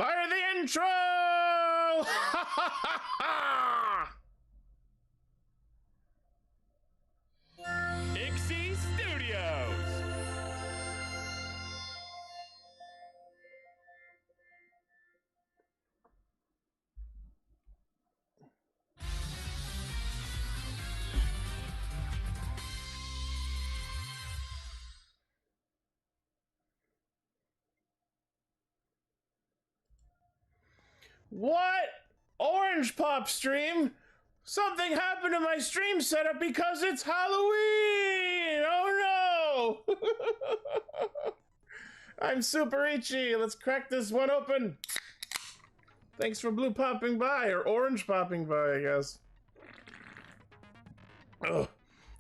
Fire the intro! Ixie Studios! What? OrangePopStream? Something happened to my stream setup because it's Halloween! Oh no! I'm super itchy. Let's crack this one open. Thanks for blue popping by, or orange popping by, I guess. Ugh.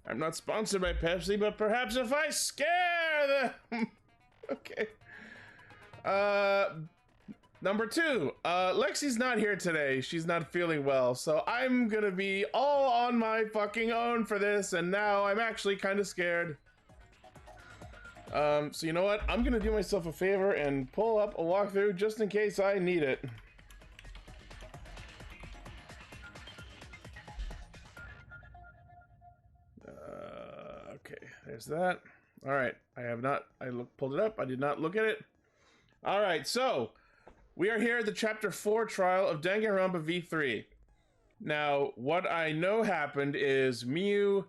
I'm not sponsored by Pepsi, but perhaps if I scare them. Okay. Number two, Lexi's not here today. She's not feeling well, so I'm gonna be all on my fucking own for this, and now I'm actually kind of scared. So you know what? I'm gonna do myself a favor and pull up a walkthrough just in case I need it. Okay, there's that. All right, pulled it up. I did not look at it. All right, so we are here at the Chapter 4 trial of Danganronpa V3. Now, what I know happened is Miyu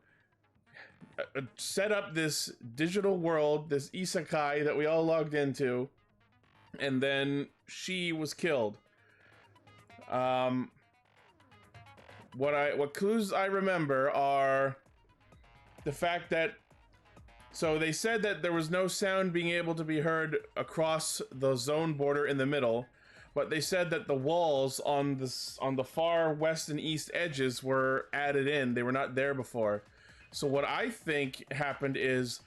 set up this digital world, this isekai that we all logged into, and then she was killed. What clues I remember are the fact that, so they said that there was no sound being able to be heard across the zone border in the middle, but they said that the walls on the far west and east edges were added in. They were not there before. So what I think happened is,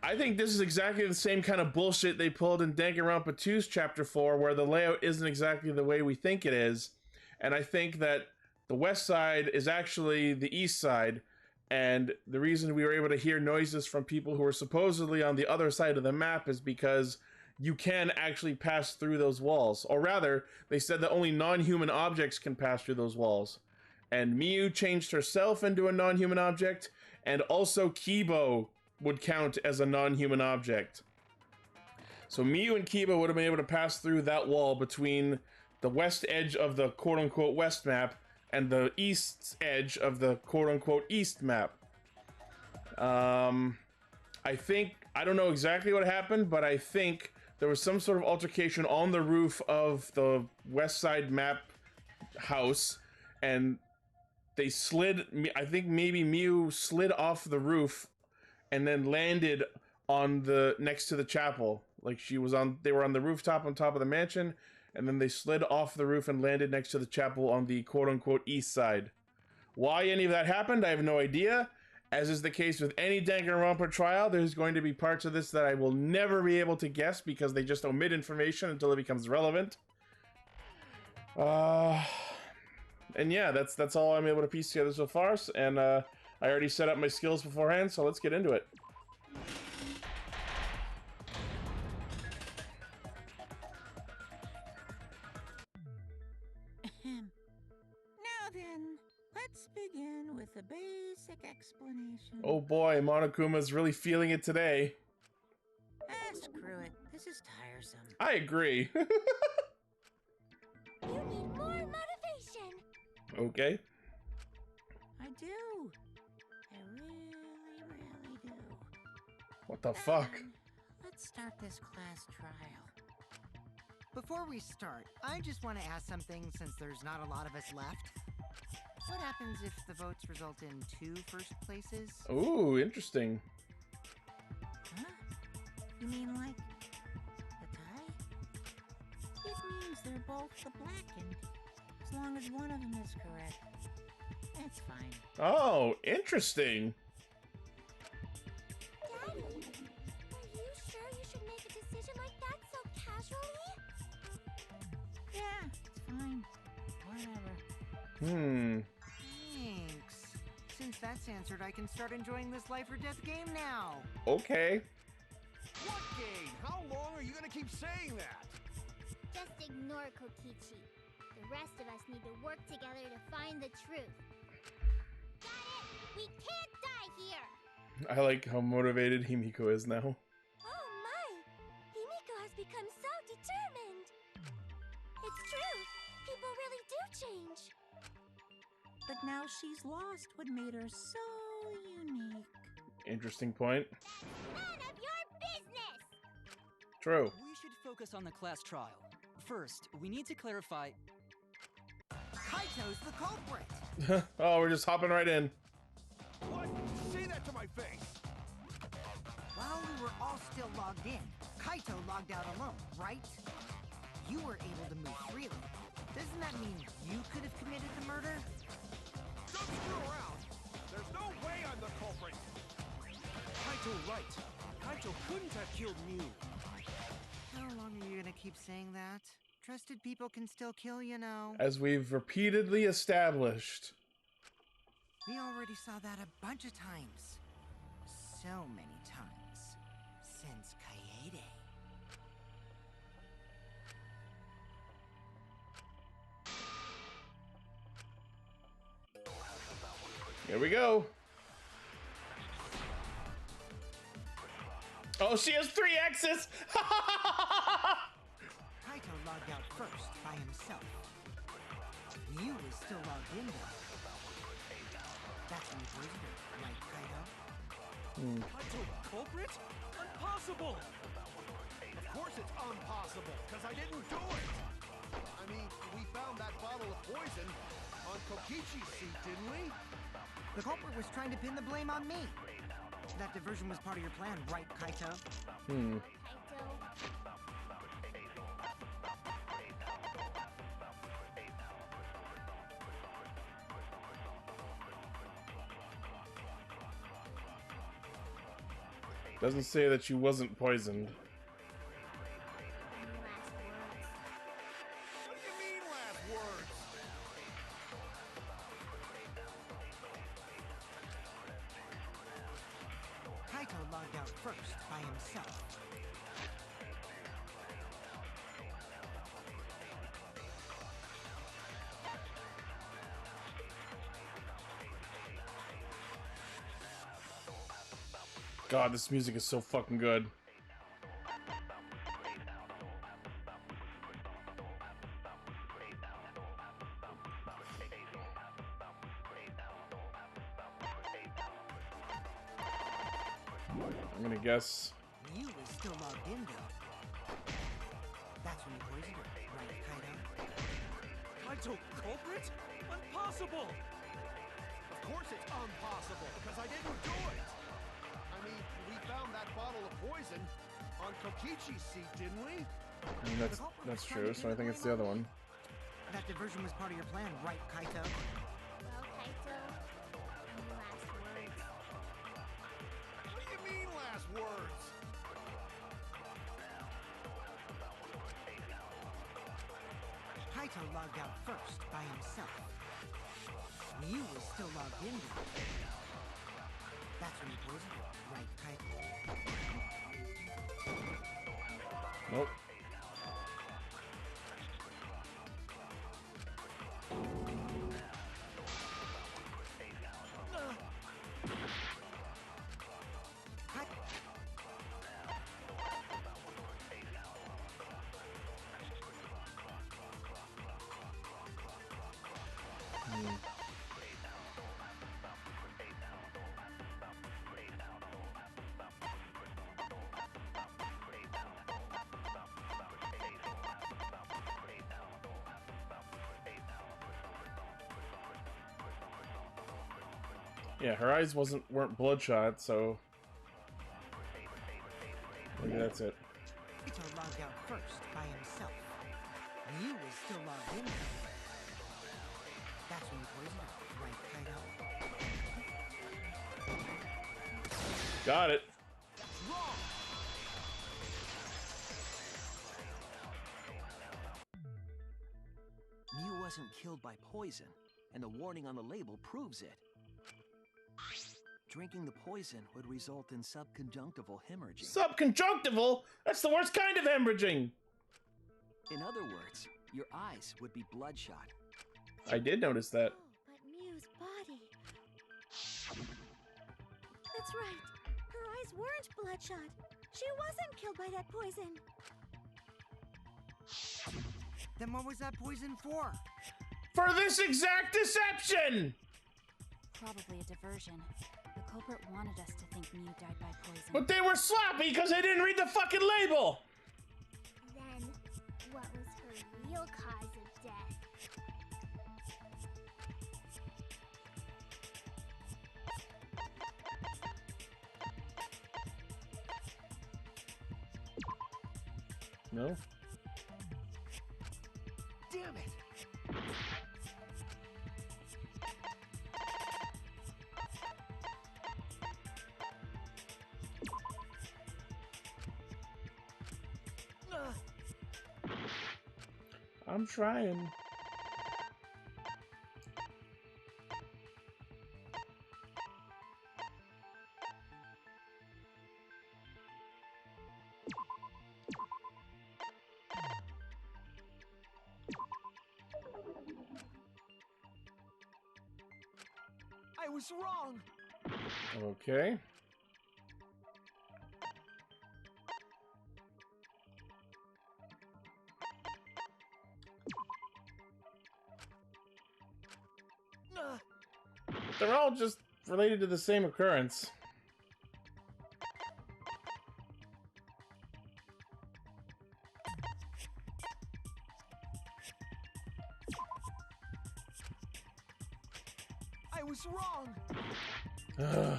I think this is exactly the same kind of bullshit they pulled in Danganronpa 2's Chapter 4, where the layout isn't exactly the way we think it is. And I think that the west side is actually the east side, and the reason we were able to hear noises from people who are supposedly on the other side of the map is because you can actually pass through those walls. Or rather, they said that only non-human objects can pass through those walls. And Miyu changed herself into a non-human object, and also Kibo would count as a non-human object. So Miyu and Kibo would have been able to pass through that wall between the west edge of the quote-unquote west map and the east edge of the quote-unquote east map. I don't know exactly what happened, but I think there was some sort of altercation on the roof of the west side map house, and they slid, I think maybe Miyu slid off the roof and then landed on next to the chapel. Like they were on the rooftop on top of the mansion, and then they slid off the roof and landed next to the chapel on the quote-unquote east side. Why any of that happened, I have no idea. As is the case with any Danganronpa trial, there's going to be parts of this that I will never be able to guess because they just omit information until it becomes relevant. And yeah, that's all I'm able to piece together so far, and I already set up my skills beforehand, so let's get into it. Now then, let's begin with a basic explanation. Oh boy, Monokuma's really feeling it today. Screw it. This is tiresome. I agree. You need more motivation. Okay. I do. I really, really do. What the fuck? Let's start this class trial. Before we start, I just want to ask something since there's not a lot of us left. What happens if the votes result in 2 first places? Ooh, interesting. Huh? You mean like the tie? It means they're both the blackened. As long as one of them is correct. That's fine. Oh, interesting. Daddy, are you sure you should make a decision like that so casually? Yeah, it's fine. Whatever. Thanks. Since that's answered, I can start enjoying this life or death game now. Okay. What game? How long are you gonna keep saying that? Just ignore Kokichi. The rest of us need to work together to find the truth. Got it? We can't die here! I like how motivated Himiko is now. Oh my! Himiko has become so determined! It's true! People really do change! But now she's lost what made her so unique. Interesting point. None of your business! True. We should focus on the class trial. First, we need to clarify. Kaito's the culprit. Oh, we're just hopping right in. What? Say that to my face! While we were all still logged in, Kaito logged out alone, right? You were able to move freely. Doesn't that mean you could have committed the murder? Don't screw around! There's no way I'm the culprit! Kaito right. Kaito couldn't have killed Mew. How long are you gonna keep saying that? Trusted people can still kill, you know. As we've repeatedly established. We already saw that a bunch of times. So many times. Since Kaede. Here we go. Oh, she has 3 X's! Kaito logged out first by himself. Mew was still logged in though. That's when you poisoned her, right, Kaito? Kaito culprit? Impossible! Of course it's impossible, because I didn't do it! I mean, we found that bottle of poison on Kokichi's seat, didn't we? The culprit was trying to pin the blame on me. That diversion was part of your plan, right, Kaito? Kaito. Doesn't say that she wasn't poisoned. What do you mean, last words? Kaito logged out first by himself. God, this music is so fucking good. I'm gonna guess. Mew was still logged in though. That's when you poisoned her, right, Kaito? Kaito culprit? Impossible! Of course it's impossible, because I didn't do it! I mean, we found that bottle of poison on Kokichi's seat, didn't we? I mean, that's true, so I think it's the other one. That diversion was part of your plan, right, Kaito? Well, Kaito, any last words? What do you mean, last words? Kaito logged out first by himself. Mew was still logged in though. That's when you poisoned her, right, Kaito? Nope. Yeah, her eyes weren't bloodshot, so maybe that's it. Kaito logged out first by himself. Mew was still logged in though. That's when you poisoned her, right, Kaito? Got it. Wrong! Mew wasn't killed by poison, and the warning on the label proves it. Drinking the poison would result in subconjunctival hemorrhaging. Subconjunctival? That's the worst kind of hemorrhaging. In other words, your eyes would be bloodshot. I did notice that. Oh, but Miu's body. That's right. Her eyes weren't bloodshot. She wasn't killed by that poison. Then what was that poison for? For this exact deception! Probably a diversion. The culprit wanted us to think Miu died by poison. But they were sloppy because they didn't read the fucking label! Then, what was her real cause of death? No? Damn it! I'm trying. I was wrong! Okay. They're all just related to the same occurrence. I was wrong! Ugh.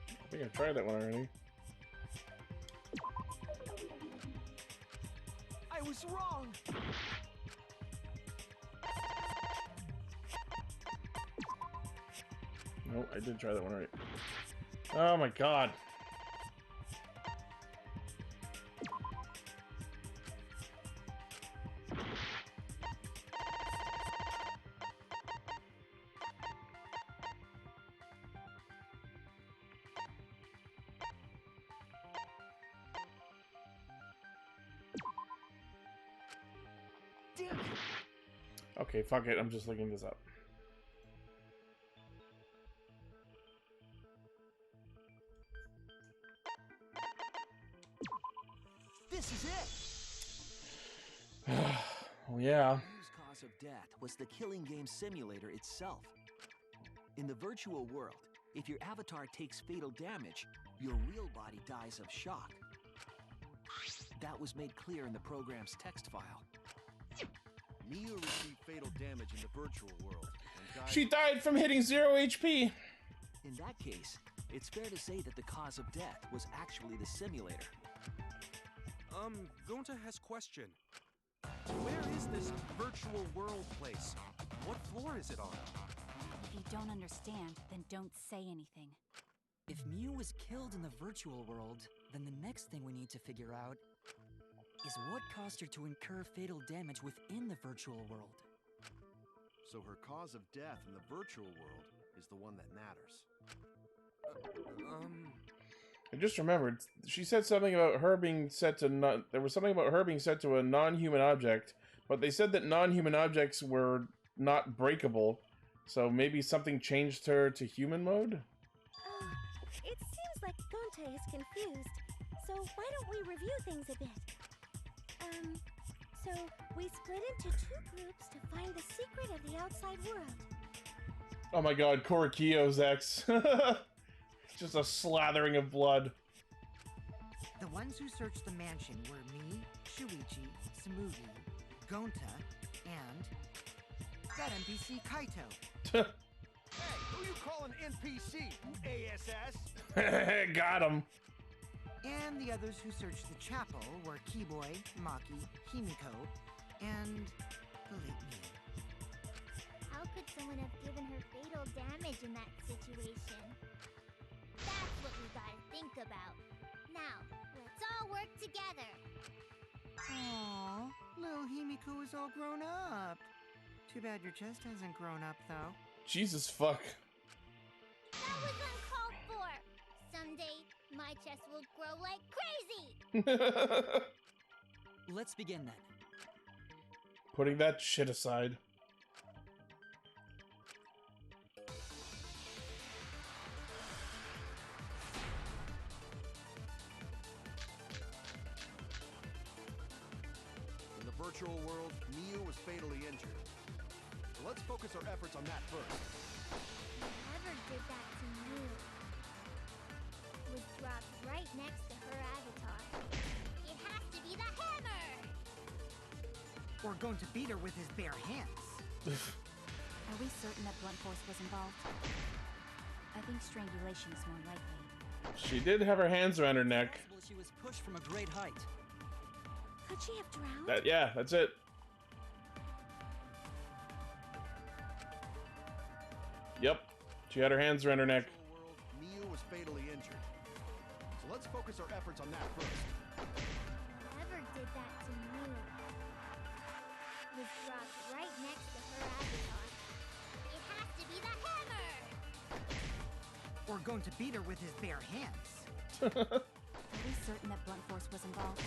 I think I tried that one already. I was wrong! Nope, I did try that one right. Oh my god. Damn it! Okay, fuck it, I'm just looking this up. This is it! Oh yeah. Miu's cause of death was the killing game simulator itself. In the virtual world, if your avatar takes fatal damage, your real body dies of shock. That was made clear in the program's text file. Miu received fatal damage in the virtual world and died. She died from hitting 0 HP. In that case, it's fair to say that the cause of death was actually the simulator. Gonta has question. Where is this virtual world place? What floor is it on? If you don't understand, then don't say anything. If Miu was killed in the virtual world, then the next thing we need to figure out is what caused her to incur fatal damage within the virtual world. So her cause of death in the virtual world is the one that matters. I just remembered, she said something about her being set to not. There was something about her being set to a non-human object, but they said that non-human objects were not breakable, so maybe something changed her to human mode? It seems like Gonte is confused, so why don't we review things a bit? So we split into two groups to find the secret of the outside world. Oh my god, Korikio's ex. Just a slathering of blood. The ones who searched the mansion were me, Shuichi, Samugi, Gonta, and that NPC Kaito. Hey, who you calling NPC, you ASS? Got him. And the others who searched the chapel were Keyboy, Maki, Himiko, and the late me. How could someone have given her fatal damage in that situation? That's what we gotta think about. Now, let's all work together. Aww, little Himiko is all grown up. Too bad your chest hasn't grown up, though. Jesus fuck. That was uncalled for. Someday, my chest will grow like crazy. Let's begin then. Putting that shit aside. In the virtual world, Miu was fatally injured. So let's focus our efforts on that first. Whoever did that to Miu was dropped right next to her avatar. It has to be the hammer! We're going to beat her with his bare hands. Are we certain that blunt force was involved? I think strangulation is more likely. She did have her hands around her neck. Possible she was pushed from a great height. Could she have drowned? Yeah, that's it. Yep. She had her hands around her neck. World, Miu was fatally injured. So let's focus our efforts on that first. Whoever did that to Miu was dropped right next to her avatar. It has to be the hammer! We're going to beat her with his bare hands. Are we certain that blunt force was involved?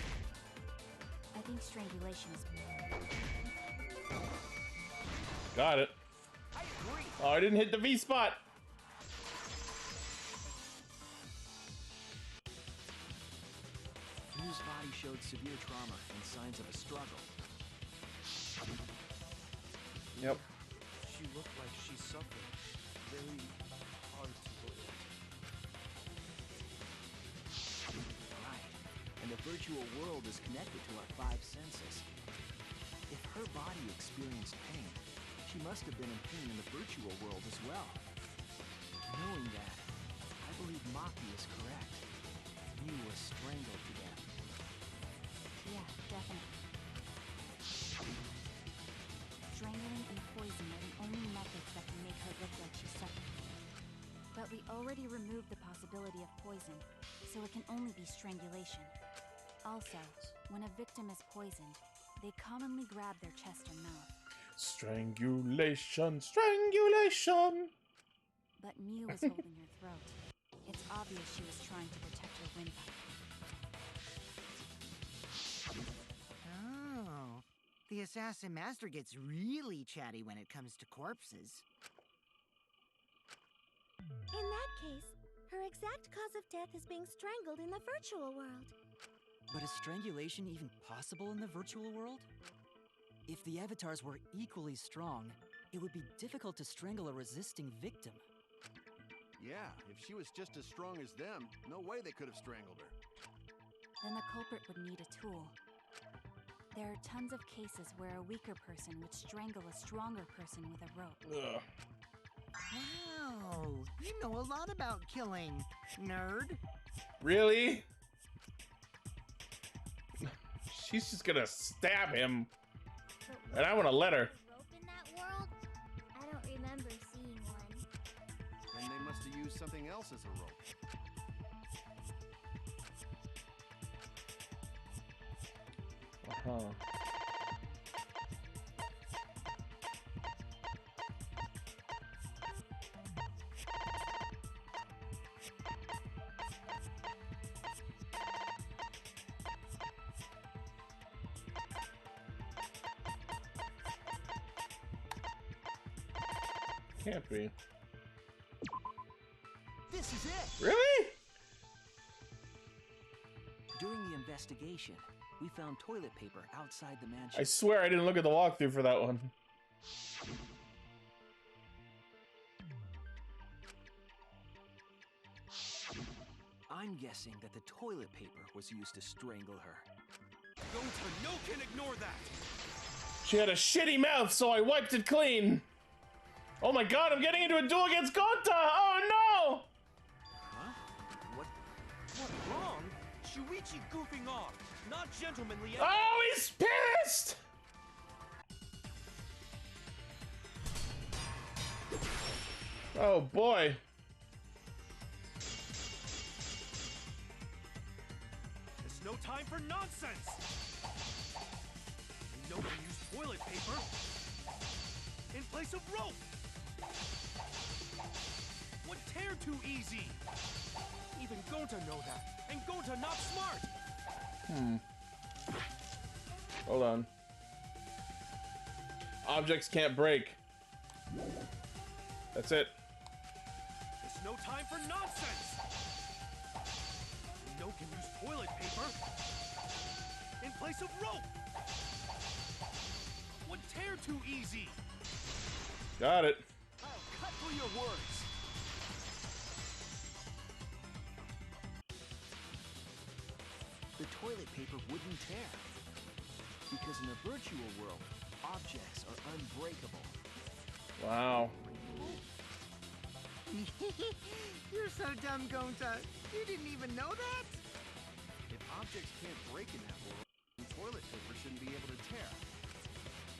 I think strangulation is more. Got it. I agree. Oh, I didn't hit the V spot. Miu's body showed severe trauma and signs of a struggle. Yep. She looked like she suffered. Very hard to believe. Right. And the virtual world is connected to our five senses. If her body experienced pain, she must have been in pain in the virtual world as well. Knowing that, I believe Maki is correct. Miu was strangled to death. Yeah, definitely. Strangling and poison are the only methods that can make her look like she suffered. But we already removed the possibility of poison, so it can only be strangulation. Also, when a victim is poisoned, they commonly grab their chest or mouth. Strangulation, strangulation. But Miu was holding her throat. It's obvious she was trying to protect her windpipe. Oh, the assassin master gets really chatty when it comes to corpses. In that case, her exact cause of death is being strangled in the virtual world. But is strangulation even possible in the virtual world? If the avatars were equally strong, it would be difficult to strangle a resisting victim. Yeah, if she was just as strong as them, no way they could have strangled her. Then the culprit would need a tool. There are tons of cases where a weaker person would strangle a stronger person with a rope. Ugh. Wow, you know a lot about killing, nerd. Really? She's just gonna stab him. But And I wanna let her. rope in that world? I don't remember seeing one. Then they must have used something else as a rope. Uh-huh. Can't be. This is it! Really? During the investigation, we found toilet paper outside the mansion. I swear I didn't look at the walkthrough for that one. I'm guessing that the toilet paper was used to strangle her. No can ignore that! She had a shitty mouth, so I wiped it clean. Oh my god, I'm getting into a duel against Gonta! Oh no! Huh? What? What's wrong? Shuichi goofing off. Not gentlemanly at Oh, he's pissed! Oh boy. There's no time for nonsense! Nobody used toilet paper in place of rope! Would tear too easy. Even Gonta know that, and Gonta not smart. Hold on. Objects can't break. That's it. There's no time for nonsense. No can use toilet paper in place of rope. Would tear too easy. Got it. I'll cut through your words. The toilet paper wouldn't tear. Because in the virtual world, objects are unbreakable. Wow. You're so dumb, Gonta. You didn't even know that? If objects can't break in that world, then toilet paper shouldn't be able to tear.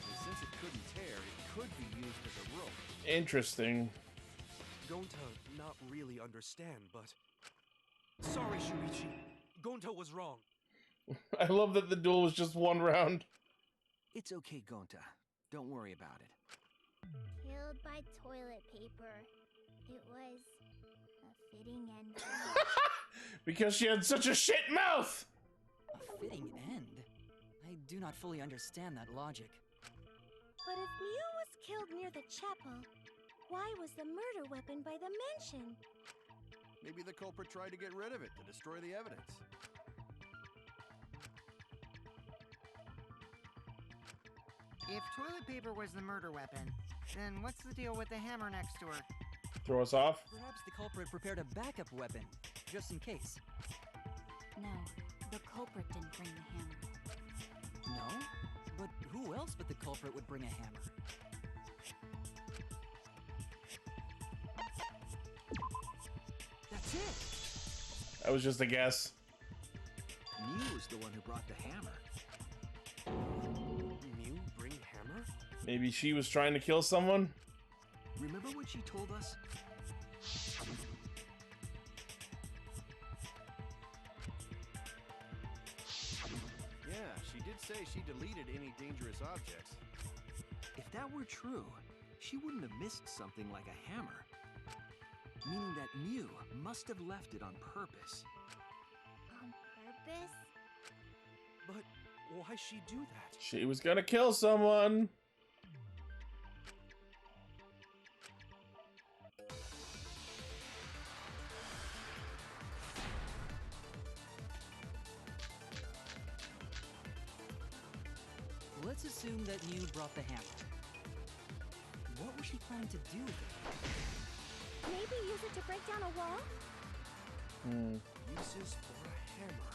And since it couldn't tear, it could be used as a rope. Interesting. Gonta not really understand, but... Sorry, Shuichi. Gonta was wrong. I love that the duel was just one round. It's okay, Gonta. Don't worry about it. Killed by toilet paper. It was a fitting end. Because she had such a shit mouth! A fitting end? I do not fully understand that logic. But if Mew was killed near the chapel, why was the murder weapon by the mansion? Maybe the culprit tried to get rid of it to destroy the evidence. If toilet paper was the murder weapon, then what's the deal with the hammer next to her? Throw us off? Perhaps the culprit prepared a backup weapon, just in case. No, the culprit didn't bring the hammer. No? But who else but the culprit would bring a hammer? That's it! That was just a guess. Mew was the one who brought the hammer. Mew bring hammer? Maybe she was trying to kill someone? Remember what she told us? Yeah, she did say she deleted any dangerous objects. If that were true, she wouldn't have missed something like a hammer. Meaning that Mew must have left it on purpose. On purpose? But why she do that? She was gonna kill someone. Let's assume that Mew brought the hammer. What was she planning to do with it? Maybe use it to break down a wall? Uses for a hammer.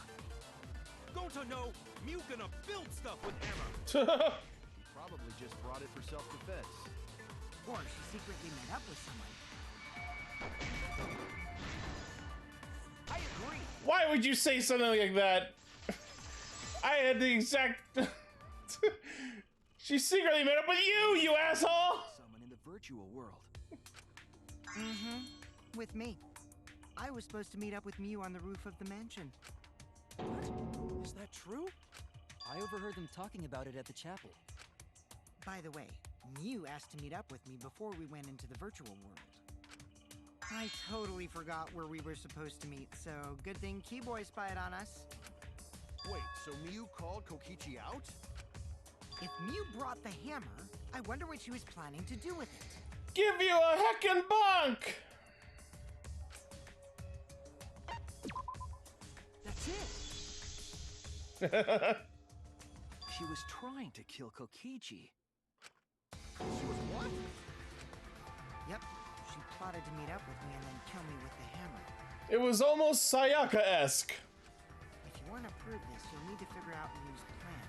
Gonta no! Mew gonna build stuff with hammer! She probably just brought it for self-defense. Or she secretly met up with someone. I agree! Why would you say something like that? I had the exact... She secretly met up with you, you asshole! Someone in the virtual world. Mm-hmm. With me. I was supposed to meet up with Mew on the roof of the mansion. What? Is that true? I overheard them talking about it at the chapel. By the way, Mew asked to meet up with me before we went into the virtual world. I totally forgot where we were supposed to meet, so good thing Keyboy spied on us. Wait, so Mew called Kokichi out? If Mew brought the hammer, I wonder what she was planning to do with it. Give you a heckin' bonk! That's it! She was trying to kill Kokichi. She was what? Yep, she plotted to meet up with me and then kill me with the hammer. It was almost Sayaka-esque. If you want to prove this, you'll need to figure out Mew's plan,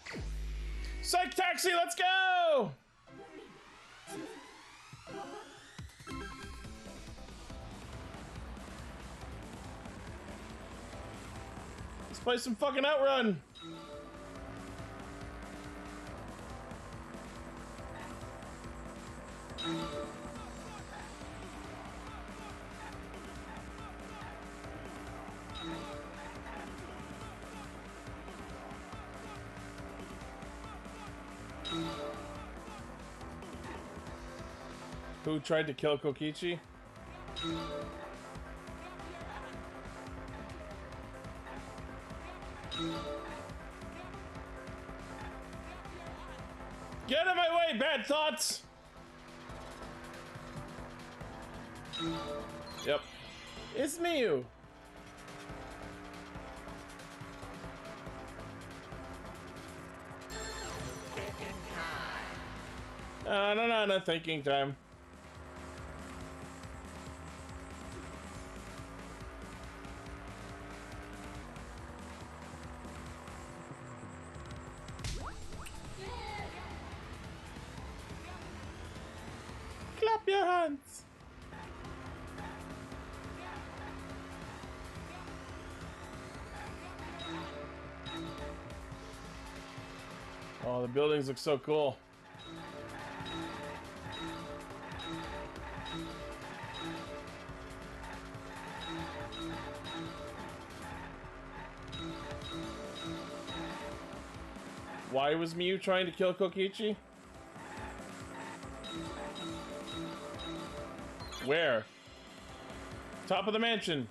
okay? Psych taxi, let's go! Let's play some fucking Outrun. Who tried to kill Kokichi? Get out of my way, bad thoughts! Yep. It's Miyu. No, thinking time. Clap your hands. Oh, the buildings look so cool. Why was Miyu trying to kill Kokichi? Where? Top of the mansion.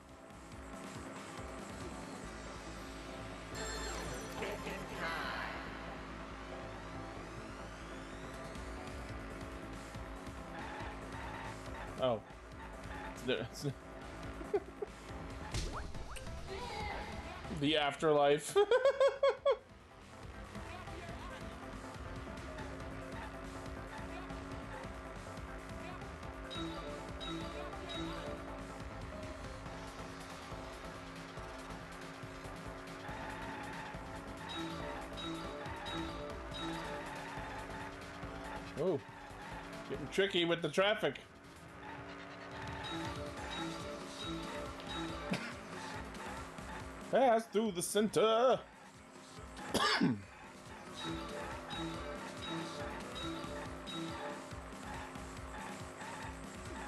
Oh. The afterlife. Oh, getting tricky with the traffic. Pass through the center.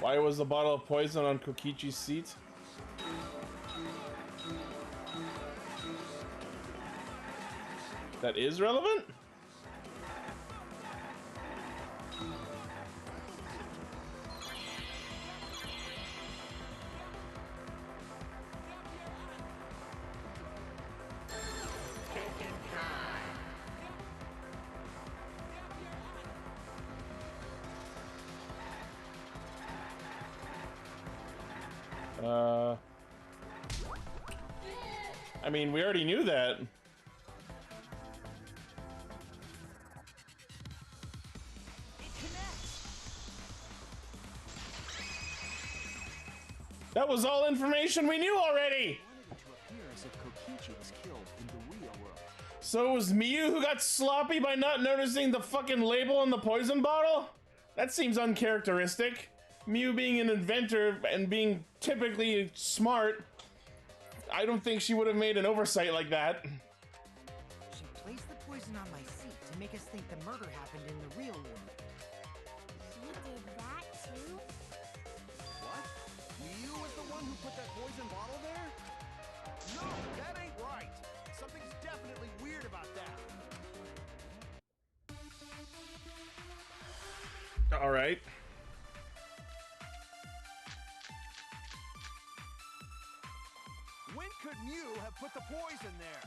Why was the bottle of poison on Kokichi's seat? That is relevant? I mean, we already knew that. That was all information we knew already! So it was Miyu who got sloppy by not noticing the fucking label on the poison bottle? That seems uncharacteristic. Miyu being an inventor and being typically smart, I don't think she would have made an oversight like that. She placed the poison on my seat to make us think the murder happened in the real world. She did that too? What? You was the one who put that poison bottle there? No, that ain't right. Something's definitely weird about that. All right. When could Mew have put the poison there?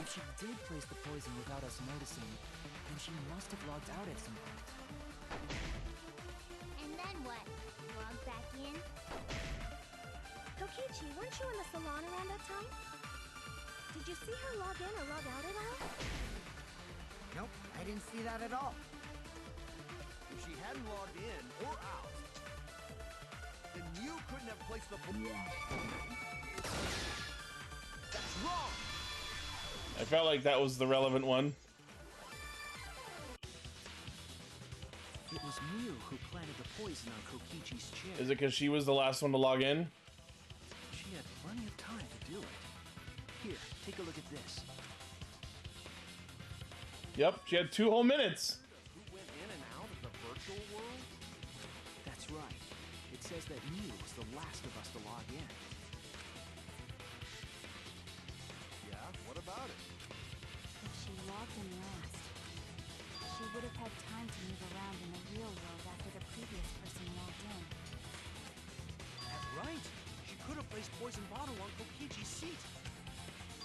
If she did place the poison without us noticing, then she must have logged out at some point. And then what? Log back in? Kokichi, weren't you in the salon around that time? Did you see her log in or log out at all? Nope, I didn't see that at all. If she hadn't logged in or out, then Mew couldn't have placed the That's wrong! I felt like that was the relevant one. It was Mew who planted the poison on Kokichi's chair. Is it because she was the last one to log in? She had plenty of time to do it. Here, take a look at this. Yep, she had 2 whole minutes. Who went in and out of the virtual world? That's right. It says that Mew was the last of us to log in. Yeah, what about it? If she logged in last,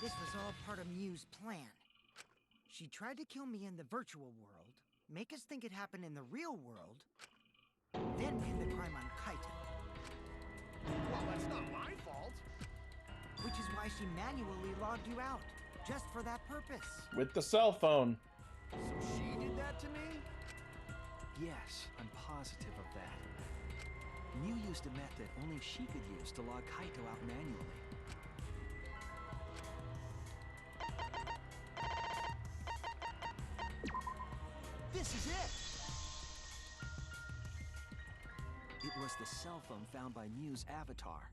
This was all part of Mew's plan. She tried to kill me in the virtual world, make us think it happened in the real world, then pin the crime on Kaito. Well, that's not my fault. Which is why she manually logged you out, just for that purpose. With the cell phone. So she did that to me? Yes, I'm positive of that. Mew used a method only she could use to log Kaito out manually. This is it! It was the cell phone found by Mew's avatar.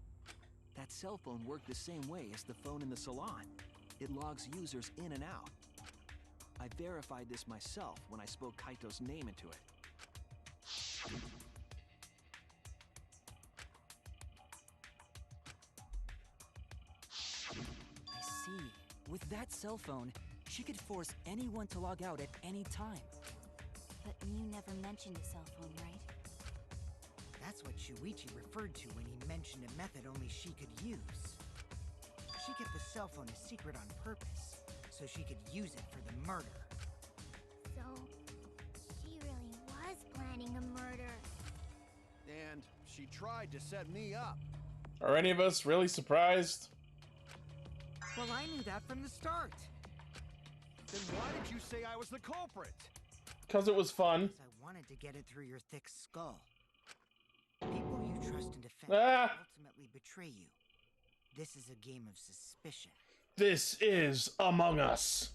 That cell phone worked the same way as the phone in the salon. It logs users in and out. I verified this myself when I spoke Kaito's name into it. I see. With that cell phone, she could force anyone to log out at any time. But Mew never mentioned a cell phone, right? That's what Shuichi referred to when he mentioned a method only she could use. She kept the cell phone a secret on purpose, so she could use it for the murder. So, she really was planning a murder. And she tried to set me up. Are any of us really surprised? Well, I knew that from the start. Then why did you say I was the culprit? Because it was fun. Because I wanted to get it through your thick skull. People you trust and defend ultimately betray you. This is a game of suspicion. This is Among Us.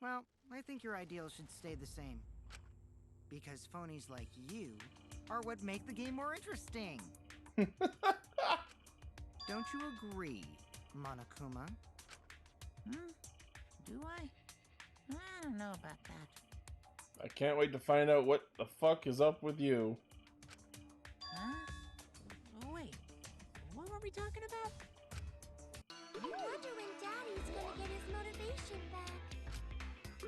Well, I think your ideals should stay the same. Because phonies like you are what make the game more interesting. Don't you agree, Monokuma? Do I? I don't know about that. I can't wait to find out what the fuck is up with you. Huh? Oh, wait. What were we talking about? I wonder when Daddy's gonna get his motivation back.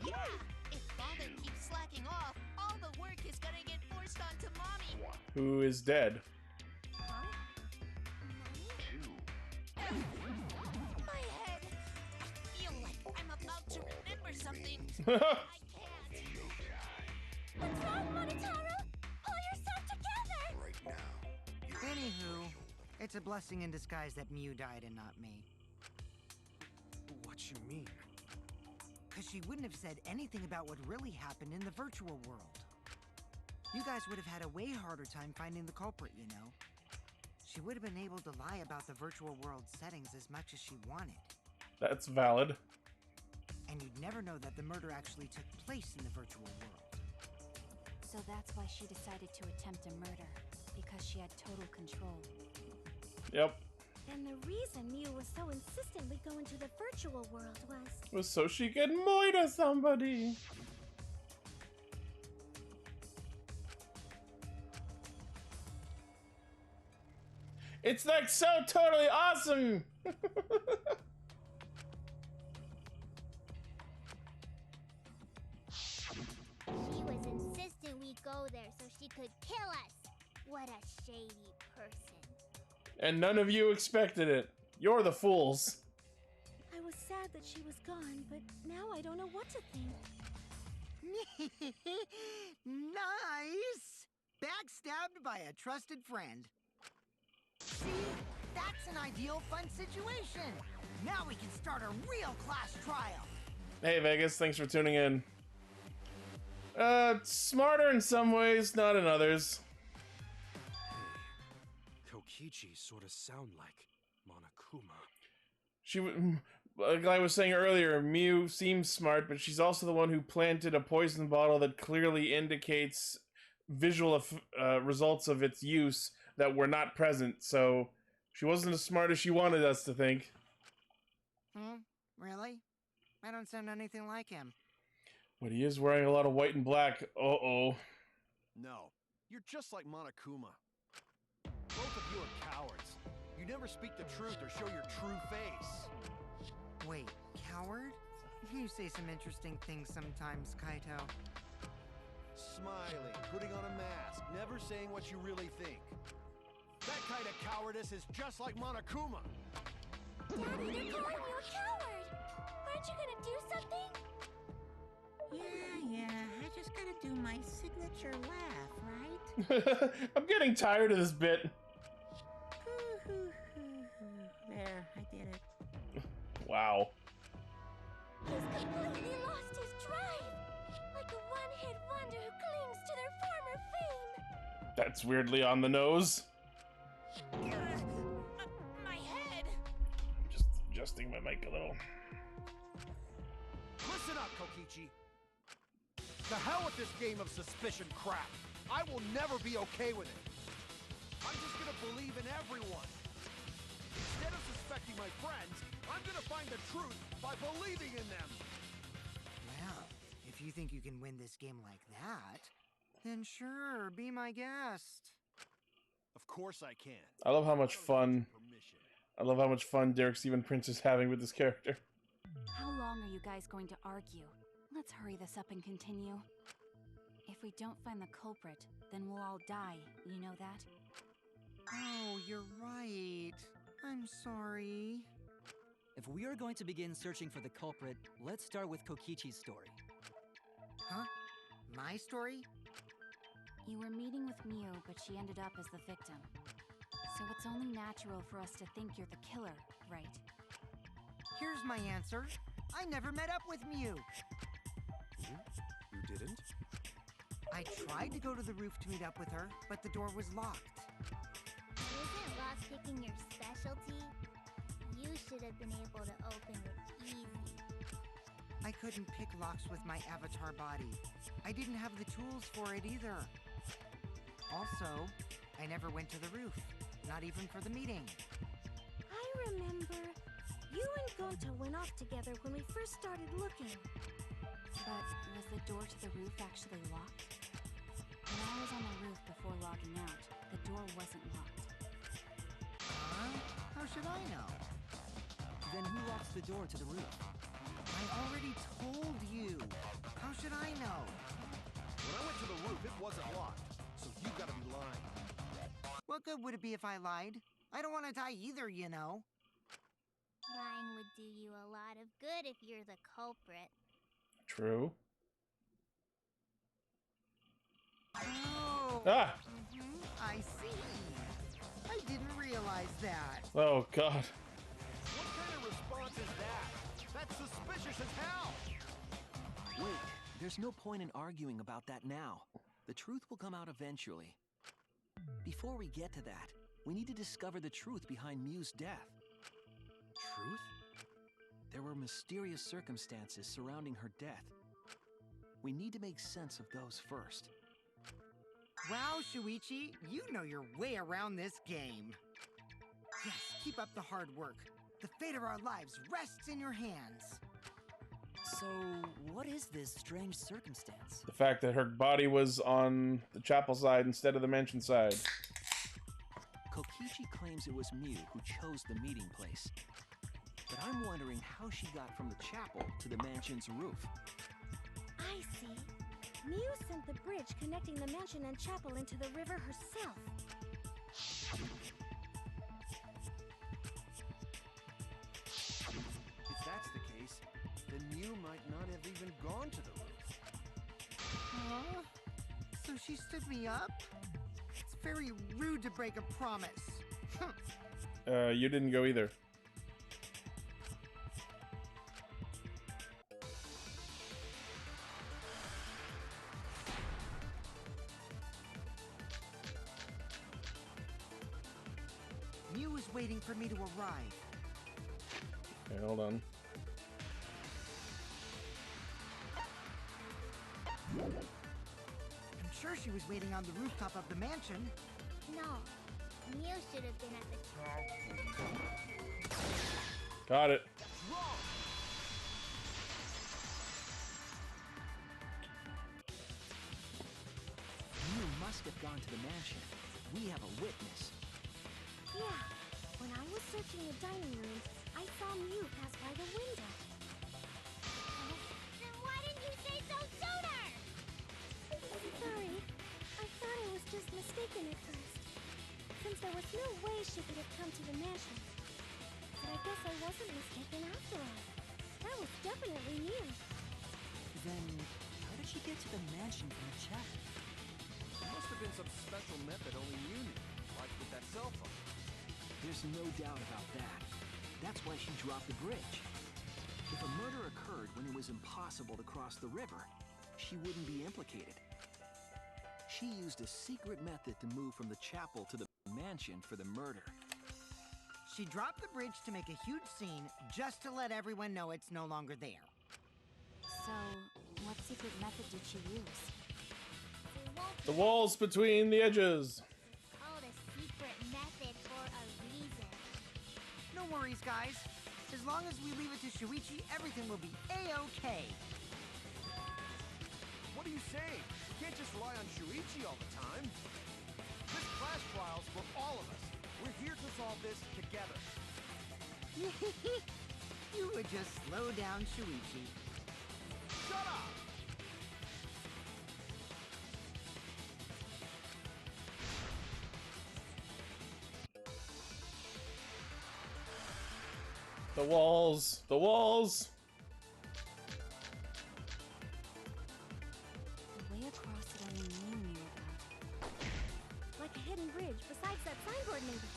Yeah! If Father keeps slacking off, all the work is gonna get forced onto Mommy! Who is dead? Huh? My head! I feel like I'm about to remember something. I can't. What's wrong, Monotaro? Pull yourself together! Anywho, it's a blessing in disguise that Mew died and not me. What you mean? Because she wouldn't have said anything about what really happened in the virtual world. You guys would have had a way harder time finding the culprit, you know. She would have been able to lie about the virtual world settings as much as she wanted. That's valid. And you'd never know that the murder actually took place in the virtual world. So that's why she decided to attempt a murder, because she had total control. Yep. And the reason Mew was so insistently going to the virtual world Was so she could murder somebody. It's like so totally awesome. She was insistent we go there so she could kill us. What a shady person. And none of you expected it. You're the fools. I was sad that she was gone, but now I don't know what to think. Nice! Backstabbed by a trusted friend. See? That's an ideal fun situation. Now we can start a real class trial. Hey Vegas, thanks for tuning in. Smarter in some ways, not in others. Kokichi sort of sound like Monokuma. Like I was saying earlier, Mew seems smart, but she's also the one who planted a poison bottle that clearly indicates visual results of its use that were not present, so she wasn't as smart as she wanted us to think. Really? I don't sound anything like him. But he is wearing a lot of white and black. Uh-oh. No, you're just like Monokuma. Both of you are cowards. You never speak the truth or show your true face. Wait, coward? You say some interesting things sometimes, Kaito. Smiling, putting on a mask, never saying what you really think. That height of cowardice is just like Monokuma. Daddy, they're calling you a coward! Aren't you gonna do something? Yeah, I just gotta do my signature laugh, right? I'm getting tired of this bit. There, I did it. Wow. He's completely lost his drive! Like a one-hit wonder who clings to their former fame! That's weirdly on the nose. My head! Just adjusting my mic a little. Listen up, Kokichi. To hell with this game of suspicion crap. I will never be okay with it. I'm just gonna believe in everyone. Instead of suspecting my friends, I'm gonna find the truth by believing in them. Well, if you think you can win this game like that, then sure, be my guest. Of course I can. I love how much fun. Permission. I love how much fun Derek Steven Prince is having with this character. How long are you guys going to argue? Let's hurry this up and continue. If we don't find the culprit, then we'll all die. You know that? Oh, you're right. I'm sorry. If we are going to begin searching for the culprit, let's start with Kokichi's story. Huh? My story? You were meeting with Miu, but she ended up as the victim. So it's only natural for us to think you're the killer, right? Here's my answer. I never met up with Miu. You didn't? I tried to go to the roof to meet up with her, but the door was locked. Isn't lockpicking your specialty? You should have been able to open it easy. I couldn't pick locks with my avatar body. I didn't have the tools for it either. Also, I never went to the roof, not even for the meeting. I remember. You and Gonta went off together when we first started looking. But was the door to the roof actually locked? When I was on the roof before logging out, the door wasn't locked. Huh? How should I know? Then who locks the door to the roof? I already told you. How should I know? When I went to the roof, it wasn't locked. So you gotta be lying. What good would it be if I lied? I don't want to die either, you know. Lying would do you a lot of good if you're the culprit. True. Oh. Ah! I see. I didn't realize that. Oh, God. What kind of response is that? That's suspicious as hell! Wait, there's no point in arguing about that now. The truth will come out eventually. Before we get to that, we need to discover the truth behind Miu's death. Truth? There were mysterious circumstances surrounding her death. We need to make sense of those first. Wow, Shuichi, you know your way around this game. Yes, keep up the hard work. The fate of our lives rests in your hands. So, what is this strange circumstance? The fact that her body was on the chapel side instead of the mansion side. Kokichi claims it was Miu who chose the meeting place. But I'm wondering how she got from the chapel to the mansion's roof. I see. Miu sent the bridge connecting the mansion and chapel into the river herself. If that's the case, then Miu might not have even gone to the roof. Huh? So she stood me up? It's very rude to break a promise. You didn't go either. Miu is waiting for me to arrive. Okay, hold on. I'm sure she was waiting on the rooftop of the mansion. No, Miu should have been at the Got it. Miu must have gone to the mansion. We have a witness. Yeah, when I was searching the dining room, I saw Miu pass by the window. Then why didn't you say so sooner? Sorry, I thought I was just mistaken at first. since there was no way she could have come to the mansion. But I guess I wasn't mistaken after all. That was definitely Mew. Then, how did she get to the mansion from the chapel? There must have been some special method only you knew, like with that cell phone. There's no doubt about that. That's why she dropped the bridge. If a murder occurred when it was impossible to cross the river, she wouldn't be implicated. She used a secret method to move from the chapel to the mansion for the murder. She dropped the bridge to make a huge scene just to let everyone know it's no longer there. So, what secret method did she use? They won't The walls between the edges. call it a secret method for a reason. No worries, guys. As long as we leave it to Shuichi, everything will be A-OK. What are you saying? We can't just rely on Shuichi all the time. This class trial's for all of us. We're here to solve this together. You would just slow down Shuichi. Shut up! The walls. The walls. The way across it only Mew knew about. Like a hidden bridge besides that signboard, maybe.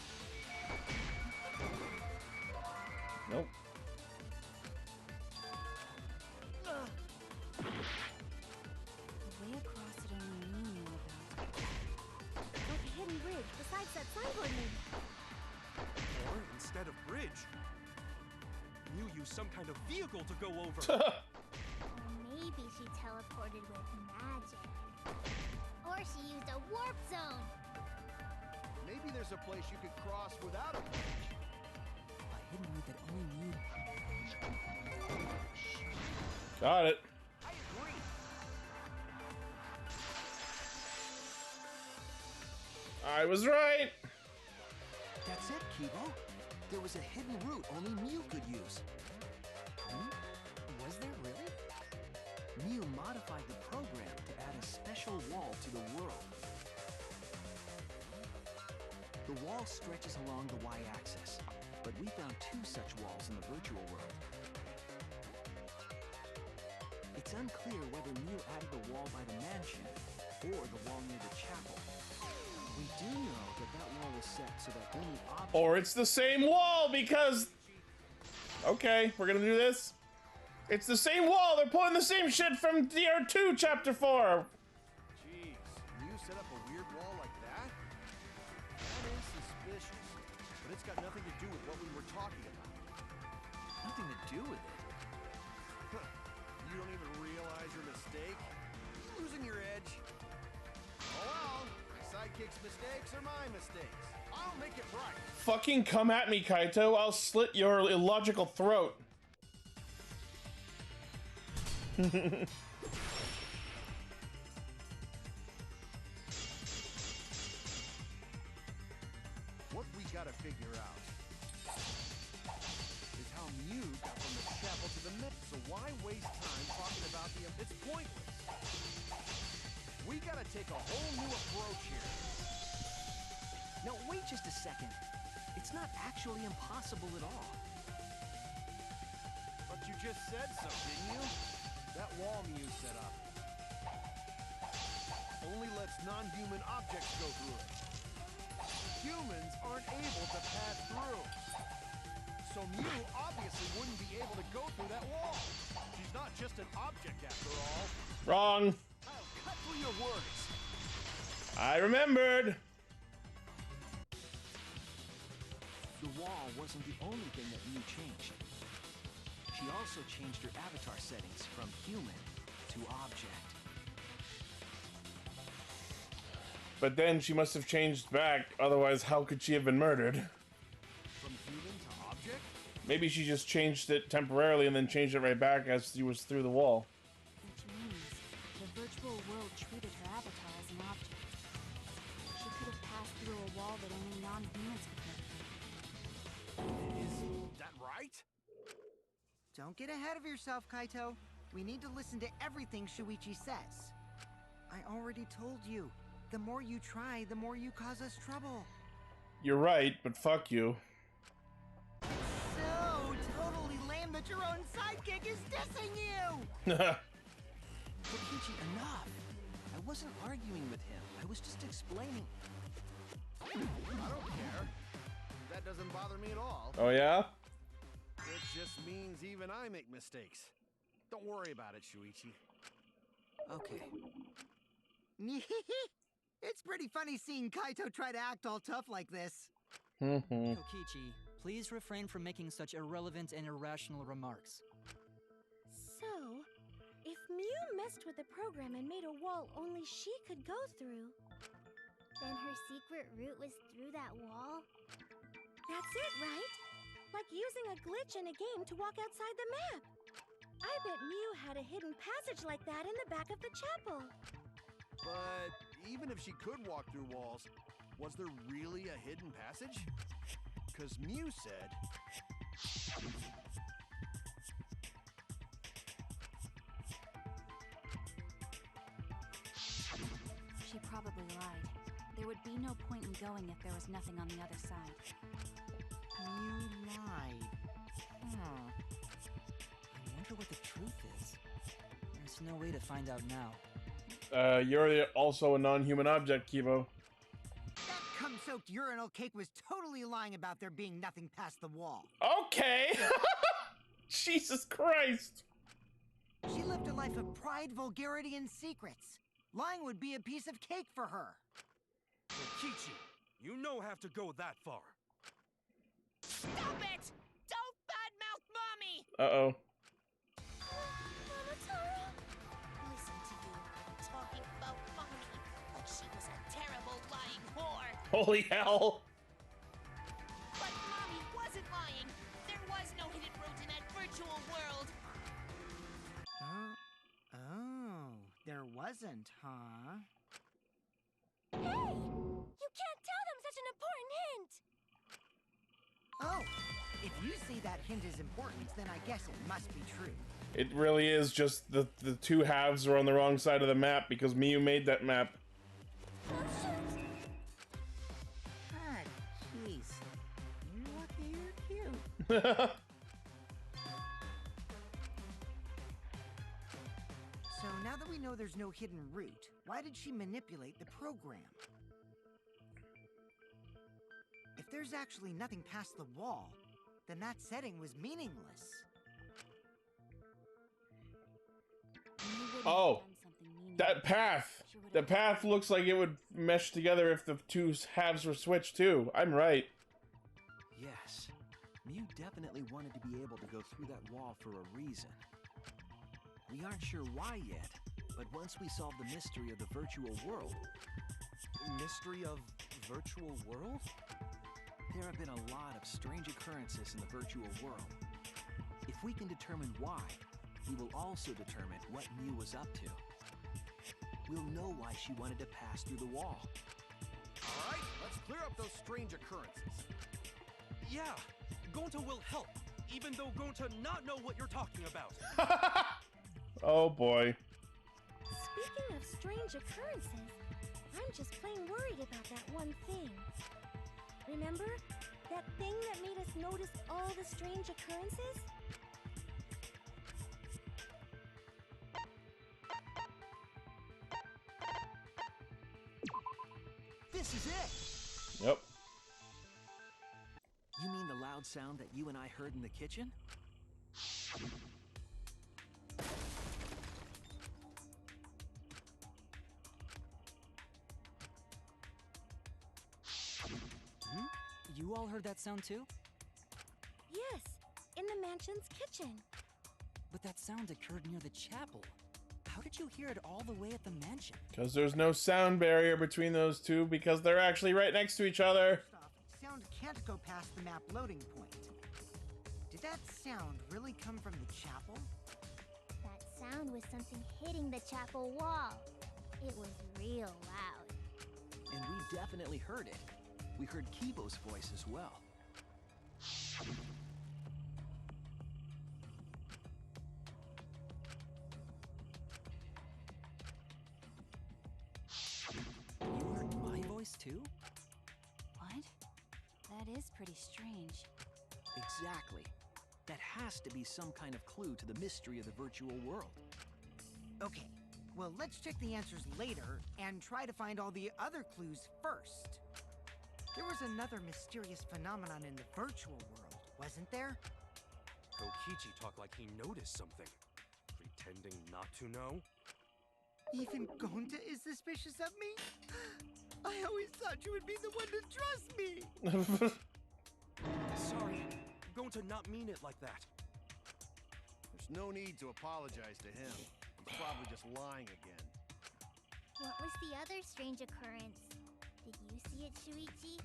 Nope. The way across it only Mew knew about. Like a hidden bridge besides that signboard, maybe. Or instead of bridge, Mew used some kind of vehicle to go over. Or maybe she teleported with magic. Or she used a warp zone. Maybe there's a place you could cross without a bridge. A hidden route that only Mew... Got it. I agree. I was right. That's it, Kibo. There was a hidden route only Mew could use. Was there really? Mew modified the program to add a special wall to the world. The wall stretches along the y-axis, but we found two such walls in the virtual world. It's unclear whether Mew added the wall by the mansion or the wall near the chapel. We do know that that wall was set so that only objects... Or it's the same wall because... Okay, we're gonna do this. It's the same wall. They're pulling the same shit from DR2 Chapter 4. Jeez, you set up a weird wall like that? That is suspicious. But it's got nothing to do with what we were talking about. Nothing to do with it. Huh. You don't even realize your mistake? Losing your edge. Oh well, my sidekick's mistakes are my mistakes. I'll make it right. Fucking come at me, Kaito. I'll slit your illogical throat. What we gotta figure out is how Mew got from the chapel to the mid. So why waste time talking about the... It's pointless. We gotta take a whole new approach here. Now, wait just a second. It's not actually impossible at all. But you just said so, didn't you? That wall Mew set up only lets non-human objects go through it. Humans aren't able to pass through. So Mew obviously wouldn't be able to go through that wall. She's not just an object after all. Wrong. I'll cut through your words. I remembered. The wall wasn't the only thing that Mew changed. She also changed her avatar settings from human to object. But then she must have changed back, otherwise how could she have been murdered? From human to object? Maybe she just changed it temporarily and then changed it right back as she was through the wall. Which means the virtual world treated her avatar as an object. She could have passed through a wall that only non-humans could go through. Is that right? Don't get ahead of yourself, Kaito. We need to listen to everything Shuichi says. I already told you. The more you try, the more you cause us trouble. you're right, but fuck you. So totally lame that your own sidekick is dissing you! Kokichi, enough! I wasn't arguing with him. I was just explaining. I don't care. That doesn't bother me at all. Oh yeah? It just means even I make mistakes. Don't worry about it, Shuichi. Okay. It's pretty funny seeing Kaito try to act all tough like this. Kokichi, please refrain from making such irrelevant and irrational remarks. So, if Mew messed with the program and made a wall only she could go through, Then her secret route was through that wall? that's it, right? Like using a glitch in a game to walk outside the map. I bet Mew had a hidden passage like that in the back of the chapel. But even if she could walk through walls, was there really a hidden passage? Because Mew said... She probably lied. There would be no point in going if there was nothing on the other side. You lied. Huh. I wonder what the truth is. There's no way to find out now. You're also a non-human object, Kibo. That cum-soaked urinal cake was totally lying about there being nothing past the wall. Okay! Jesus Christ! She lived a life of pride, vulgarity, and secrets. Lying would be a piece of cake for her. Kokichi, you no have to go that far. Stop it! Don't badmouth Mommy! Uh-oh. Listen to you, talking about Mommy like she was a terrible lying whore. Holy hell! But Mommy wasn't lying. There was no hidden route in that virtual world. Oh, there wasn't, huh? Hey! You can't tell them such an important hint! Oh, if you see that hint is important, then I guess it must be true. It really is just the two halves are on the wrong side of the map because Miyu made that map. Oh, shoot! Ah, jeez. You're lucky you're cute. So now that we know there's no hidden route, why did she manipulate the program? If there's actually nothing past the wall, then that setting was meaningless. You wouldn't Oh, have done something meaningless. that path! She would've- The path looks like it would mesh together if the two halves were switched too. I'm right. Yes. Mew definitely wanted to be able to go through that wall for a reason. We aren't sure why yet, but once we solve the mystery of the virtual world... Mystery of virtual world? There have been a lot of strange occurrences in the virtual world. If we can determine why, we will also determine what Mew was up to. We'll know why she wanted to pass through the wall. All right, let's clear up those strange occurrences. Yeah, Gonta will help, even though Gonta not know what you're talking about. Oh boy. Speaking of strange occurrences, I'm just plain worried about that one thing. Remember? That thing that made us notice all the strange occurrences? This is it! Yep. You mean the loud sound that you and I heard in the kitchen? You all heard that sound too? Yes, in the mansion's kitchen. But that sound occurred near the chapel. How did you hear it all the way at the mansion? Because there's no sound barrier between those two because they're actually right next to each other. First off, sound can't go past the map loading point. Did that sound really come from the chapel? That sound was something hitting the chapel wall. It was real loud. And we definitely heard it. We heard Kibo's voice as well. You heard my voice too? What? That is pretty strange. Exactly. That has to be some kind of clue to the mystery of the virtual world. Okay, well, let's check the answers later and try to find all the other clues first. There was another mysterious phenomenon in the virtual world, wasn't there? Kokichi talked like he noticed something. Pretending not to know? Even Gonta is suspicious of me? I always thought you would be the one to trust me! Sorry, going to not mean it like that. There's no need to apologize to him. He's probably just lying again. What was the other strange occurrence? Did you see it, Shuichi?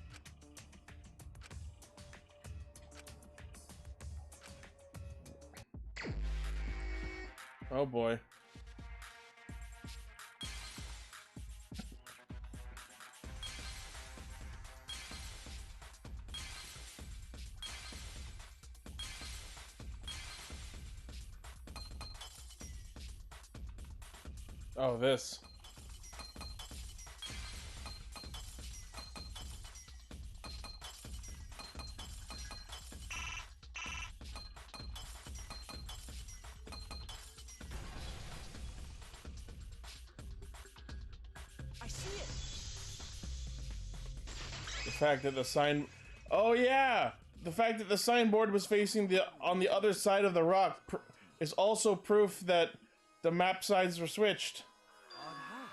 Oh boy. Oh, this. I see it! The fact that the sign... Oh yeah! The fact that the signboard was facing on the other side of the rock is also proof that the map sides were switched. Odd habit.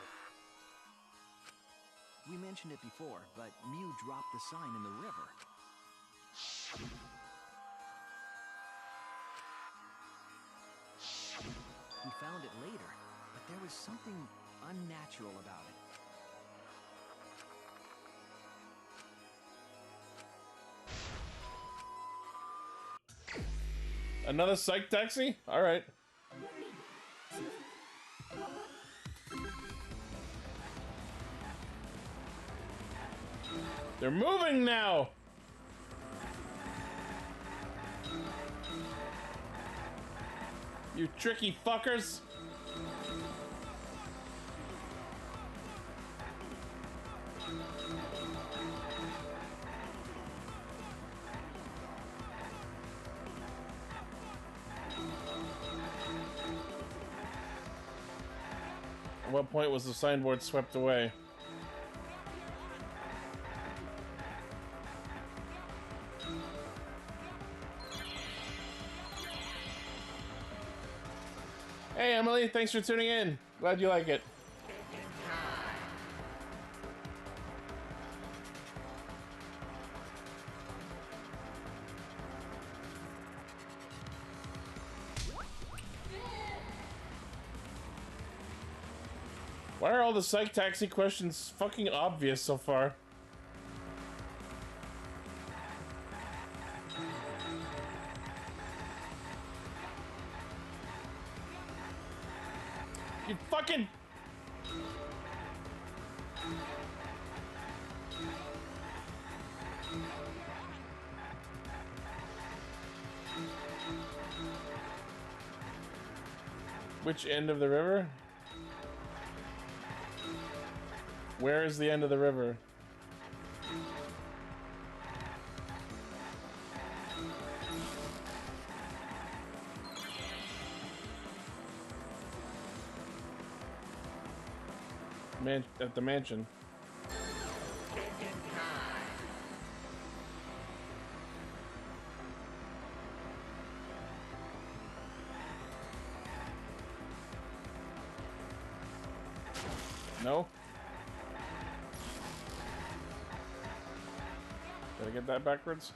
We mentioned it before, but Mew dropped the sign in the river. We found it later, but there was something unnatural about it. Another psych taxi? Alright. They're moving now! You tricky fuckers! At what point was the signboard swept away? Hey Emily, thanks for tuning in. Glad you like it. Why are all the psych taxi questions fucking obvious so far? You fucking... Which end of the river? Where is the end of the river? At the mansion. No? Did I get that backwards?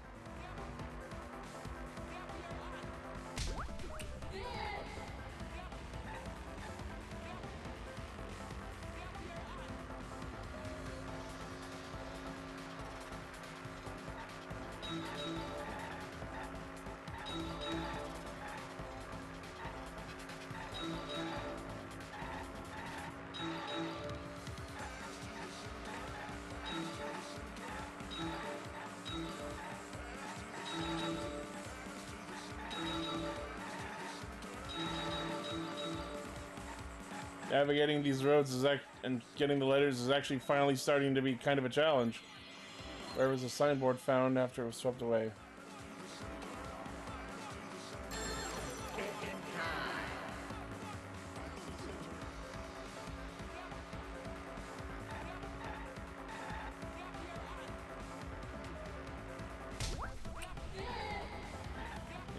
Navigating these roads and getting the letters is actually finally starting to be kind of a challenge. Where was the signboard found after it was swept away?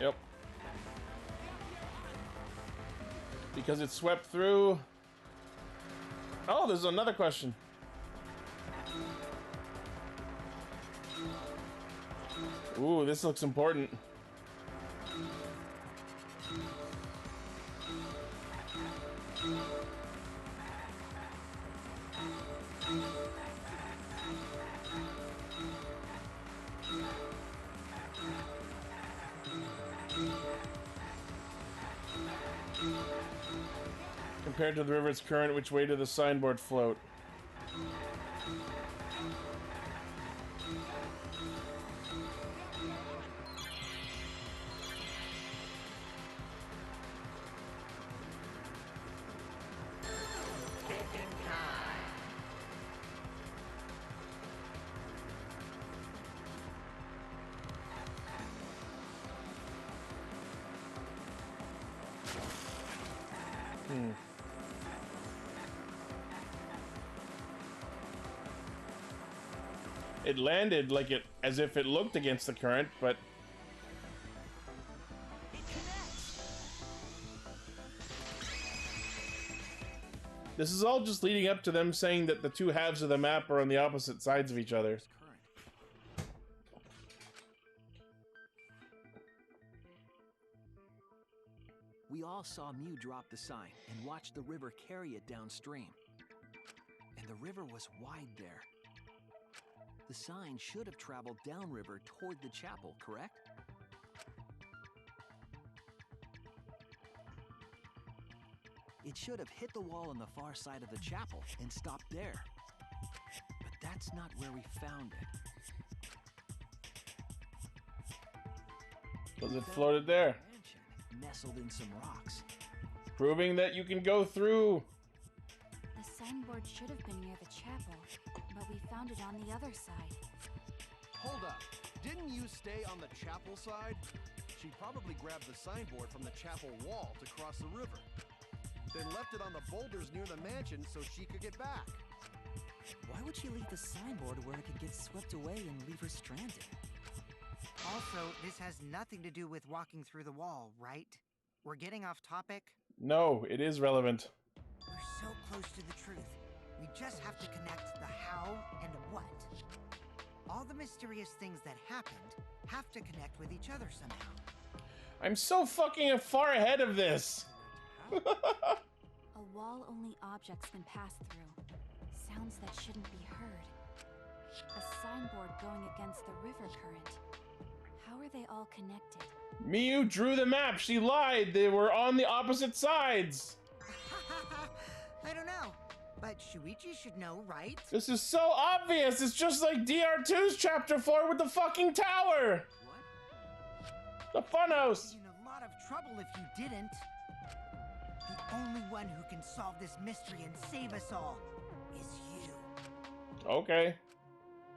Yep. Because it swept through. Oh, there's another question. Ooh, this looks important. Compared to the river's current, which way did the signboard float? It landed like it, as if it looked against the current, but this is all just leading up to them saying that the two halves of the map are on the opposite sides of each other. We all saw Mew drop the sign and watch the river carry it downstream. And the river was wide there. The sign should have traveled downriver toward the chapel, correct? It should have hit the wall on the far side of the chapel and stopped there. But that's not where we found it. Because it floated there. Nestled in some rocks. Proving that you can go through. The signboard should have been near the chapel, but we found it on the other side. Hold up. Didn't you stay on the chapel side? She probably grabbed the signboard from the chapel wall to cross the river. Then left it on the boulders near the mansion so she could get back. Why would she leave the signboard where it could get swept away and leave her stranded? Also, this has nothing to do with walking through the wall, right? We're getting off topic. No, it is relevant. We're so close to the truth. We just have to connect the how and the what. All the mysterious things that happened have to connect with each other somehow. I'm so fucking far ahead of this. A wall only objects can pass through. Sounds that shouldn't be heard. A signboard going against the river current. How are they all connected? Miyu drew the map. She lied. They were on the opposite sides. I don't know, but Shuichi should know, right? This is so obvious. It's just like DR2's Chapter 4 with the fucking tower. What? The funhouse. You'd be in a lot of trouble if you didn't. The only one who can solve this mystery and save us all is you. Okay.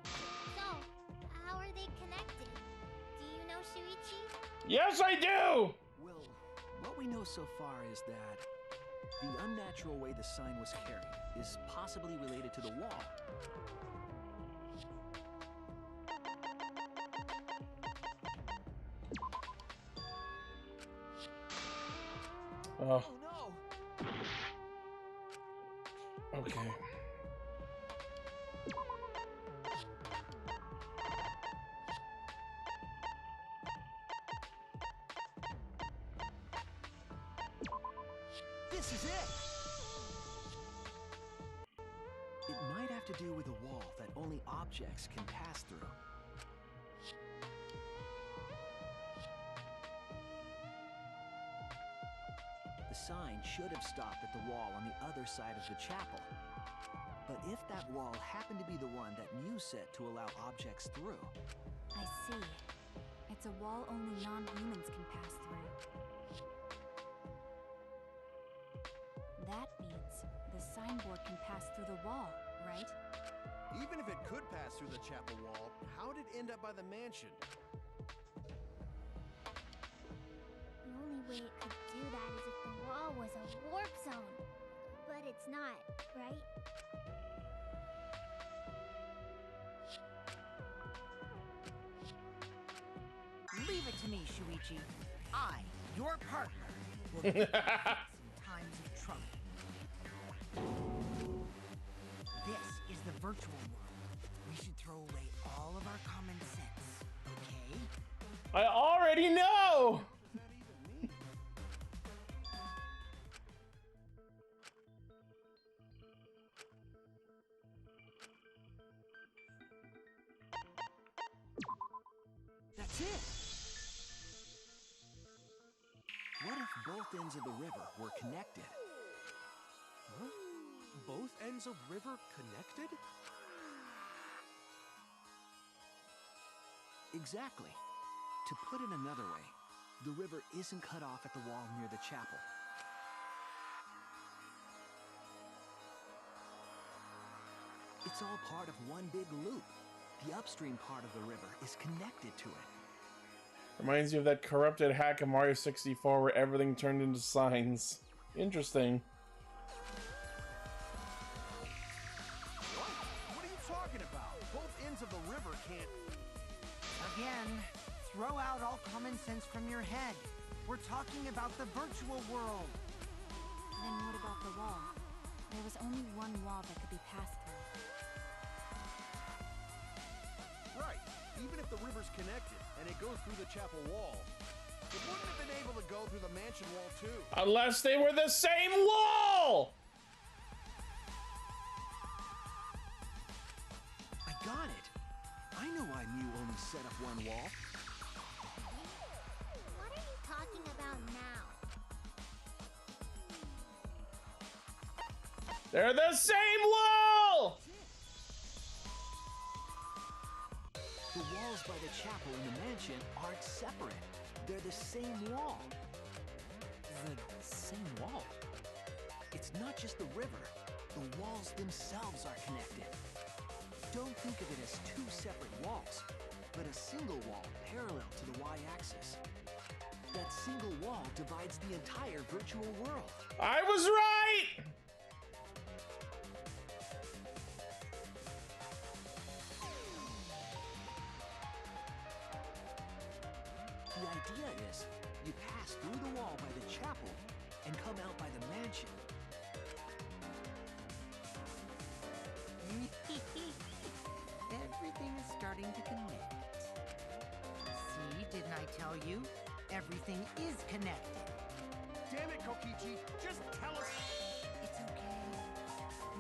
So, how are they connected? Do you know Shuichi? Yes, I do. Well, what we know so far is that the unnatural way the sign was carried is possibly related to the wall. Oh, Oh no! okay. This is it! It might have to do with a wall that only objects can pass through. The sign should have stopped at the wall on the other side of the chapel. But if that wall happened to be the one that Mew set to allow objects through, I see. It's a wall only non-humans can pass through. That means the signboard can pass through the wall, right? Even if it could pass through the chapel wall, how'd it end up by the mansion? The only way it could do that is if the wall was a warp zone. But it's not, right? Leave it to me, Shuichi. I, your partner, will get you in times of trouble. This is the virtual world. We should throw away all of our common sense, okay? I already know! What does that even mean? That's it! What if both ends of the river were connected? Huh? Both ends of river connected? Exactly. To put it another way, the river isn't cut off at the wall near the chapel. It's all part of one big loop. The upstream part of the river is connected to it. Reminds you of that corrupted hack of Mario 64 where everything turned into signs. Interesting. What are you talking about? Both ends of the river can't... Again, throw out all common sense from your head. We're talking about the virtual world. Then what about the wall? There was only one wall that could be passed through. Right. Even if the river's connected and it goes through the chapel wall, it wouldn't have been able to go through the mansion wall too. Unless they were the same wall! I got it. I know why Mew only set up one wall. What are you talking about now? They're the same wall! The walls by the chapel and the mansion aren't separate. They're the same wall. The same wall? It's not just the river. The walls themselves are connected. Don't think of it as two separate walls, but a single wall parallel to the y-axis. That single wall divides the entire virtual world. I was right! The idea is, you pass through the wall by the chapel and come out by the mansion. Everything is starting to connect. See, didn't I tell you? Everything is connected. Damn it, Kokichi! Just tell us... It's okay.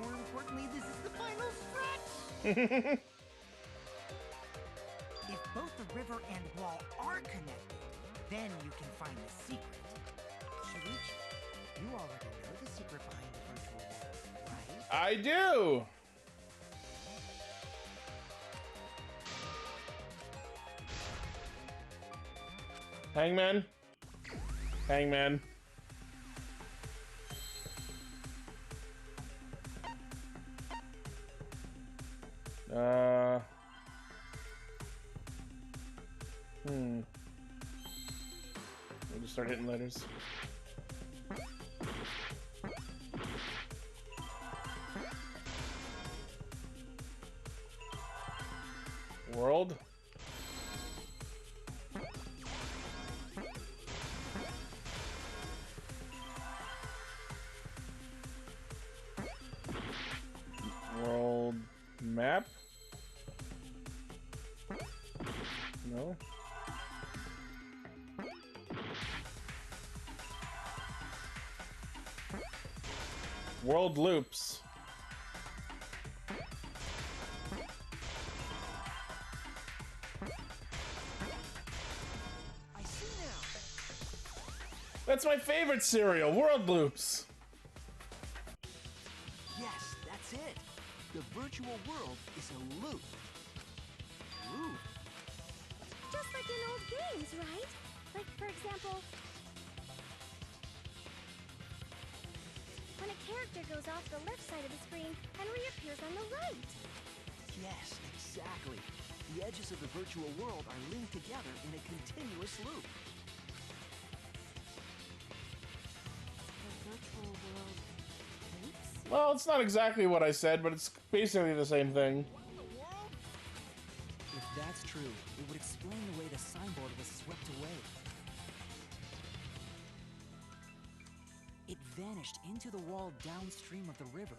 More importantly, this is the final stretch! If both the river and wall are connected, then you can find the secret. Shuichi, you already know the secret behind the virtual world, right? I do! Hangman? Hangman. We'll just start hitting letters. World? World map? No. World loops. I see now. That's my favorite cereal, World Loops. Yes, that's it. The virtual world is a loop. Loop? Just like in old games, right? Like, for example, when a character goes off the left side of the screen and reappears on the right. Yes, exactly. The edges of the virtual world are linked together in a continuous loop. The virtual world loops? Well, it's not exactly what I said, but it's basically the same thing. If that's true, it would explain the way the signboard was swept away. It vanished into the wall downstream of the river,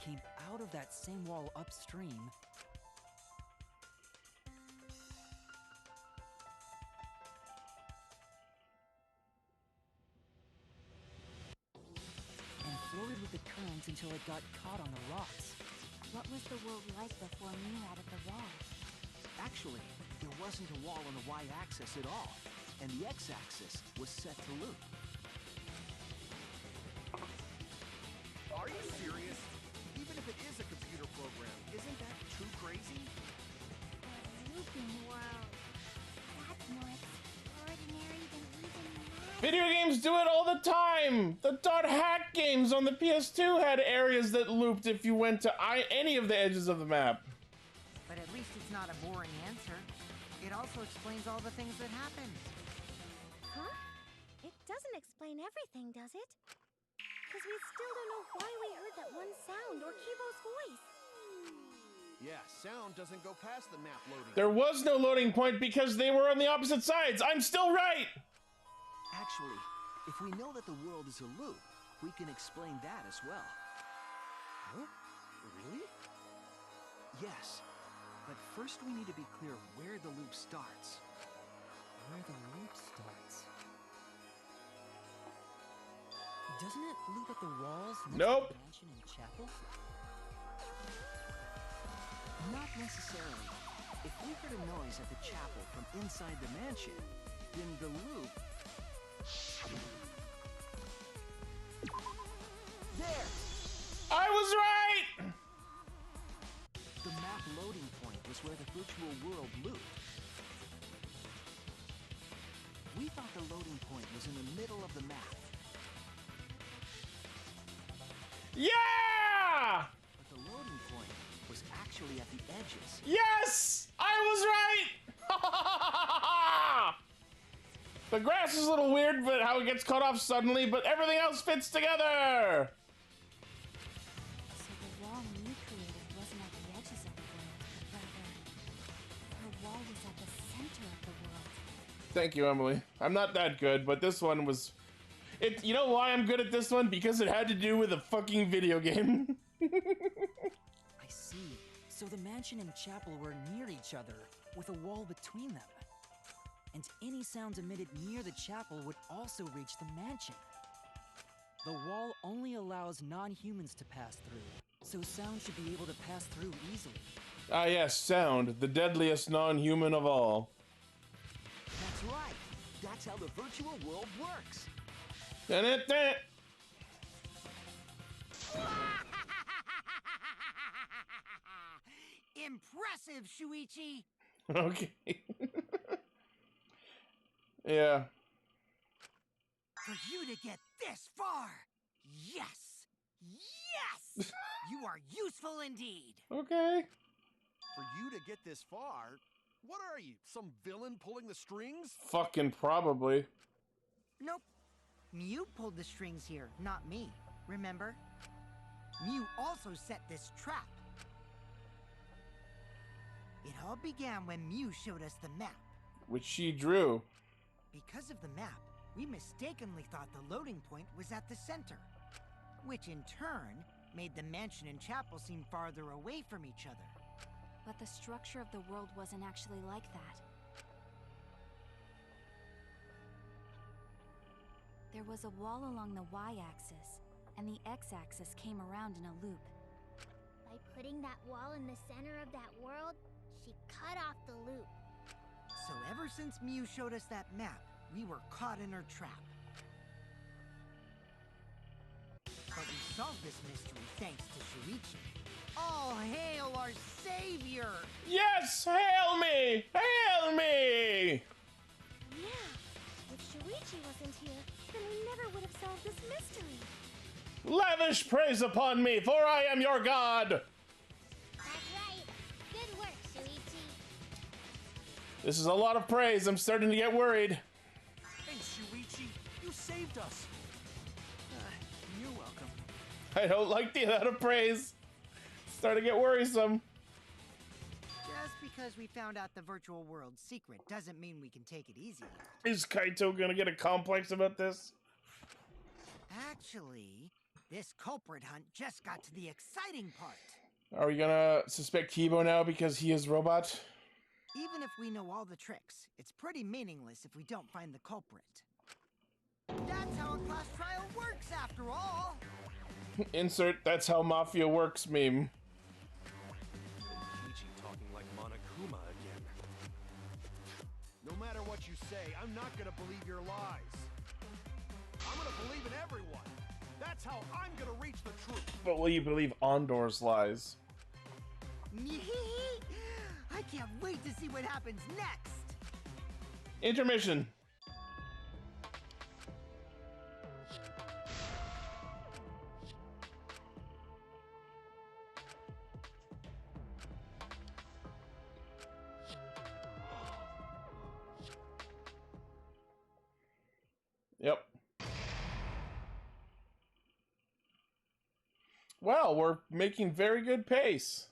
came out of that same wall upstream, and floated with the current until it got caught on the rocks. What was the world like before Mew added the wall? Actually, there wasn't a wall on the y-axis at all, and the x-axis was set to loop. Are you serious? Even if it is a computer program, isn't that too crazy? A looping world. That's more extraordinary than even that. Video games do it all the time! The Dot Hack games on the PS2 had areas that looped if you went to any of the edges of the map. But at least it's not a boring answer. It also explains all the things that happened. Huh? It doesn't explain everything, does it? Because we still don't know why we heard that one sound or Kibo's voice. Yeah, sound doesn't go past the map loading. There was no loading point because they were on the opposite sides. I'm still right! Actually, if we know that the world is a loop, we can explain that as well. Huh? Really? Yes, but first we need to be clear where the loop starts. Where the loop starts. Doesn't it loop at the walls next Nope. to the mansion and chapel? Not necessarily. If we heard a noise at the chapel from inside the mansion, then the loop... There! I was right! The map loading point was where the virtual world looped. We thought the loading point was in the middle of the map. Yeah! But the loading point was actually at the edges. Yes! I was right! The grass is a little weird, but how it gets cut off suddenly, but everything else fits together! So the wall Mew created wasn't at the edges of the world, but rather, her wall was at the center of the world. Thank you, Emily. I'm not that good, but this one was... You know why I'm good at this one? Because it had to do with a fucking video game. I see. So the mansion and chapel were near each other, with a wall between them. And any sounds emitted near the chapel would also reach the mansion. The wall only allows non-humans to pass through, so sound should be able to pass through easily. Ah yes, sound, the deadliest non-human of all. That's right. That's how the virtual world works. Da-da-da. Impressive, Shuichi! Okay. Yeah. For you to get this far! Yes! Yes! You are useful indeed! Okay. For you to get this far, what are you, some villain pulling the strings? Fucking probably. Nope. Mew pulled the strings here, not me. Remember? Mew also set this trap. It all began when Mew showed us the map. Which she drew. Because of the map, we mistakenly thought the loading point was at the center, which in turn made the mansion and chapel seem farther away from each other. But the structure of the world wasn't actually like that. There was a wall along the y-axis, and the x-axis came around in a loop. By putting that wall in the center of that world, she cut off the loop. So ever since Mew showed us that map, we were caught in her trap. But we solved this mystery thanks to Shuichi. All hail our savior! Yes! Hail me! Hail me! Yeah, if Shuichi wasn't here, then we never would have solved this mystery. Lavish praise upon me, for I am your god! That's right. This is a lot of praise. I'm starting to get worried. Hey, Shuichi, you saved us. You're welcome. I don't like the amount of praise. Starting to get worrisome. Just because we found out the virtual world's secret doesn't mean we can take it easy. Is Kaito gonna get a complex about this? Actually, this culprit hunt just got to the exciting part. Are we gonna suspect Kibo now because he is robot? Even if we know all the tricks, it's pretty meaningless if we don't find the culprit. That's how a class trial works, after all! Insert "that's how mafia works" meme. Ichi talking like Monokuma again. No matter what you say, I'm not gonna believe your lies. I'm gonna believe in everyone. That's how I'm gonna reach the truth. But will you believe Ondor's lies? I can't wait to see what happens next! Intermission. Yep. Well, we're making very good pace.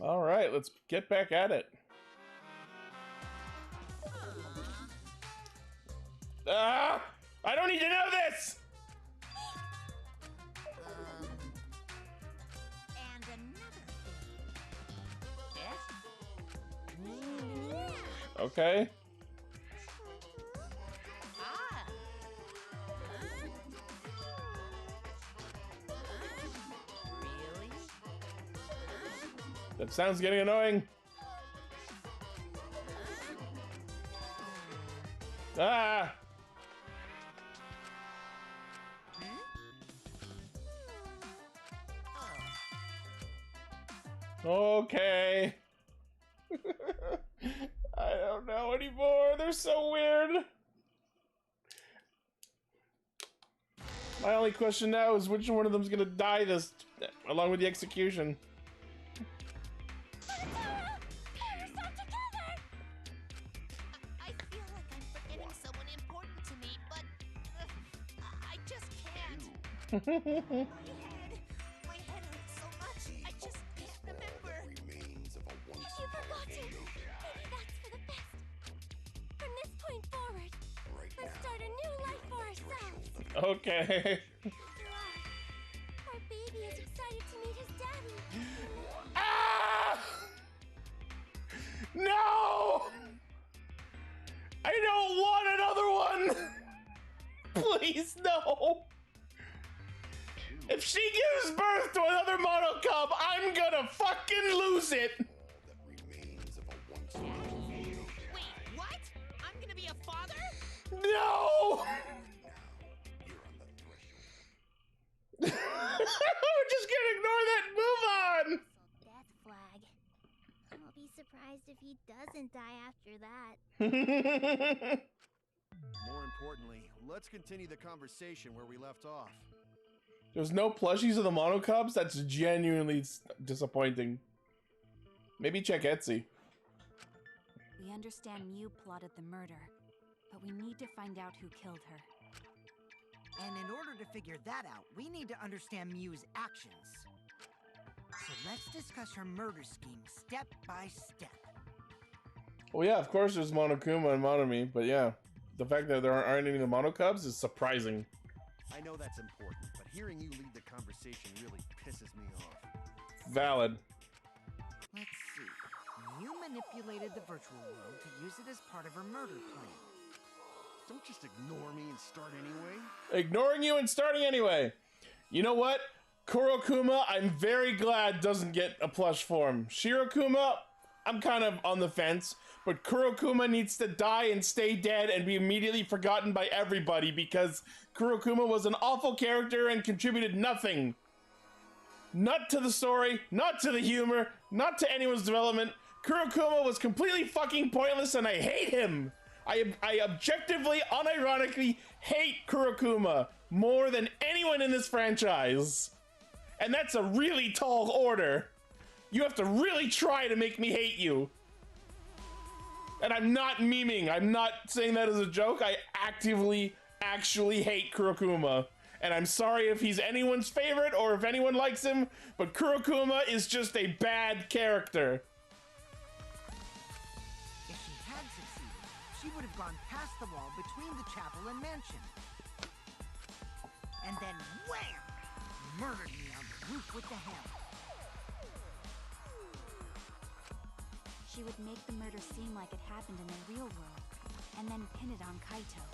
All right, let's get back at it. Ah! I don't need to know this! And another thing. Okay. Really? That sounds getting annoying. Ah! Okay. I don't know anymore. They're so weird. My only question now is which one of them's gonna die this, along with the execution. I feel like I'm forgetting someone important to me, but I just can't. My head hurts so much. I just can't remember. If you've forgotten, maybe that's for the best. From this point forward, let's start a new life for ourselves. Okay. After all, our baby is excited to meet his daddy. Ah! No! I don't want another one! Please, no! If she gives birth to another monocub, I'm gonna fucking lose it! Wait, what? I'm gonna be a father? No! We're just gonna ignore that. Move on! Death flag. I'll be surprised if he doesn't die after that. More importantly, let's continue the conversation where we left off. There's no plushies of the monocubs? That's genuinely disappointing. Maybe check Etsy. We understand Mew plotted the murder, but we need to find out who killed her. And in order to figure that out, we need to understand Mew's actions. So let's discuss her murder scheme step by step. Well, yeah, of course there's Monokuma and Monomi, but yeah, the fact that there aren't any of the monocubs is surprising. I know that's important, but hearing you lead the conversation really pisses me off. Valid. Let's see. Mew manipulated the virtual world to use it as part of her murder plan. Don't just ignore me and start anyway. Ignoring you and starting anyway. You know what? Kurokuma, I'm very glad doesn't get a plush form. Shirokuma, I'm kind of on the fence, but Kurokuma needs to die and stay dead and be immediately forgotten by everybody because Kurokuma was an awful character and contributed nothing. Not to the story, not to the humor, not to anyone's development. Kurokuma was completely fucking pointless and I hate him. I objectively, unironically hate Kurokuma more than anyone in this franchise. And that's a really tall order. You have to really try to make me hate you. And I'm not memeing. I'm not saying that as a joke. I actively, actually hate Kurokuma. And I'm sorry if he's anyone's favorite or if anyone likes him, but Kurokuma is just a bad character. If she had succeeded, she would have gone past the wall between the chapel and mansion. And then wham! Murdered me on the roof with the hammer. She would make the murder seem like it happened in the real world, and then pin it on Kaito.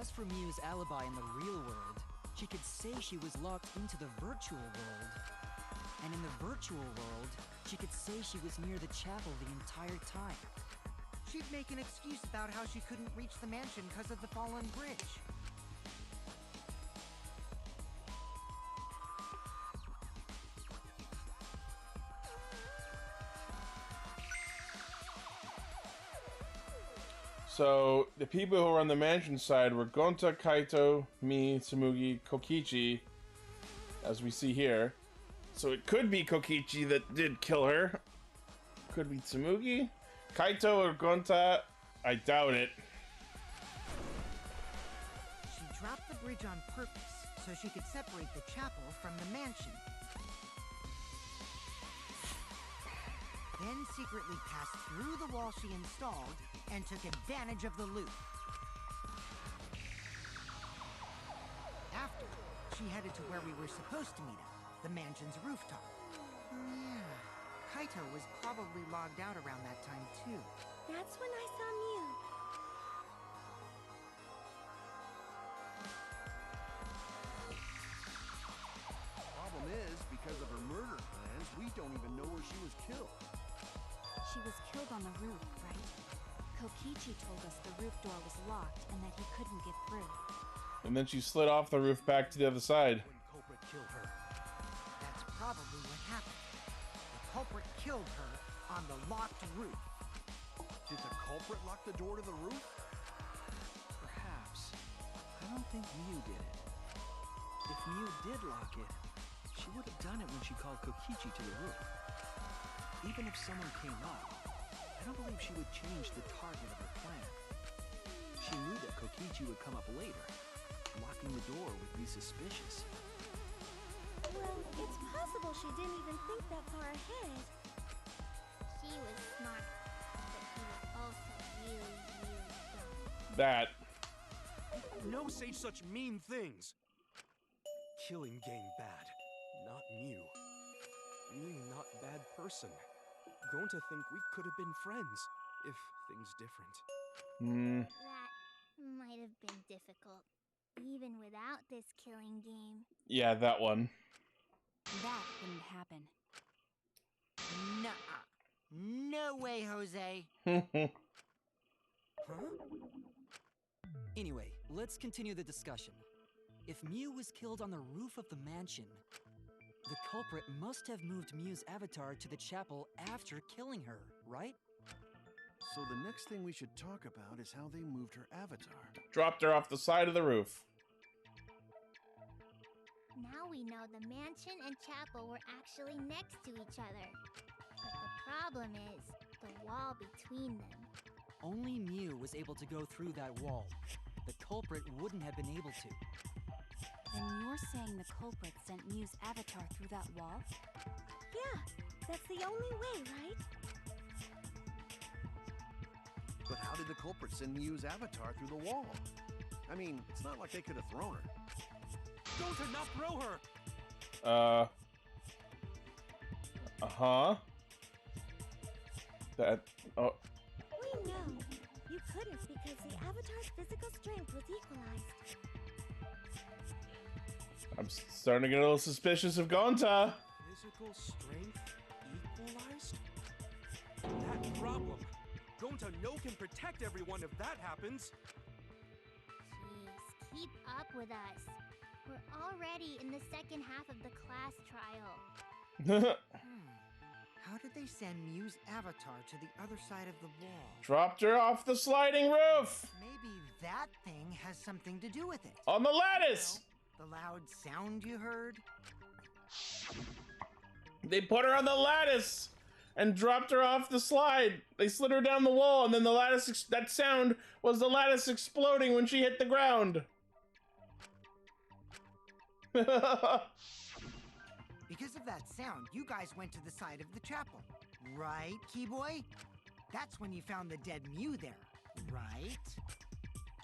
As for Miu's alibi in the real world, she could say she was locked into the virtual world. And in the virtual world, she could say she was near the chapel the entire time. She'd make an excuse about how she couldn't reach the mansion because of the fallen bridge. So, the people who were on the mansion side were Gonta, Kaito, me, Tsumugi, Kokichi, as we see here. So it could be Kokichi that did kill her. Could be Tsumugi? Kaito or Gonta? I doubt it. She dropped the bridge on purpose so she could separate the chapel from the mansion. Then secretly passed through the wall she installed and took advantage of the loop. After, she headed to where we were supposed to meet up, the mansion's rooftop. Yeah, Kaito was probably logged out around that time too. That's when I saw Miu. Problem is, because of her murder plans, we don't even know where she was killed. She was killed on the roof, right? Kokichi told us the roof door was locked and that he couldn't get through. And then she slid off the roof back to the other side. When culprit killed her. That's probably what happened. The culprit killed her on the locked roof. Did the culprit lock the door to the roof? Perhaps. I don't think Miu did it. If Miu did lock it, she would have done it when she called Kokichi to the roof. Even if someone came up, I don't believe she would change the target of her plan. She knew that Kokichi would come up later. Locking the door would be suspicious. Well, it's possible she didn't even think that far ahead. She was smart, but she was also really, really dumb. That. No say such mean things. Killing game bad, not Miu. Miu not bad person. Going to think we could have been friends if things different. That might have been difficult, even without this killing game. Yeah, that one. That wouldn't happen. Nuh-uh. No way, Jose. Huh? Anyway, let's continue the discussion. If Miu was killed on the roof of the mansion, the culprit must have moved Miu's avatar to the chapel after killing her, right? So the next thing we should talk about is how they moved her avatar. Dropped her off the side of the roof. Now we know the mansion and chapel were actually next to each other. But the problem is the wall between them. Only Miu was able to go through that wall. The culprit wouldn't have been able to. Then you're saying the culprit sent Miu's avatar through that wall? Yeah, that's the only way, right? But how did the culprit send Miu's avatar through the wall? I mean, it's not like they could have thrown her. Don't not throw her! Uh-huh. That, oh, We know. You couldn't because the avatar's physical strength was equalized. I'm starting to get a little suspicious of Gonta. Physical strength equalized? That problem. Gonta no can protect everyone if that happens. Jeez, keep up with us. We're already in the second half of the class trial. How did they send Mew's avatar to the other side of the wall? Dropped her off the sliding roof! Maybe that thing has something to do with it. On the lattice! The loud sound you heard? They put her on the lattice and dropped her off the slide. They slid her down the wall, and then the lattice, that sound was the lattice exploding when she hit the ground. Because of that sound, you guys went to the side of the chapel. Right, Keyboy? That's when you found the dead Mew there, right?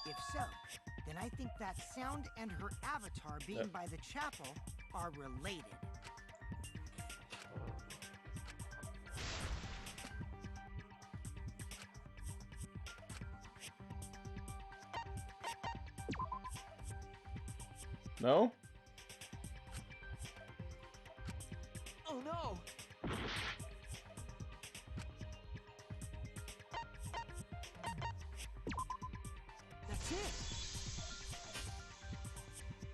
If so, then I think that sound and her avatar being by the chapel are related. No? Oh no! That's it!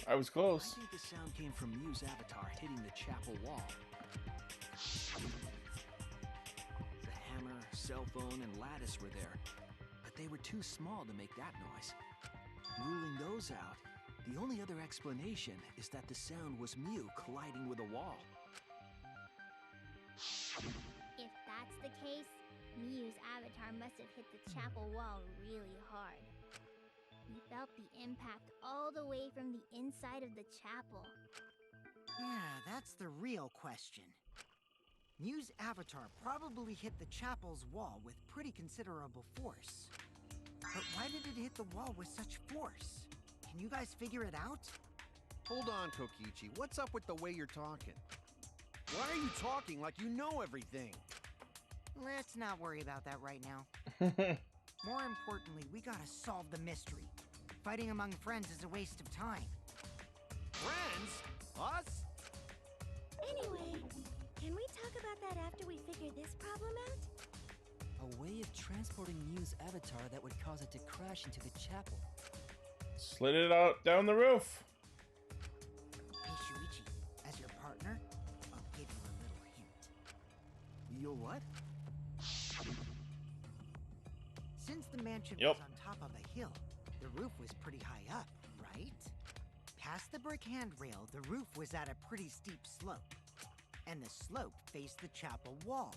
I was I close. think the sound came from Mew's avatar hitting the chapel wall. The hammer, cell phone, and lattice were there, but they were too small to make that noise. Ruling those out, the only other explanation is that the sound was Mew colliding with a wall. If that's the case, Mew's avatar must have hit the chapel wall really hard. We felt the impact all the way from the inside of the chapel. Yeah, that's the real question. Mew's avatar probably hit the chapel's wall with pretty considerable force. But why did it hit the wall with such force? Can you guys figure it out? Hold on, Kokichi. What's up with the way you're talking? Why are you talking like you know everything? Let's not worry about that right now. More importantly, we gotta solve the mystery. Fighting among friends is a waste of time. Friends? Us? Anyway, can we talk about that after we figure this problem out? A way of transporting Mew's avatar that would cause it to crash into the chapel. Slid it out down the roof. Hey, Shuichi, as your partner, I'll give you a little hint. You'll what? Since the mansion Yep. was on top of a hill, the roof was pretty high up, right? Past the brick handrail, the roof was at a pretty steep slope. And the slope faced the chapel wall.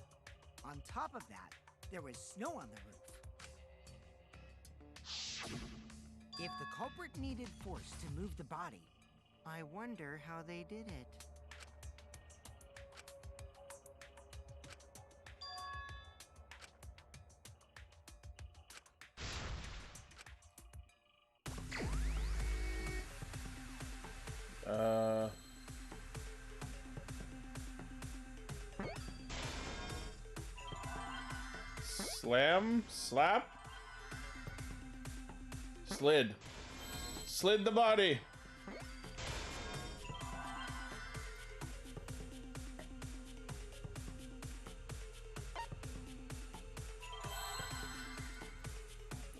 On top of that, there was snow on the roof. If the culprit needed force to move the body, I wonder how they did it. Slam, slap, slid the body.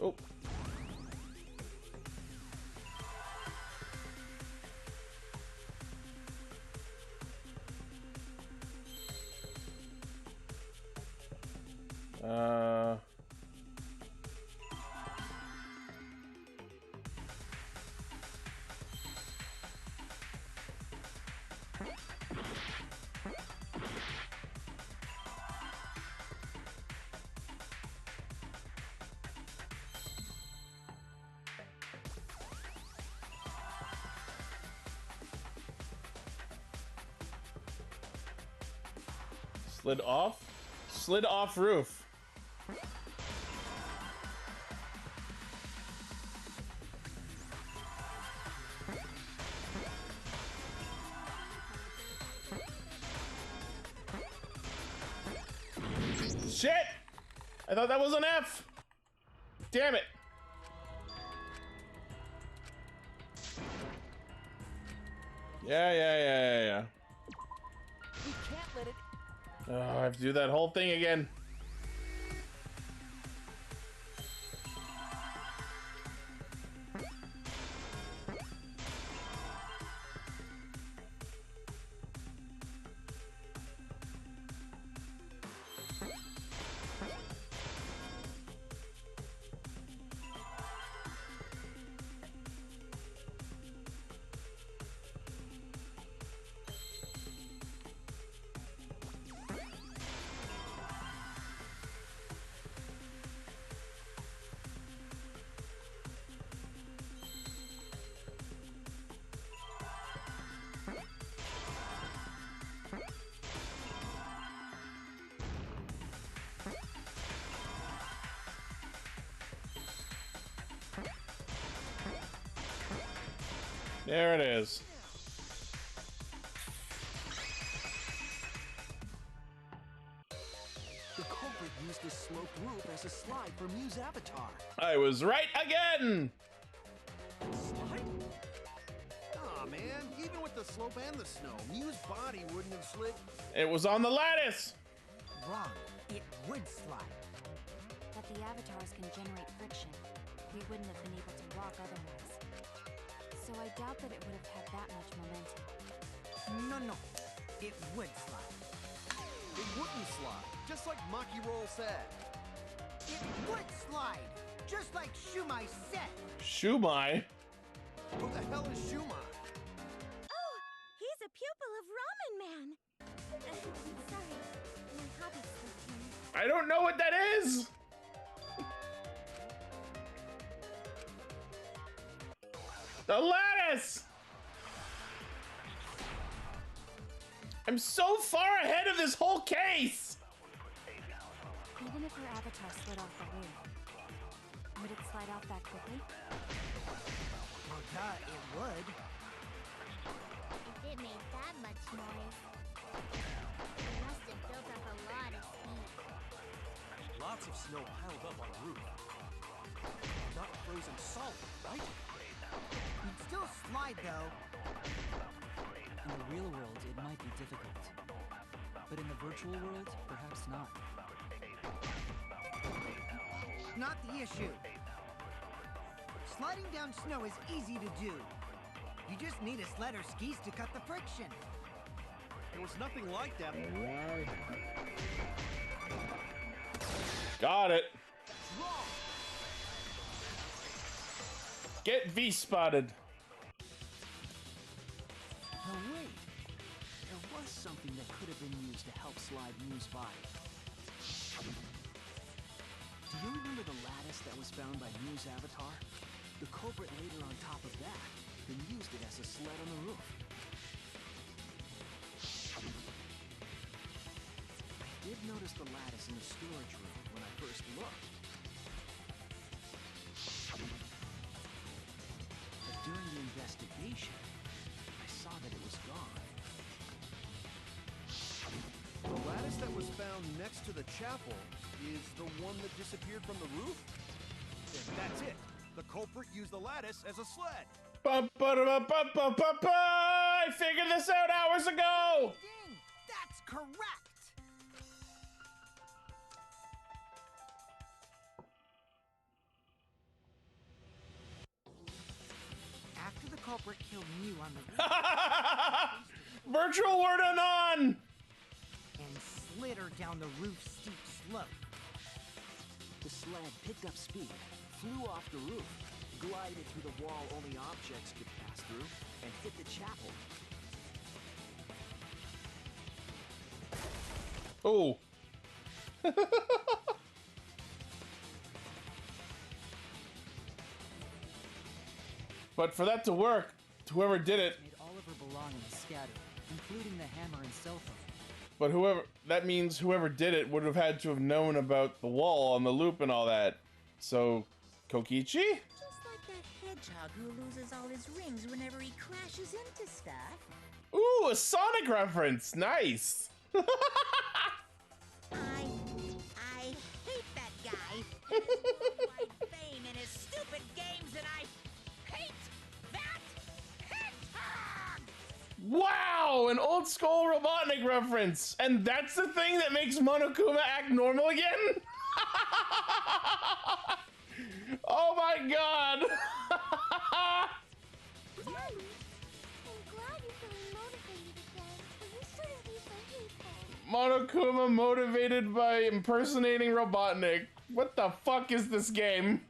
Oh. Slid off roof. Shit! I thought that was an F. Damn it. Yeah. We can't let it. Oh, I have to do that whole thing again. There it is. The culprit used this sloped roof as a slide for Mew's avatar. I was right again! Slide? Aw, man. Even with the slope and the snow, Mew's body wouldn't have slid. It was on the lattice! Wrong. It would slide. But the avatars can generate friction. We wouldn't have been able to walk otherwise. So I doubt that it would have had that much momentum. No. It would slide. It wouldn't slide, just like Maki Roll said. It would slide, just like Shumai said. Shumai? Who the hell is Shumai? Oh, he's a pupil of Ramen Man. Sorry, my hobby slipped in. I don't know what that is! The lattice! I'm so far ahead of this whole case! Even if her avatar slid off the roof, would it slide off that quickly? Well, duh, it would. If it made that much noise, it must have built up a lot of speed. Lots of snow piled up on the roof. Not frozen solid, right? You'd still slide, though. In the real world, it might be difficult. But in the virtual world, perhaps not. Not the issue. Sliding down snow is easy to do. You just need a sled or skis to cut the friction. There was nothing like that. Got it. Wrong! Get V-spotted. Oh, wait. There was something that could have been used to help slide Mew's body. Do you remember the lattice that was found by Mew's avatar? The culprit laid it on top of that, then used it as a sled on the roof. I did notice the lattice in the storage room when I first looked. But during the investigation, I saw that it was gone. The lattice that was found next to the chapel is the one that disappeared from the roof? Then that's it. The culprit used the lattice as a sled. I figured this out hours ago! Ding! That's correct! After the culprit killed Mew on the roof Virtual word anon! and slid her down the roof's steep slope, The sled picked up speed, flew off the roof, glided through the wall only objects could pass through, and hit the chapel. Oh. But for that to work, whoever did it, Made all of her belongings scattered, including the hammer and cell phone. but that means whoever did it would have had to have known about the wall on the loop and all that. So, Kokichi? Just like that hedgehog who loses all his rings whenever he crashes into stuff. Ooh, a Sonic reference! Nice! I hate that guy. And his worldwide fame and his stupid games, and I hate that hedgehog! Wow, an old school Robotnik reference! And that's the thing that makes Monokuma act normal again? Oh my god! Daddy, I'm glad you're feeling motivated again, but you shouldn't be so hateful. Monokuma motivated by impersonating Robotnik. What the fuck is this game?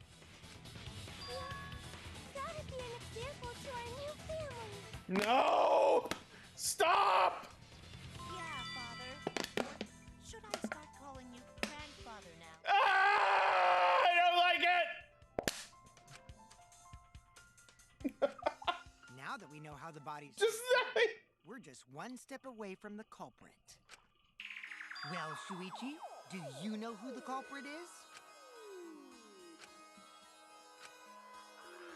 Gotta be an example to our new family. No! Stop! Yeah, Father. Should I start calling you grandfather now? Ah, I don't like it! now that we know how the body's Just we're just one step away from the culprit. Well, Shuichi, do you know who the culprit is?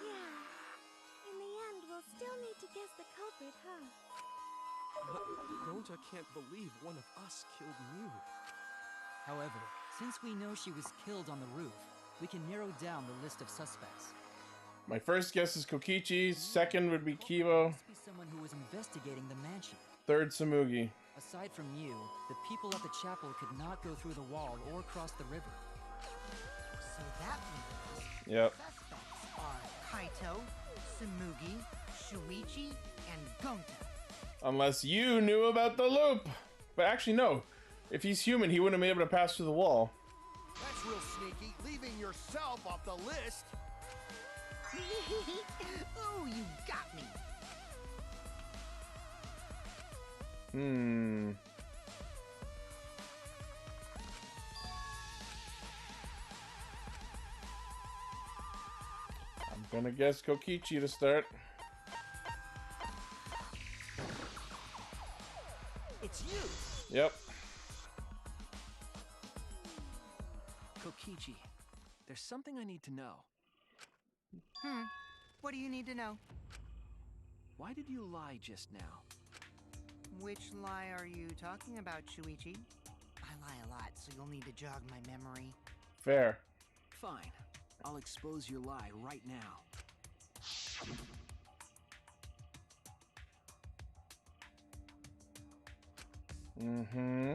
Yeah. In the end, we'll still need But Gonta can't believe one of us killed Mew. However, since we know she was killed on the roof, we can narrow down the list of suspects. My first guess is Kokichi. Second would be Kibo. Must be someone who was investigating the mansion. Third, Samugi. Aside from you, the people at the chapel could not go through the wall or cross the river. So that means Yep. suspects are Kaito, Samugi, Shuichi, and Gonta. Unless you knew about the loop. But actually, no. If he's human, he wouldn't be able to pass through the wall. That's real sneaky, leaving yourself off the list. Oh, you got me. I'm gonna guess Kokichi to start. It's you! Yep. Kokichi, there's something I need to know. What do you need to know? Why did you lie just now? Which lie are you talking about, Shuichi? I lie a lot, so you'll need to jog my memory. Fair. Fine. I'll expose your lie right now. Mm-hmm.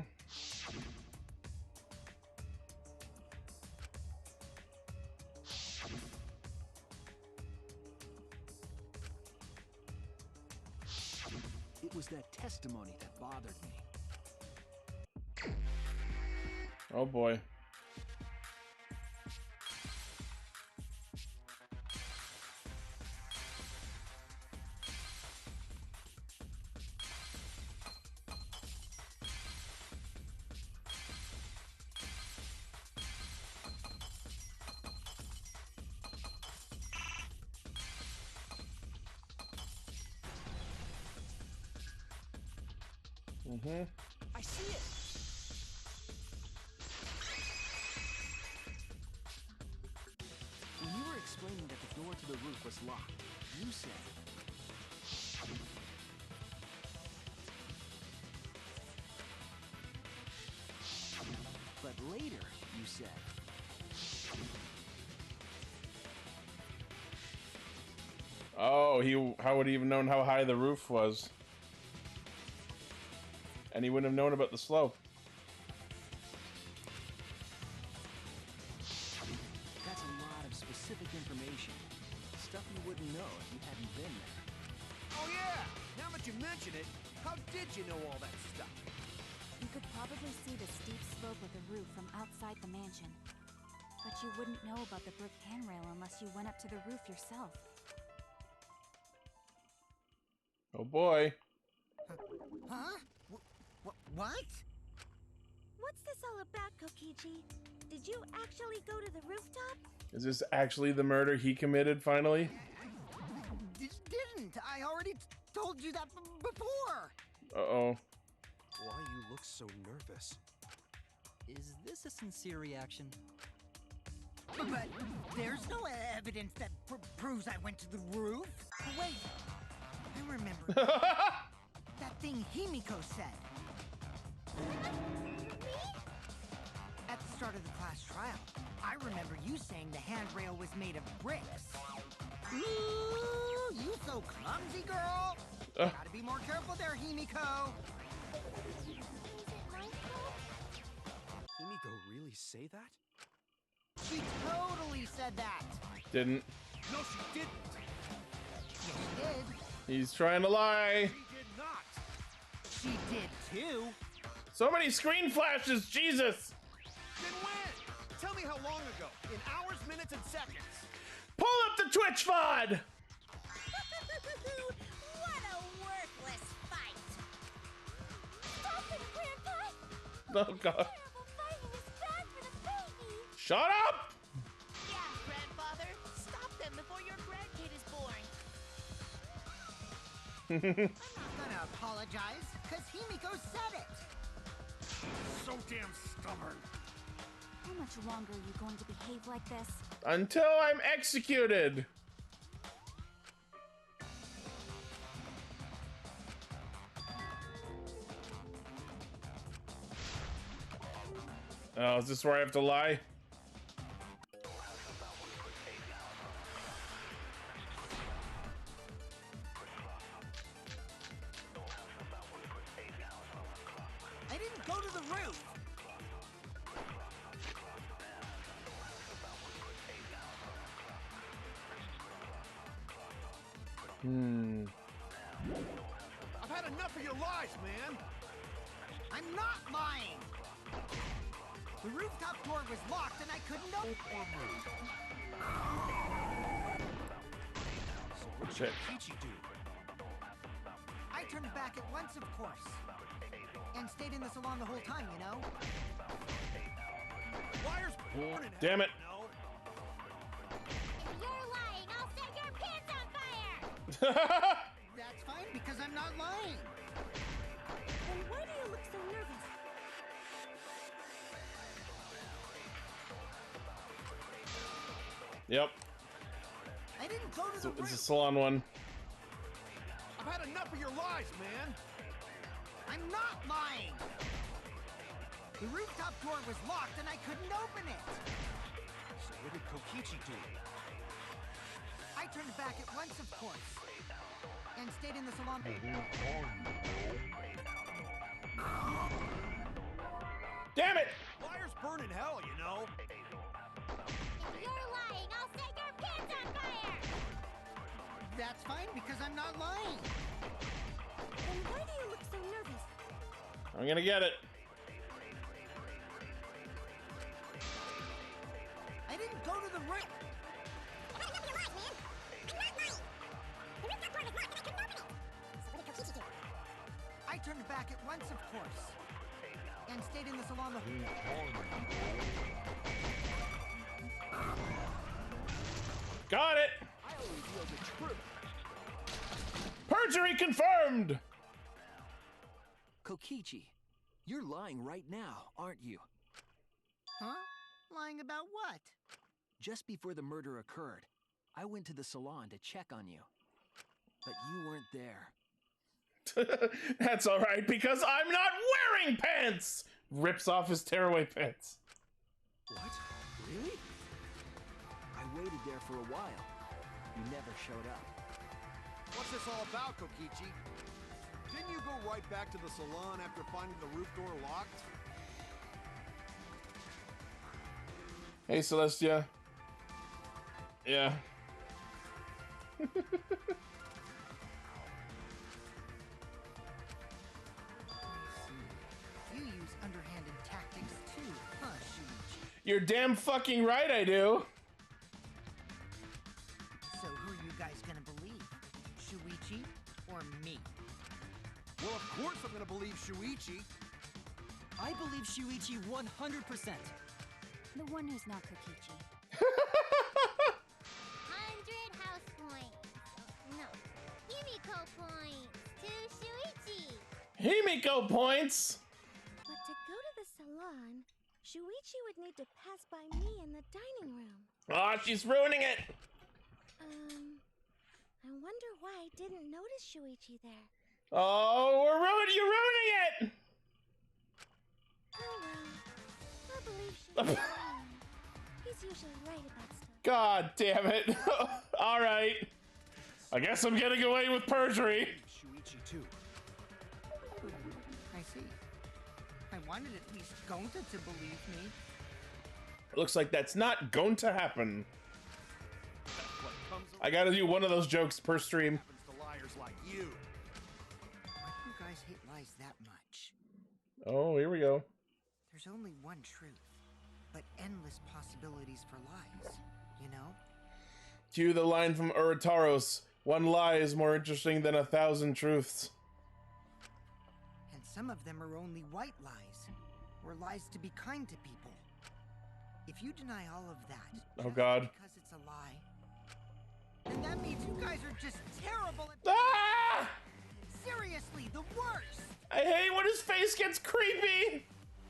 It was that testimony that bothered me. Oh boy. Mm-hmm. I see it! When you were explaining that the door to the roof was locked, you said... But later, you said... Oh, how would he have known how high the roof was? And he wouldn't have known about the slope. That's a lot of specific information. Stuff you wouldn't know if you hadn't been there. Oh yeah, now that you mention it, how did you know all that stuff? You could probably see the steep slope of the roof from outside the mansion. But you wouldn't know about the brick handrail unless you went up to the roof yourself. Oh boy. Huh? What? What's this all about, Kokichi? Did you actually go to the rooftop? Is this actually the murder he committed finally? Didn't. I already told you that before. Uh-oh. Why you look so nervous? Is this a sincere reaction? But there's no evidence that proves I went to the roof. Wait, I remember that thing Himiko said. At the start of the class trial, I remember you saying the handrail was made of bricks. Ooh, you so clumsy, girl. Gotta be more careful there, Himiko. Is it my fault? Himiko really say that? She totally said that. Didn't. No, she didn't. Yes, she did. He's trying to lie. She did not. She did too. So many screen flashes, Jesus! Then when? Tell me how long ago. In hours, minutes, and seconds. Pull up the Twitch VOD! What a worthless fight! Stop it, Grandpa! Oh god. Terrible fighting is bad for the baby! Shut up! Yeah, grandfather, stop them before your grandkid is born. I'm not gonna apologize, because Himiko said it. So damn stubborn. How much longer are you going to behave like this? Until I'm executed! Oh, is this where I have to lie? I didn't go to the roof. I've had enough of your lies, man. I'm not lying. The rooftop door was locked and I couldn't open it. So what Shit. did Peachy do? I turned back at once, of course. And stayed in the salon the whole time, you know? Liar's born in Damn it. hell, If you're lying, I'll set your pants on fire! That's fine because I'm not lying. Then why do you look so nervous? Yep. I didn't go to the It's a roof. salon one. I've had enough of your lies, man. I'm not lying. The rooftop door was locked and I couldn't open it. So what did Kokichi do? I turned back at once, of course. And stayed in the salon. Damn it! Liar's burn in hell, you know. If you're lying, I'll set your pants on fire! That's fine because I'm not lying. Then why do you look so nervous? I'm gonna get it. I didn't go to the roof. I turned back at once, of course. And stayed in the salon the whole time. Got it! I always know the truth. Perjury confirmed! Kokichi, you're lying right now, aren't you? Huh? Lying about what? Just before the murder occurred, I went to the salon to check on you. But you weren't there. That's alright, because I'm not wearing pants! Rips off his tearaway pants. What? Really? I waited there for a while. You never showed up. What's this all about, Kokichi? Didn't you go right back to the salon after finding the roof door locked? Hey, Celestia. Yeah. You use underhanded tactics too, huh, Shuichi? You're damn fucking right I do. So who are you guys gonna believe? Shuichi or me? Well, of course I'm gonna believe Shuichi. I believe Shuichi 100%. The one who's not Kokichi. 100 house points. No, Himiko points to Shuichi. Himiko points! But to go to the salon, Shuichi would need to pass by me in the dining room. Aw, she's ruining it! I wonder why I didn't notice Shuichi there. Oh, you're ruining it! Oh well, I believe Shuichi. He's usually right about stuff. God damn it. Alright. I guess I'm getting away with perjury. Shuichi too. I see. I wanted at least Gonta to believe me. Looks like that's not going to happen. What comes I gotta do one of those jokes per stream. happens to liars like you. Why do you guys hate lies that much? Oh, here we go. There's only one truth, but endless possibilities for lies, you know? Cue the line from Urataros. One lie is more interesting than 1,000 truths. And some of them are only white lies, or lies to be kind to people. If you deny all of that, Oh, just God. because it's a lie, then that means you guys are just terrible at Ah! seriously, the worst! I hate when his face gets creepy!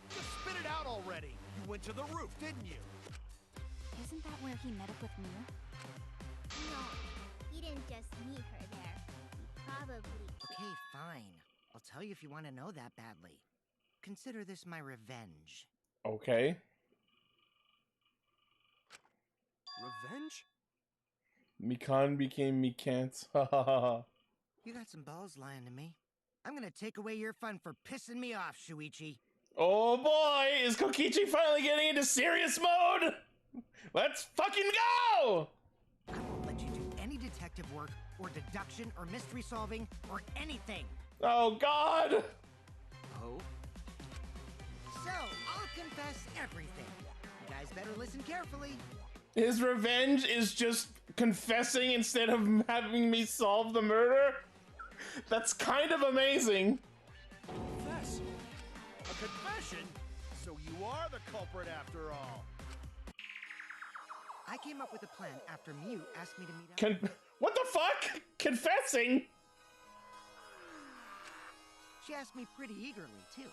Just spit it out already. You went to the roof, didn't you? Isn't that where he met up with Mew? No, he didn't just meet her there. He probably... Okay, fine. I'll tell you if you want to know that badly. Consider this my revenge. Okay. Revenge? Mikan became Mikant. Ha ha ha ha. You got some balls lying to me. I'm gonna take away your fun for pissing me off, Shuichi. Oh boy, is Kokichi finally getting into serious mode? Let's fucking go! I won't let you do any detective work, or deduction, or mystery solving, or anything. Oh god! Oh? So, I'll confess everything. You guys better listen carefully. His revenge is just confessing instead of having me solve the murder? That's kind of amazing. Confess. A confession? So you are the culprit after all. I came up with a plan after Mew asked me to meet up. What the fuck? Confessing? She asked me pretty eagerly, too.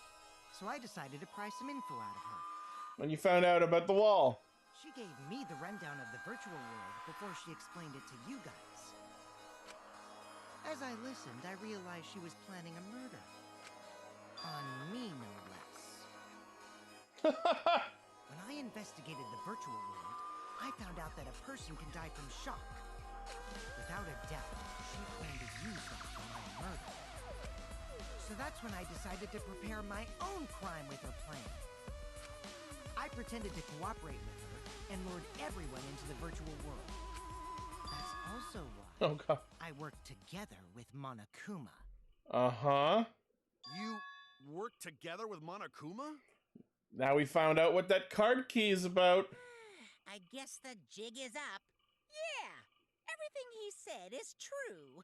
So I decided to pry some info out of her. When you found out about the wall. She gave me the rundown of the virtual world before she explained it to you guys. As I listened, I realized she was planning a murder. On me, no less. When I investigated the virtual world, I found out that a person can die from shock. Without a doubt, she planned to use that for my murder. So that's when I decided to prepare my own crime with her plan. I pretended to cooperate with her and lured everyone into the virtual world. That's also why I worked together with Monokuma. Uh-huh. You work together with Monokuma? Now we found out what that card key is about. I guess the jig is up. Yeah, everything he said is true.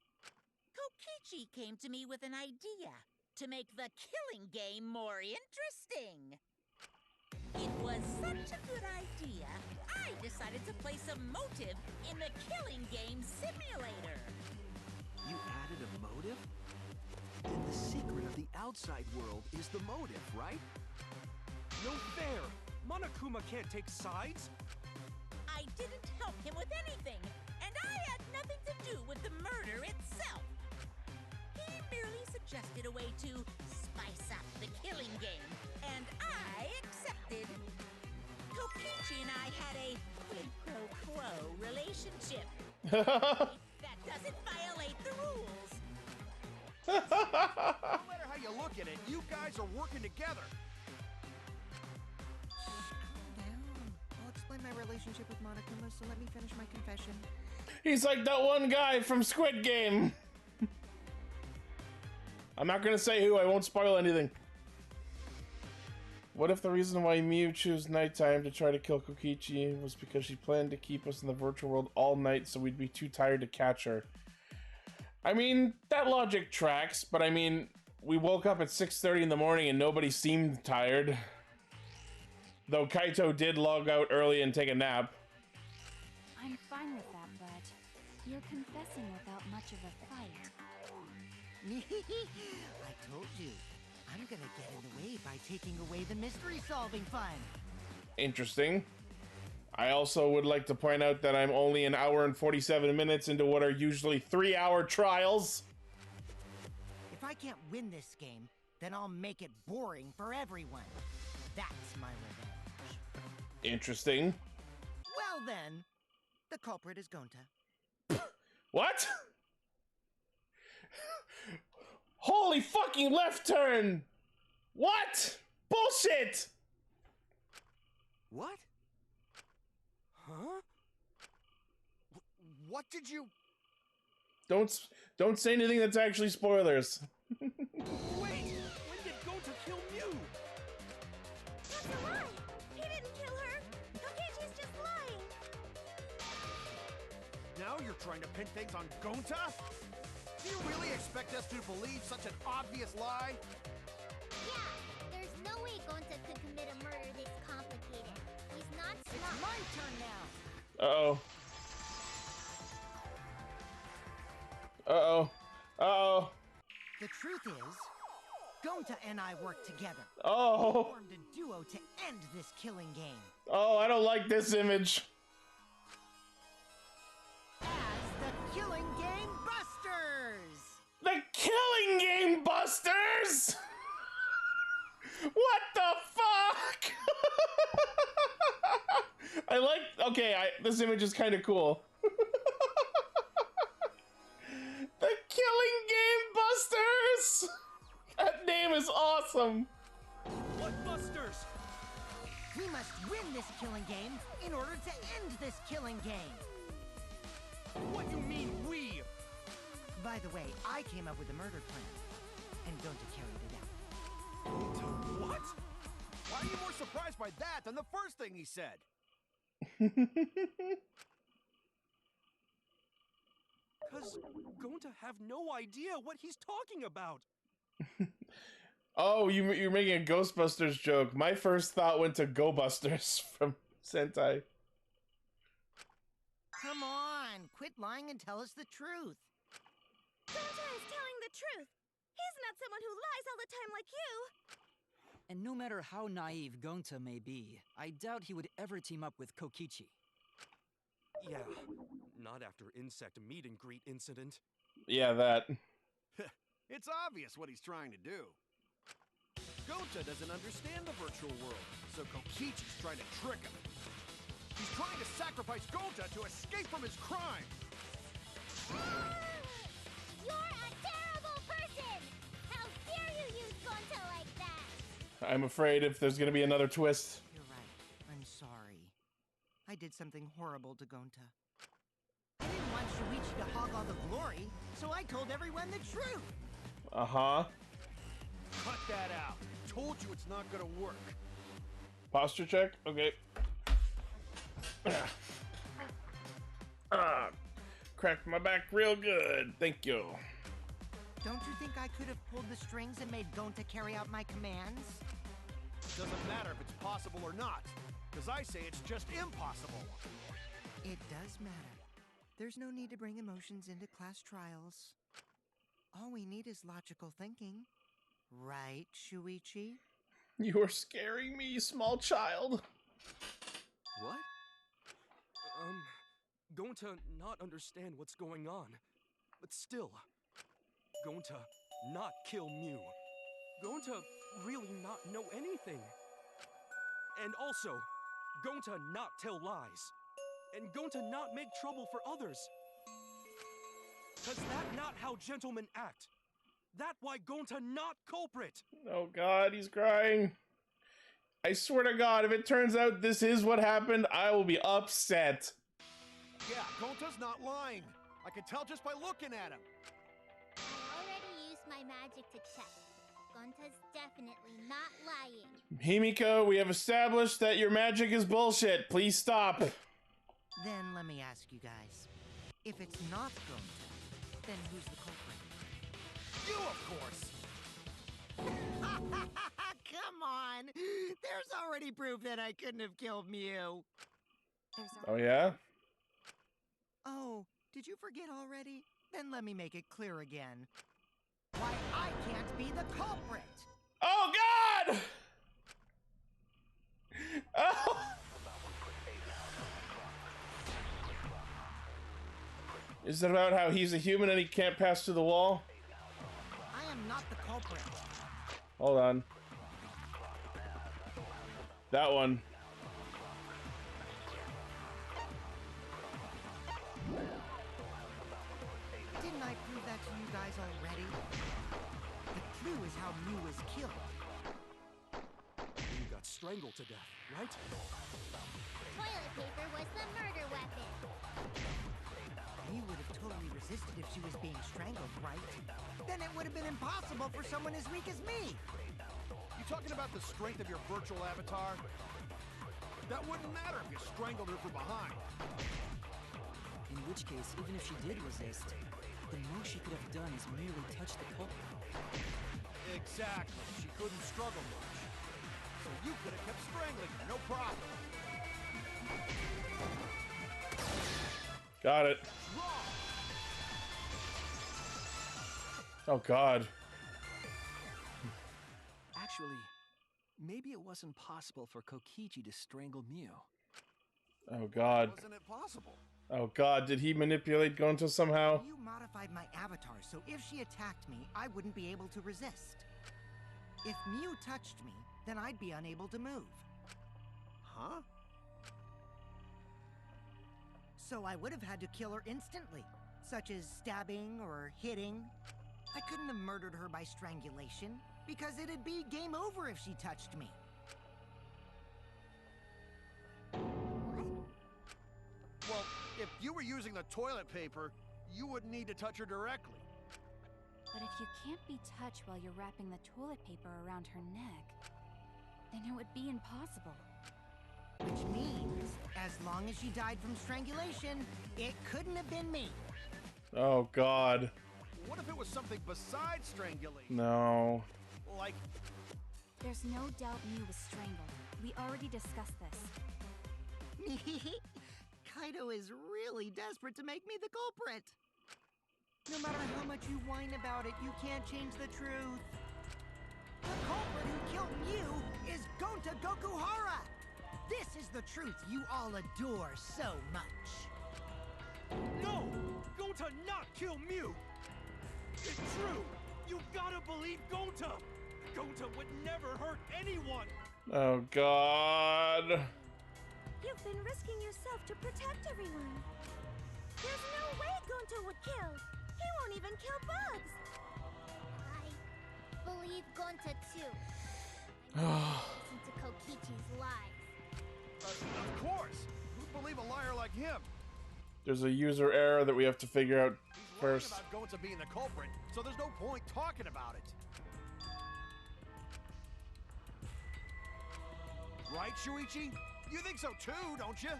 Kokichi came to me with an idea to make the killing game more interesting. It was such a good idea, I decided to place a motive in the killing game simulator. You added a motive? Then the secret of the outside world is the motive, right? No fair! Monokuma can't take sides! I didn't help him with anything, and I had nothing to do with the murder itself. He merely suggested a way to spice up the killing game, and I accepted. Kokichi and I had a quid pro quo relationship. That doesn't violate the rules. No matter how you look at it, you guys are working together. Calm down. I'll explain my relationship with Monokuma, so let me finish my confession. He's like that one guy from Squid Game. I'm not gonna say who, I won't spoil anything. What if the reason why Miu chose nighttime to try to kill Kokichi was because she planned to keep us in the virtual world all night so we'd be too tired to catch her? I mean, that logic tracks, but I mean, we woke up at 6:30 in the morning and nobody seemed tired. Though Kaito did log out early and take a nap. I'm fine with that, but you're confessing without much of a fight. I told you. I'm gonna get in the way by taking away the mystery-solving fun. Interesting. I also would like to point out that I'm only an hour and 47 minutes into what are usually 3-hour trials. If I can't win this game, then I'll make it boring for everyone. That's my revenge. Interesting. Well then, the culprit is Gonta. What? Holy fucking left turn! What? Bullshit! What? Huh? What did you... Don't say anything that's actually spoilers. Wait! When did Gonta kill Mew? That's a lie! He didn't kill her! Kokichi's just lying! Now you're trying to pin things on Gonta? Do you really expect us to believe such an obvious lie? Yeah, there's no way Gonta could commit a murder this complicated. He's not smart. It's my turn now. Uh-oh. Uh-oh. Uh-oh. The truth is, Gonta and I worked together. Oh. We formed a duo to end this killing game. Oh, I don't like this image. As the Killing Game Busters! The Killing Game Busters? What the fuck? I like. Okay, this image is kind of cool. The Killing Game Busters. That name is awesome. What busters? We must win this killing game in order to end this killing game. What do you mean, we? By the way, I came up with a murder plan, and Gonta carried it out. What? Why are you more surprised by that than the first thing he said? Because Gonta have no idea what he's talking about. Oh, you're making a Ghostbusters joke. My first thought went to Go Busters from Sentai. Come on, quit lying and tell us the truth. Gonta is telling the truth. He's not someone who lies all the time like you. And no matter how naive Gonta may be, I doubt he would ever team up with Kokichi. Yeah, not after insect meet and greet incident. Yeah, that. It's obvious what he's trying to do. Gonta doesn't understand the virtual world, so Kokichi's trying to trick him. He's trying to sacrifice Gonta to escape from his crime. You're a terrible person! How dare you use Gonta like that? I'm afraid if there's gonna be another twist. You're right. I'm sorry. I did something horrible to Gonta. I didn't want Shuichi to hog all the glory, so I told everyone the truth. Uh-huh. Cut that out. Told you it's not gonna work. Posture check? Okay. Cracked my back real good. Thank you. Don't you think I could have pulled the strings and made Gonta carry out my commands? Doesn't matter if it's possible or not, because I say it's just impossible. It does matter. There's no need to bring emotions into class trials. All we need is logical thinking. Right, Shuichi? You are scaring me, small child. What? Gonta not understand what's going on. But still, Gonta not kill Mew. Gonta really not know anything. And also, Gonta not tell lies. And Gonta not make trouble for others. Cause that not how gentlemen act. That why Gonta not culprit. Oh God, he's crying. I swear to God, if it turns out this is what happened, I will be upset. Yeah, Gonta's not lying. I can tell just by looking at him. I already used my magic to check. Gonta's definitely not lying. Himiko, we have established that your magic is bullshit. Please stop. Then let me ask you guys. If it's not Gonta, then who's the culprit? You, of course. Come on! There's already proof that I couldn't have killed Mew. Oh yeah? Oh, did you forget already? Then let me make it clear again. Why I can't be the culprit! Oh God! Oh! Is it about how he's a human and he can't pass through the wall? I am not the culprit. Hold on. That one. Didn't I prove that to you guys already? The clue is how Mew was killed. You got strangled to death, right? Toilet paper was the murder weapon. Mew would have totally resisted if she was being strangled, right? Then it would have been impossible for someone as weak as me. You talking about the strength of your virtual avatar? That wouldn't matter if you strangled her from behind. In which case, even if she did resist, the most she could have done is merely touch the culprit. Exactly. She couldn't struggle much. So you could have kept strangling her, no problem. Got it. Wrong. Oh God. Actually, maybe it wasn't possible for Kokichi to strangle Mew. Oh God. Wasn't it possible? Oh God, did he manipulate Gonta somehow? You modified my avatar, so if she attacked me, I wouldn't be able to resist. If Mew touched me, then I'd be unable to move. Huh? so I would have had to kill her instantly, such as stabbing or hitting. I couldn't have murdered her by strangulation, because it'd be game over if she touched me. Well, if you were using the toilet paper, you wouldn't need to touch her directly. But if you can't be touched while you're wrapping the toilet paper around her neck, then it would be impossible. Which means, as long as she died from strangulation, it couldn't have been me. Oh, God. What if it was something besides strangulation? No. Like, There's no doubt Mew was strangled. We already discussed this. Kaito is really desperate to make me the culprit. No matter how much you whine about it, you can't change the truth. The culprit who killed Mew is Gonta Gokuhara! This is the truth you all adore so much. No! Gonta not kill Mew! It's true! You gotta believe Gonta! Gonta would never hurt anyone! Oh, God. You've been risking yourself to protect everyone. There's no way Gonta would kill. He won't even kill bugs. I believe Gonta too. I listen to Kokichi's lies. of course! Who'd believe a liar like him? There's a user error that we have to figure out He's first. lying about Gonta being the culprit, so there's no point talking about it. Right, Shuichi? You think so too, don't you?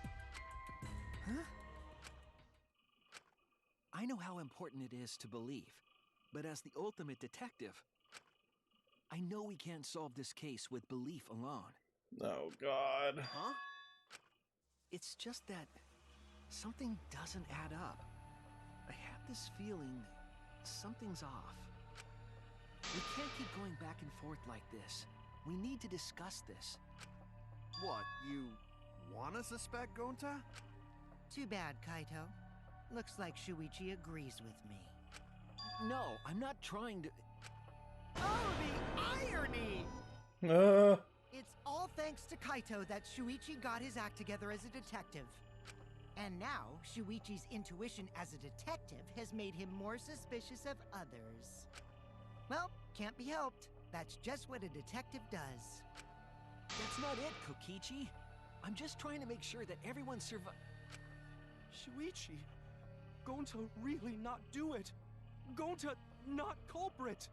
Huh? I know how important it is to believe, but as the ultimate detective, I know we can't solve this case with belief alone. Oh, God. Huh? It's just that something doesn't add up. I have this feeling something's off. We can't keep going back and forth like this. We need to discuss this. What, you wanna suspect Gonta? Too bad, Kaito. Looks like Shuichi agrees with me. No, I'm not trying to... Oh, the irony! It's all thanks to Kaito that Shuichi got his act together as a detective. And now, Shuichi's intuition as a detective has made him more suspicious of others. Well, can't be helped. That's just what a detective does. That's not it, Kokichi. I'm just trying to make sure that everyone Shuichi, Gonta really not do it. Gonta not culprit.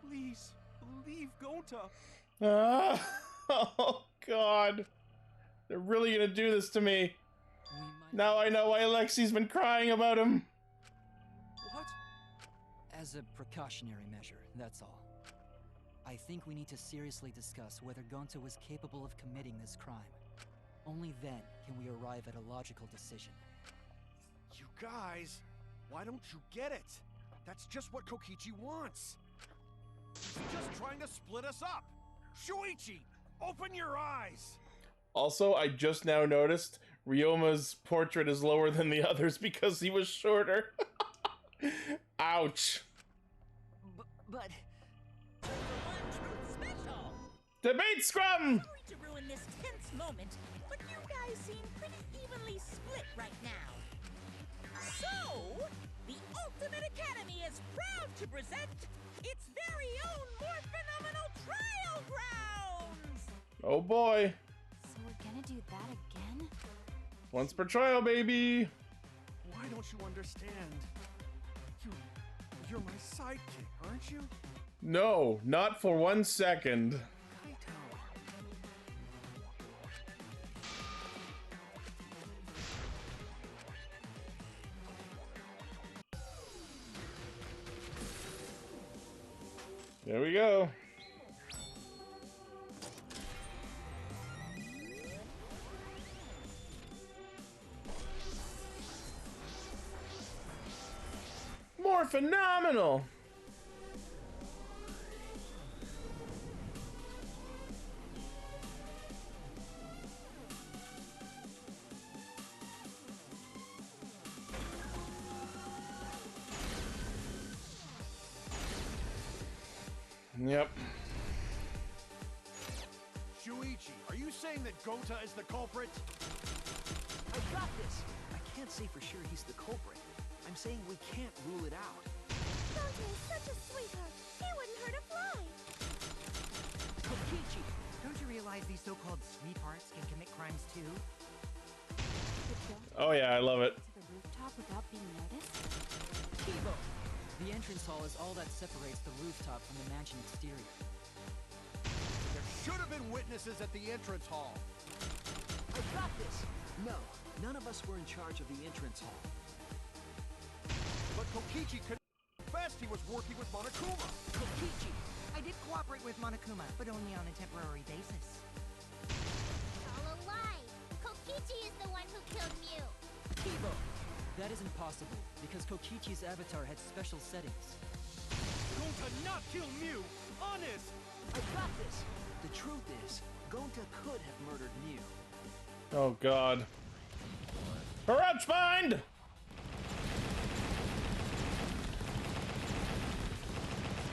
Please, believe Gonta. Oh, God. They're really gonna do this to me. Now I know why Alexi's been crying about him. What? As a precautionary measure, that's all. I think we need to seriously discuss whether Gonta was capable of committing this crime. Only then can we arrive at a logical decision. You guys, why don't you get it? That's just what Kokichi wants. He's just trying to split us up. Shuichi, open your eyes. Also, I just now noticed Ryoma's portrait is lower than the others because he was shorter. Ouch. But... Special. Debate scrum! Sorry to ruin this tense moment, but you guys seem pretty evenly split right now. So, the Ultimate Academy is proud to present its very own more phenomenal trial grounds! Oh boy. So we're gonna do that again? Once per trial, baby. Why don't you understand? You're my sidekick, aren't you? No, not for 1 second. There we go. More phenomenal. Yep. Shuichi, are you saying that Gonta is the culprit? I got this! I can't say for sure he's the culprit. I'm saying we can't rule it out. Dante is such a sweetheart. He wouldn't hurt a fly. Kokichi, don't you realize these so-called sweethearts can commit crimes too? Oh yeah, I love it. To the rooftop without being noticed? Kibo! The entrance hall is all that separates the rooftop from the mansion exterior. There should have been witnesses at the entrance hall. I got this! No, none of us were in charge of the entrance hall. But Kokichi confessed he was working with Monokuma. Kokichi! I did cooperate with Monokuma, but only on a temporary basis. It's all a lie. Kokichi is the one who killed Mew. Kibo! That isn't possible, because Kokichi's avatar had special settings. Gonta not kill Mew! Honest! I got this! The truth is, Gonta could have murdered Mew. Oh god. Barrage bind!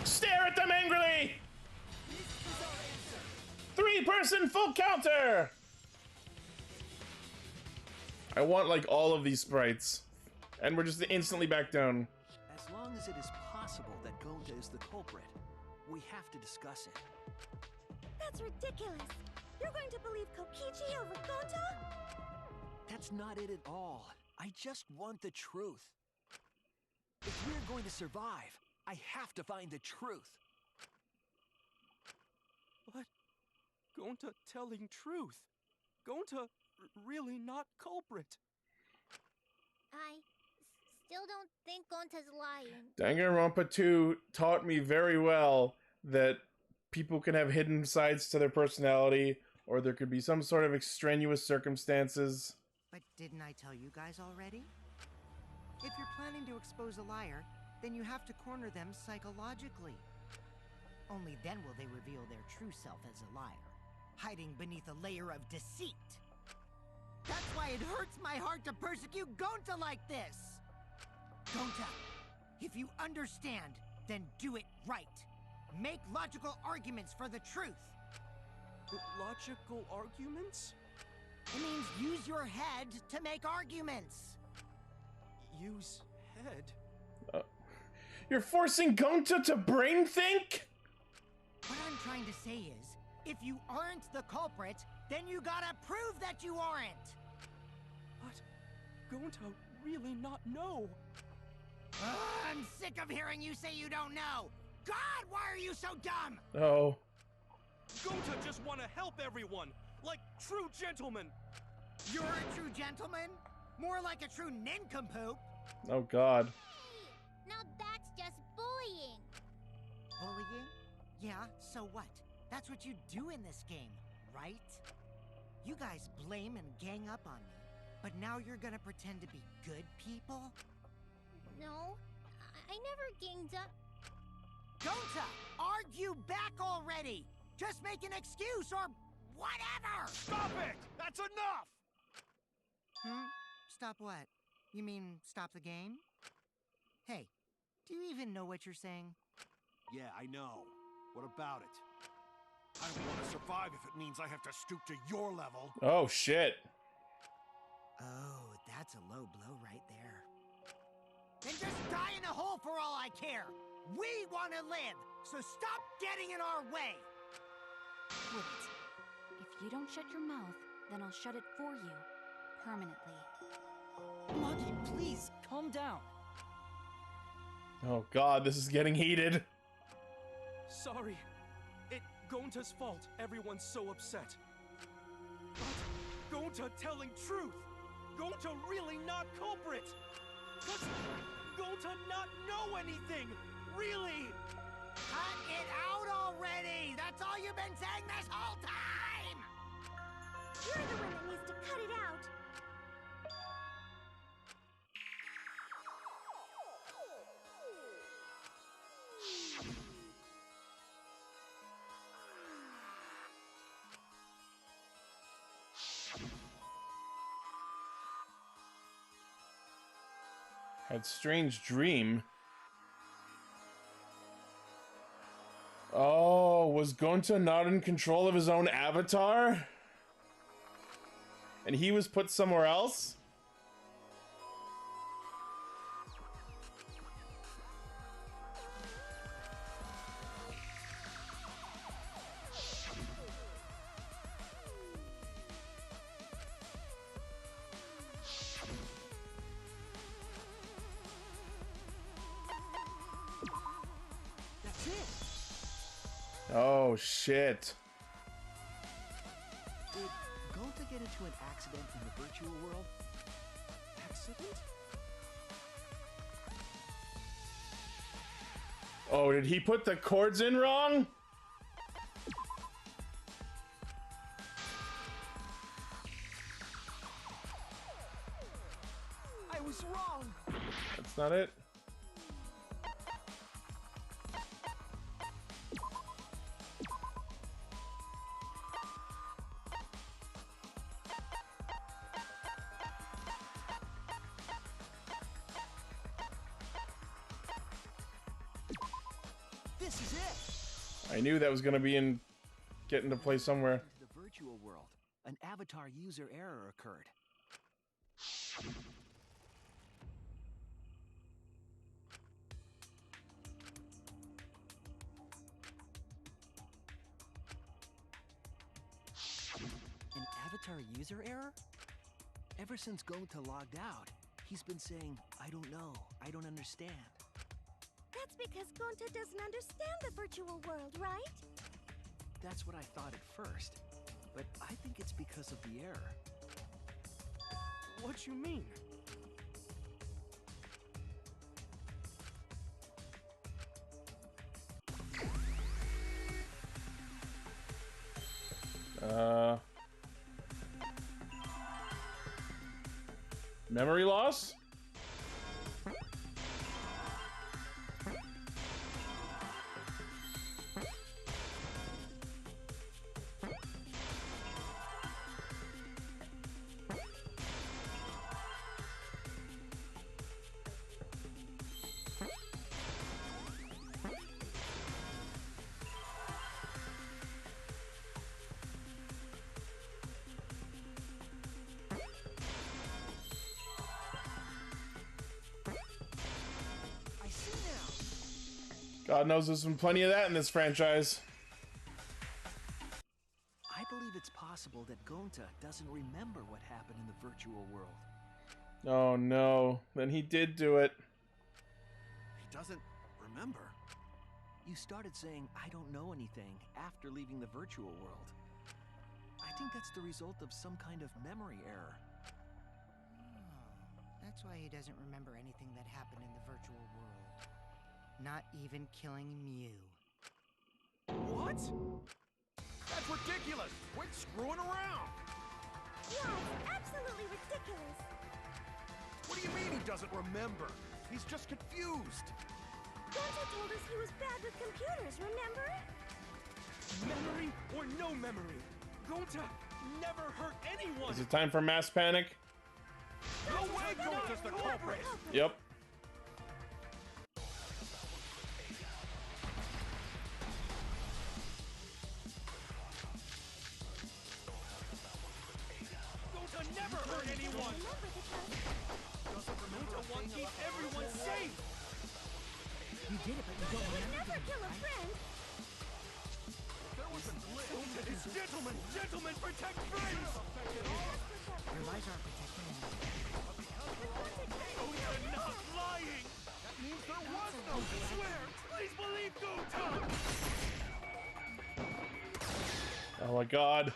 Stare at them angrily! 3-person full counter! I want like all of these sprites. And we're just instantly back down. As long as it is possible that Gonta is the culprit, we have to discuss it. That's ridiculous. You're going to believe Kokichi over Gonta? That's not it at all. I just want the truth. If we're going to survive, I have to find the truth. But Gonta telling truth. Gonta really not culprit. I still don't think Gonta's lying. Danganronpa 2 taught me very well that people can have hidden sides to their personality, or there could be some sort of extraneous circumstances. But didn't I tell you guys already? If you're planning to expose a liar, then you have to corner them psychologically. Only then will they reveal their true self as a liar, hiding beneath a layer of deceit. That's why it hurts my heart to persecute Gonta like this! Gonta, if you understand, then do it right. Make logical arguments for the truth. Logical arguments? It means use your head to make arguments. Use head? You're forcing Gonta to brain think? What I'm trying to say is, if you aren't the culprit, then you gotta prove that you aren't! But Gonta really not know. I'm sick of hearing you say you don't know! God, why are you so dumb? Oh. Gonta just want to help everyone, like true gentlemen. You're a true gentleman? More like a true nincompoop. Oh god. Hey, now that's just bullying. Bullying? Yeah, so what? That's what you do in this game, right? You guys blame and gang up on me, but now you're gonna pretend to be good people? No, I never ganged up. Gonta, argue back already! Just make an excuse or whatever! Stop it! That's enough! Stop what? You mean stop the game? Hey, do you even know what you're saying? Yeah, I know. What about it? I don't want to survive if it means I have to stoop to your level. Oh shit. Oh, that's a low blow right there. Then just die in a hole for all I care! We want to live, so stop getting in our way! Wait. If you don't shut your mouth, then I'll shut it for you. Permanently. Maki, please, calm down. Oh god, this is getting heated. Sorry. It Gonta's fault everyone's so upset. But Gonta telling truth. Gonta really not culprit. Does Gonta not know anything? Really? Cut it out already! That's all you've been saying this whole time! You're the one that needs to cut it out. Had strange dream. Oh, was Gonta not in control of his own avatar? And he was put somewhere else? Oh, shit. Did Gonta get into an accident in the virtual world? Accident? Oh, did he put the chords in wrong? I was wrong. That's not it. This is it! I knew that was gonna be get into play somewhere. Into the virtual world, an avatar user error occurred. An avatar user error? Ever since Gonta logged out, he's been saying, I don't know, I don't understand. That's because Gonta doesn't understand the virtual world, right? That's what I thought at first, but I think it's because of the error. What you mean? Memory loss? I see now. God knows there's been plenty of that in this franchise. I believe it's possible that Gonta doesn't remember what happened in the virtual world. Oh no, then he did do it. He doesn't remember. You started saying, I don't know anything after leaving the virtual world. I think that's the result of some kind of memory error. Oh, that's why he doesn't remember anything that happened in the virtual world. Not even killing Mew. What? That's ridiculous. Quit screwing around. Yeah, it's absolutely ridiculous. What do you mean he doesn't remember? He's just confused. Gonta told us he was bad with computers, remember? Memory or no memory? Gonta never hurt anyone! Is it time for mass panic? No way Gonta's the culprit. Yep. Gonta never hurt anyone! Doesn't remember Gonta wants to keep everyone safe! You did it, but you don't remember. Never kill a friend. There was a glitch. Gonta is gentlemen! Gentlemen, protect friends! Your lies aren't protecting anyone. Gonta not lying! That means there was no glitch. Swear! Please believe Gonta! Oh my god.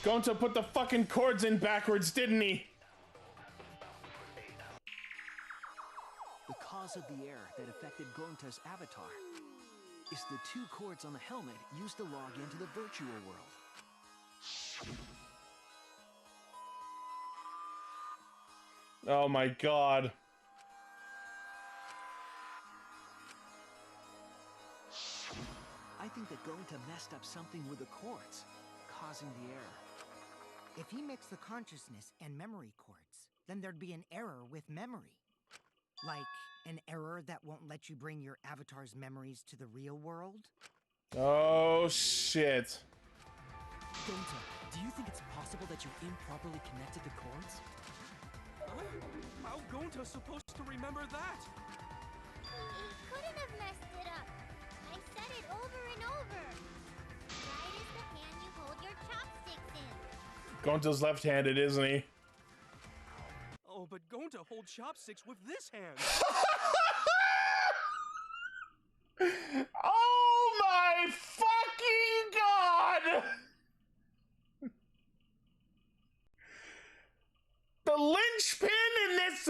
Gonta put the fucking chords in backwards, didn't he? The cause of the error that affected Gonta's avatar is the two cords on the helmet used to log into the virtual world. Oh my god. I think that Gonta messed up something with the cords, causing the error. If he mixed the consciousness and memory cords, then there'd be an error with memory. Like an error that won't let you bring your avatar's memories to the real world? Oh shit. Gonta, do you think it's possible that you improperly connected the cords? How Gonta supposed to remember that? He couldn't have messed it up. I said it over and over. Right is the hand you hold your chopsticks in. Gonta's left-handed, isn't he? Oh, but Gonta holds chopsticks with this hand. Oh my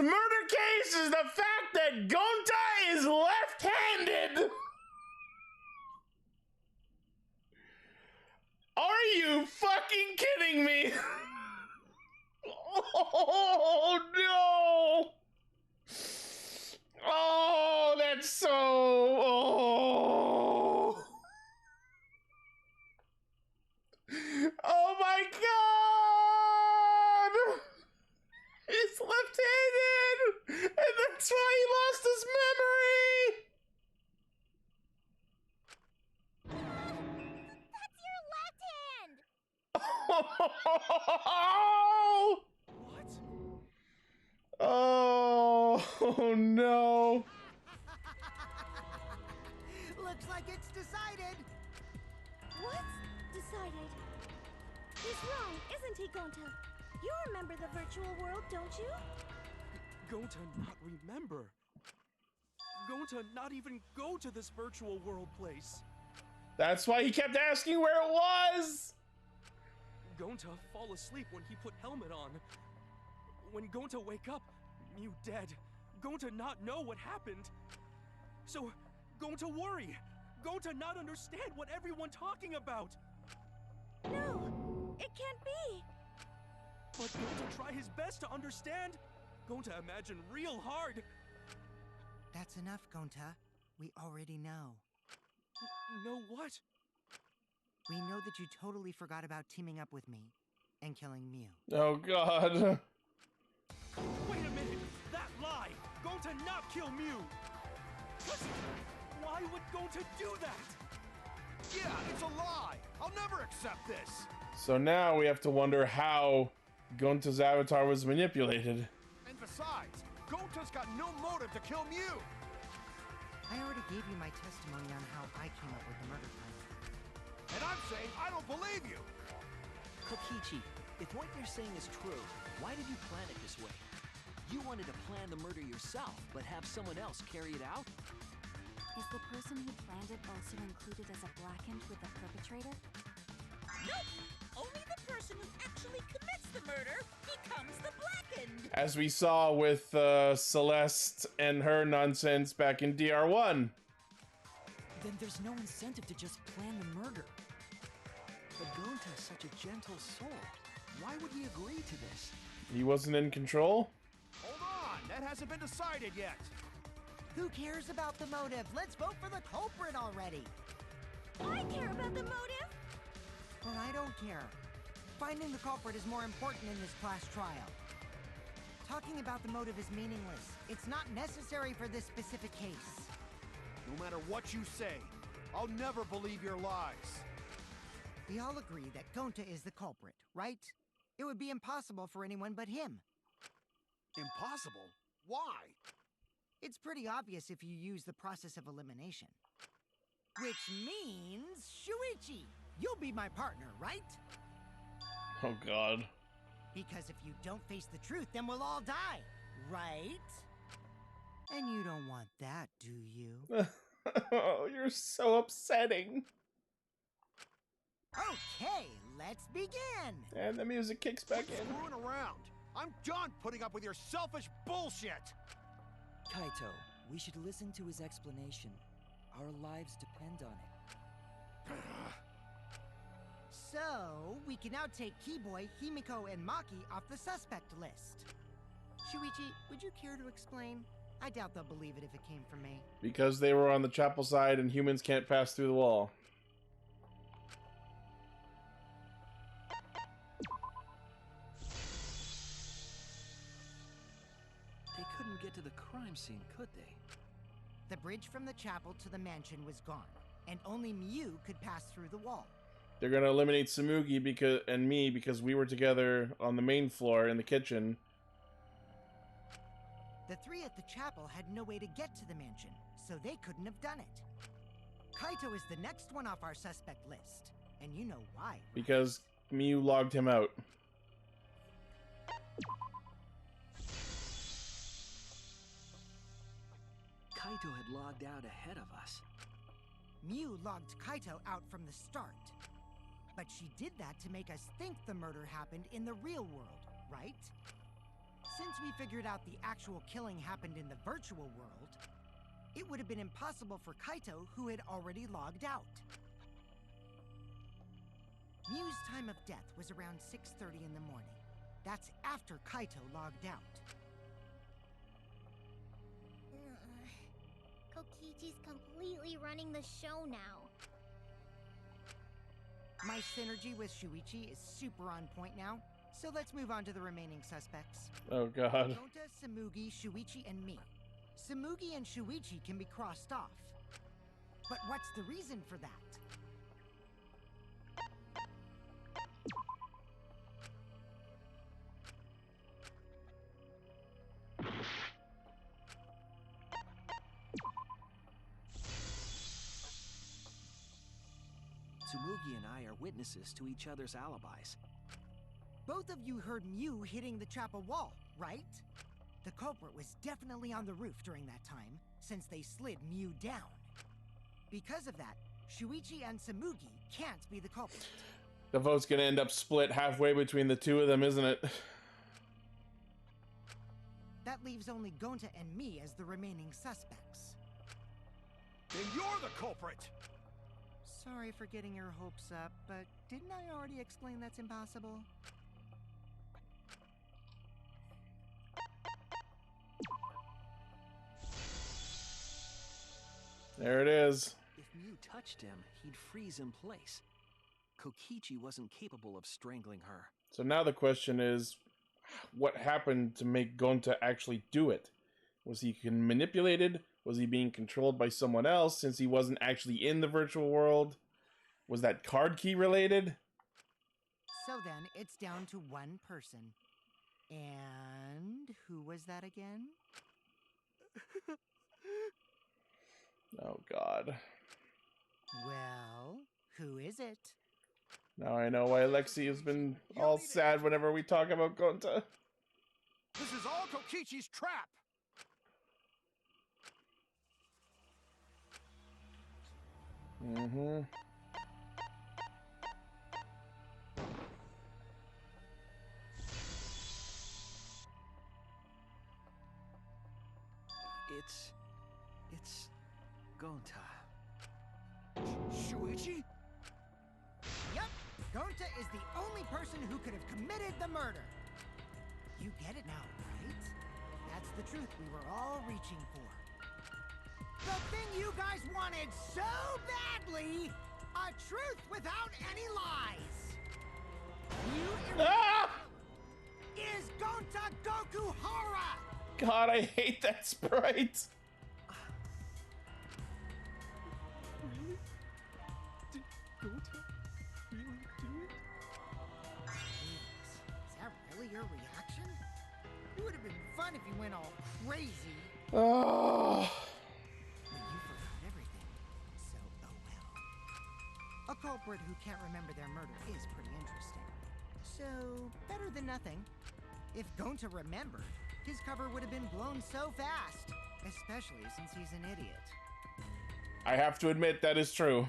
murder case is the fact that Gonta is left-handed. Are you fucking kidding me? Oh no! Oh, that's so. Oh. Oh my god! He's left-handed, and that's why he lost his memory. That's your left hand! Oh! What? Oh no! Looks like it's decided. What's decided? He's wrong, isn't he, Gonta? You remember the virtual world, don't you? Gonta not remember. Gonta not even go to this virtual world place. That's why he kept asking where it was. Gonta fall asleep when he put helmet on. When Gonta wake up, Mew dead. Gonta not know what happened. So, Gonta worry. Gonta not understand what everyone talking about. No, it can't be. But Gonta try his best to understand. Gonta imagine real hard. That's enough, Gonta. We already know. Know what? We know that you totally forgot about teaming up with me and killing Mew. Oh god. Wait a minute! That lie! Gonta not kill Mew! Why would Gonta do that? Yeah, it's a lie. I'll never accept this. So now we have to wonder how Gonta's avatar was manipulated. And besides, Gonta's got no motive to kill Mew. I already gave you my testimony on how I came up with the murder plan. And I'm saying I don't believe you. Kokichi, if what you're saying is true, why did you plan it this way? You wanted to plan the murder yourself, but have someone else carry it out? Is the person who planned it also included as a blackened with the perpetrator? Nope! Only the person who actually commits the murder becomes the blackened! As we saw with Celeste and her nonsense back in DR1. Then there's no incentive to just plan the murder. But Gonta's such a gentle soul. Why would he agree to this? He wasn't in control? Hold on, that hasn't been decided yet. Who cares about the motive? Let's vote for the culprit already. I care about the motive. But I don't care. Finding the culprit is more important in this class trial. Talking about the motive is meaningless. It's not necessary for this specific case. No matter what you say, I'll never believe your lies. We all agree that Gonta is the culprit, right? It would be impossible for anyone but him. Impossible? Why? It's pretty obvious if you use the process of elimination. Which means, Shuichi, you'll be my partner, right? Oh god. Because if you don't face the truth, then we'll all die, right? And you don't want that, do you? Oh, you're so upsetting. Okay, let's begin! And the music kicks back Quit in. screwing around. I'm done putting up with your selfish bullshit. Kaito, we should listen to his explanation. Our lives depend on it. So, we can now take Keyboy, Himiko, and Maki off the suspect list. Shuichi, would you care to explain? I doubt they'll believe it if it came from me. Because they were on the chapel side and humans can't pass through the wall. They couldn't get to the crime scene, could they? The bridge from the chapel to the mansion was gone, and only Mew could pass through the wall. They're gonna eliminate Samugi and me because we were together on the main floor in the kitchen. The three at the chapel had no way to get to the mansion, so they couldn't have done it. Kaito is the next one off our suspect list, and you know why. Because Mew logged him out. Kaito had logged out ahead of us. Mew logged Kaito out from the start. But she did that to make us think the murder happened in the real world, right? Since we figured out the actual killing happened in the virtual world, it would have been impossible for Kaito, who had already logged out. Mew's time of death was around 6:30 in the morning. That's after Kaito logged out. Kokichi's completely running the show now. My synergy with Shuichi is super on point now, so let's move on to the remaining suspects. Oh god. Gonta, Tsumugi, Shuichi, and me. Tsumugi and Shuichi can be crossed off. But what's the reason for that? Tsumugi and I are witnesses to each other's alibis. Both of you heard Mew hitting the chapel wall, right? The culprit was definitely on the roof during that time, since they slid Mew down. Because of that, Shuichi and Tsumugi can't be the culprit. The vote's gonna end up split halfway between the two of them, isn't it? That leaves only Gonta and me as the remaining suspects. Then you're the culprit! Sorry for getting your hopes up, but didn't I already explain that's impossible? There it is. If Mew touched him, he'd freeze in place. Kokichi wasn't capable of strangling her. So now the question is, what happened to make Gonta actually do it? Was he manipulated? Was he being controlled by someone else since he wasn't actually in the virtual world? Was that card key related? So then, it's down to one person. And who was that again? Oh god. Well, who is it? Now I know why Lexi has been all sad whenever we talk about Gonta. This is all Kokichi's trap! Mm-hmm. It's Gonta. Shuichi? Yep, Gonta is the only person who could have committed the murder. You get it now, right? That's the truth we were all reaching for. The thing you guys wanted so badly! A truth without any lies! Is Gonta Gokuhara! God, I hate that sprite. Really? Did Gonta really do it? Jeez, is that really your reaction? It would have been fun if you went all crazy. Oh. But you forgot everything, so oh well. A culprit who can't remember their murder is pretty interesting. So, better than nothing. If Gonta remembered, his cover would have been blown so fast. Especially since he's an idiot. I have to admit that is true.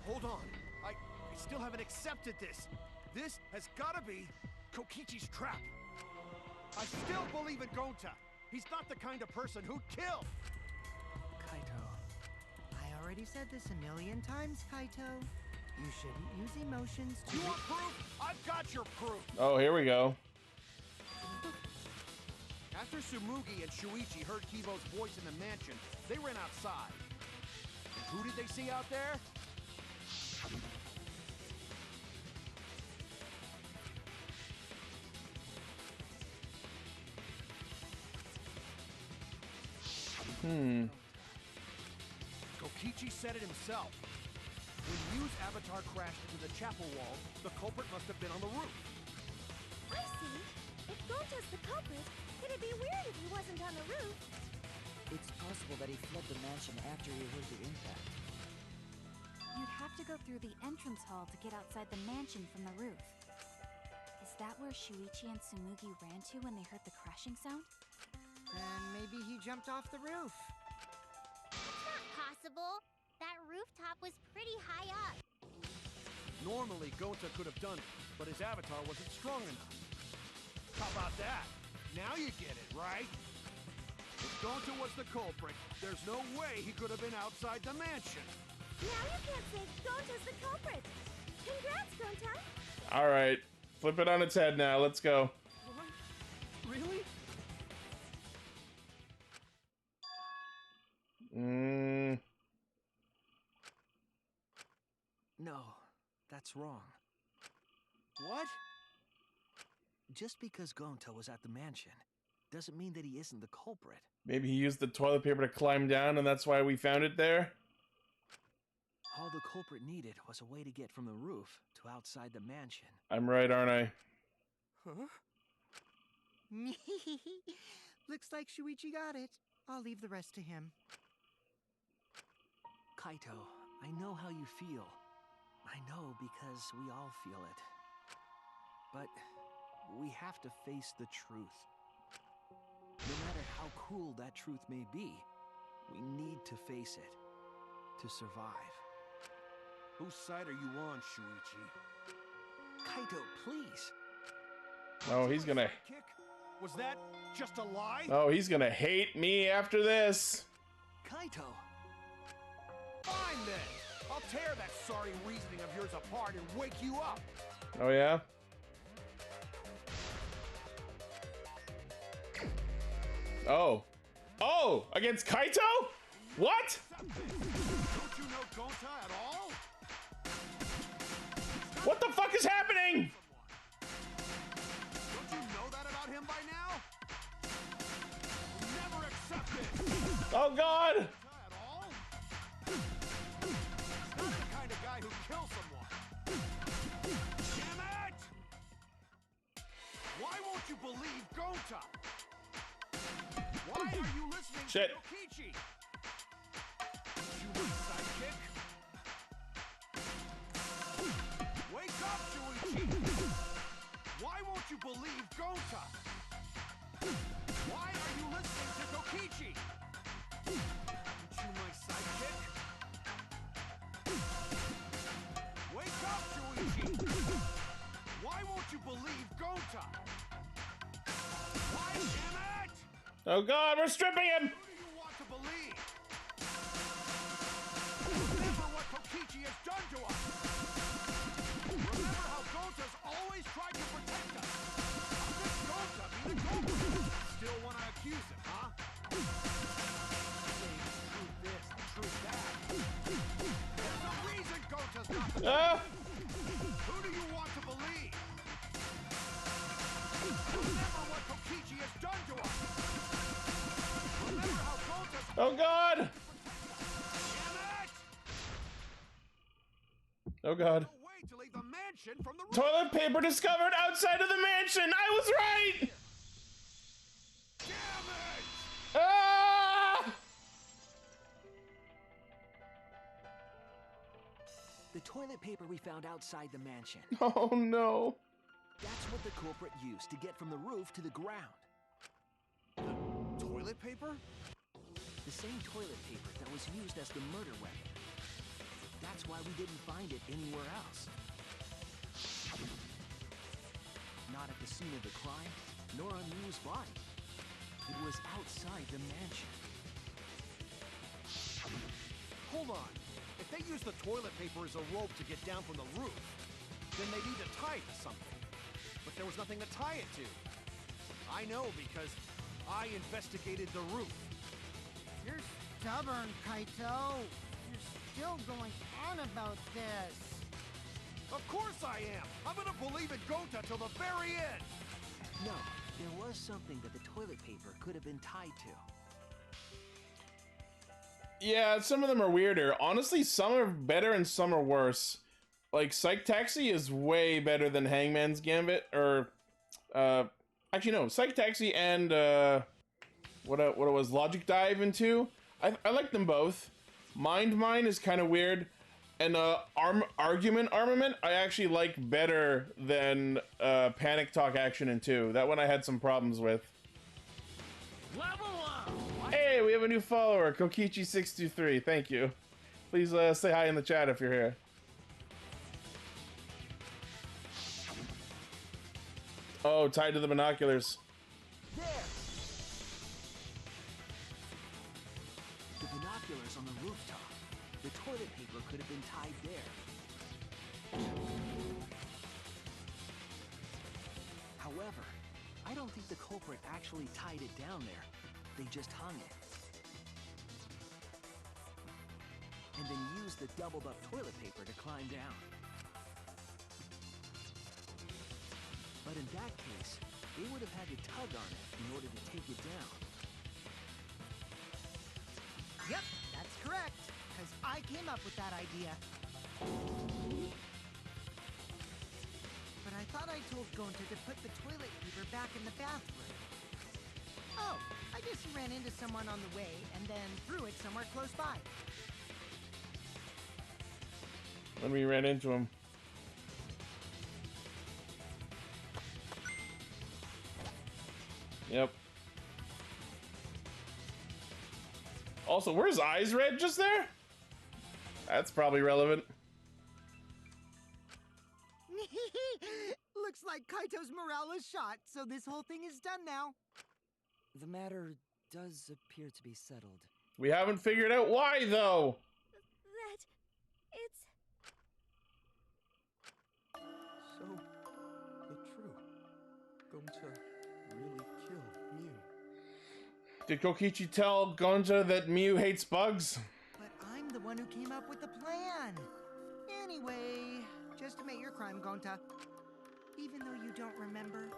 Hold on. I still haven't accepted this. This has gotta be Kokichi's trap. I still believe in Gonta. He's not the kind of person who'd kill. Kaito. I already said this a million times, Kaito. You shouldn't use emotions to... You want proof? I've got your proof. Oh, here we go. After Tsumugi and Shuichi heard Kibo's voice in the mansion, they ran outside. And who did they see out there? Kokichi said it himself. When Mew's avatar crashed into the chapel wall, the culprit must have been on the roof. I see. If Gonta's the culprit, it'd be weird if he wasn't on the roof. It's possible that he fled the mansion after he heard the impact. You'd have to go through the entrance hall to get outside the mansion from the roof. Is that where Shuichi and Tsumugi ran to when they heard the crashing sound? Then maybe he jumped off the roof. It's not possible. That rooftop was pretty high up. Normally, Gonta could have done it, but his avatar wasn't strong enough. How about that? Now you get it, right? If Gonta was the culprit, there's no way he could have been outside the mansion. Now you can't say Gonta's the culprit. Congrats, Gonta. All right, flip it on its head now. Let's go. What? Really? No, that's wrong. What? Just because Gonta was at the mansion doesn't mean that he isn't the culprit. Maybe he used the toilet paper to climb down, and that's why we found it there. All the culprit needed was a way to get from the roof to outside the mansion. I'm right, aren't I? Huh? Looks like Shuichi got it. I'll leave the rest to him. Kaito, I know how you feel. I know because we all feel it. But we have to face the truth. No matter how cruel that truth may be, we need to face it to survive. Whose side are you on, Shuichi? Kaito, please. Oh, he's gonna. Kick? Was that just a lie? Oh, he's gonna hate me after this. Kaito! Fine then. I'll tear that sorry reasoning of yours apart and wake you up. Oh yeah. Oh. Oh, against Kaito? What? Don't you know Gonta at all? What the fuck is happening? Don't you know that about him by now? Never accept it. Oh God. At all? He's not the kind of guy who kills someone. Damn it! Why won't you believe Gonta? Why are you listening Shit. to Yokichi? You my sidekick? Wake up, Shuichi! Why won't you believe Gonta? Why are you listening to Kokichi? Aren't you my sidekick? Wake up, Shuichi! Why won't you believe Gonta? Why, damn it? Oh God, we're stripping him. Who do you want to believe? Remember what Kokichi has done to us! Remember how Gonta's always tried to protect us! How could Gonta be the culprit? Still want to accuse him, huh? Saying truth this, truth that. There's a reason Gonta's not the Ah. Who do you want to believe? Remember what Kokichi has done to us! Remember how Gonta's Oh God. Damn it! Oh God. No way to leave the mansion from the roof. Toilet paper discovered outside of the mansion. I was right. Damn it! Ah! The toilet paper we found outside the mansion. Oh no. That's what the culprit used to get from the roof to the ground. Toilet paper? The same toilet paper that was used as the murder weapon. That's why we didn't find it anywhere else. Not at the scene of the crime, nor on Ryu's body. It was outside the mansion. Hold on. If they use the toilet paper as a rope to get down from the roof, then they need to tie it to something. But there was nothing to tie it to. I know because I investigated the roof. You're stubborn, Kaito. You're still going on about this. Of course I am. I'm gonna believe in Gonta till the very end. No, there was something that the toilet paper could have been tied to. Yeah, some of them are weirder. Honestly, some are better and some are worse. Like, Psych Taxi is way better than Hangman's Gambit, or, actually no, Psych Taxi and, what it was, Logic Dive into. I like them both. Mind Mine is kind of weird, and, Argument Armament I actually like better than, Panic Talk Action in 2. That one I had some problems with. Level up! Hey, we have a new follower, Kokichi623. Thank you. Please say hi in the chat if you're here. Oh, tied to the binoculars. There! The binoculars on the rooftop. The toilet paper could have been tied there. However, I don't think the culprit actually tied it down there. They just hung it. And then used the doubled up toilet paper to climb down. But in that case, they would have had to tug on it in order to take it down. Yep, that's correct. Because I came up with that idea. But I thought I told Gonta to put the toilet paper back in the bathroom. Oh, I guess he ran into someone on the way and then threw it somewhere close by. When we ran into him. Yep. Also, were his eyes red just there? That's probably relevant. Looks like Kaito's morale is shot, so this whole thing is done now. The matter does appear to be settled. We haven't figured out why, though. That... it's... So, the truth. Gonta really killed Mew. Did Kokichi tell Gonja that Mew hates bugs? But I'm the one who came up with the plan. Anyway, just admit your crime, Gonta. Even though you don't remember,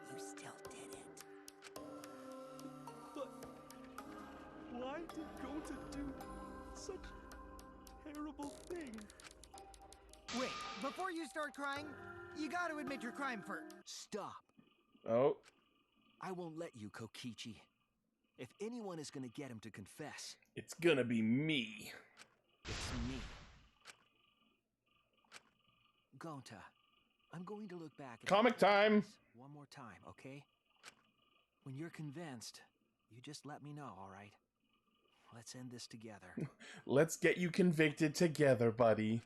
you still did it. But why did Gonta do such a terrible thing? Wait, before you start crying, you gotta admit your crime first. Stop. Oh. I won't let you, Kokichi. If anyone is gonna get him to confess, It's gonna be me. it's me. Gonta, I'm going to look back at Comic time. one more time, okay? When you're convinced, you just let me know, all right? Let's end this together. Let's get you convicted together, buddy.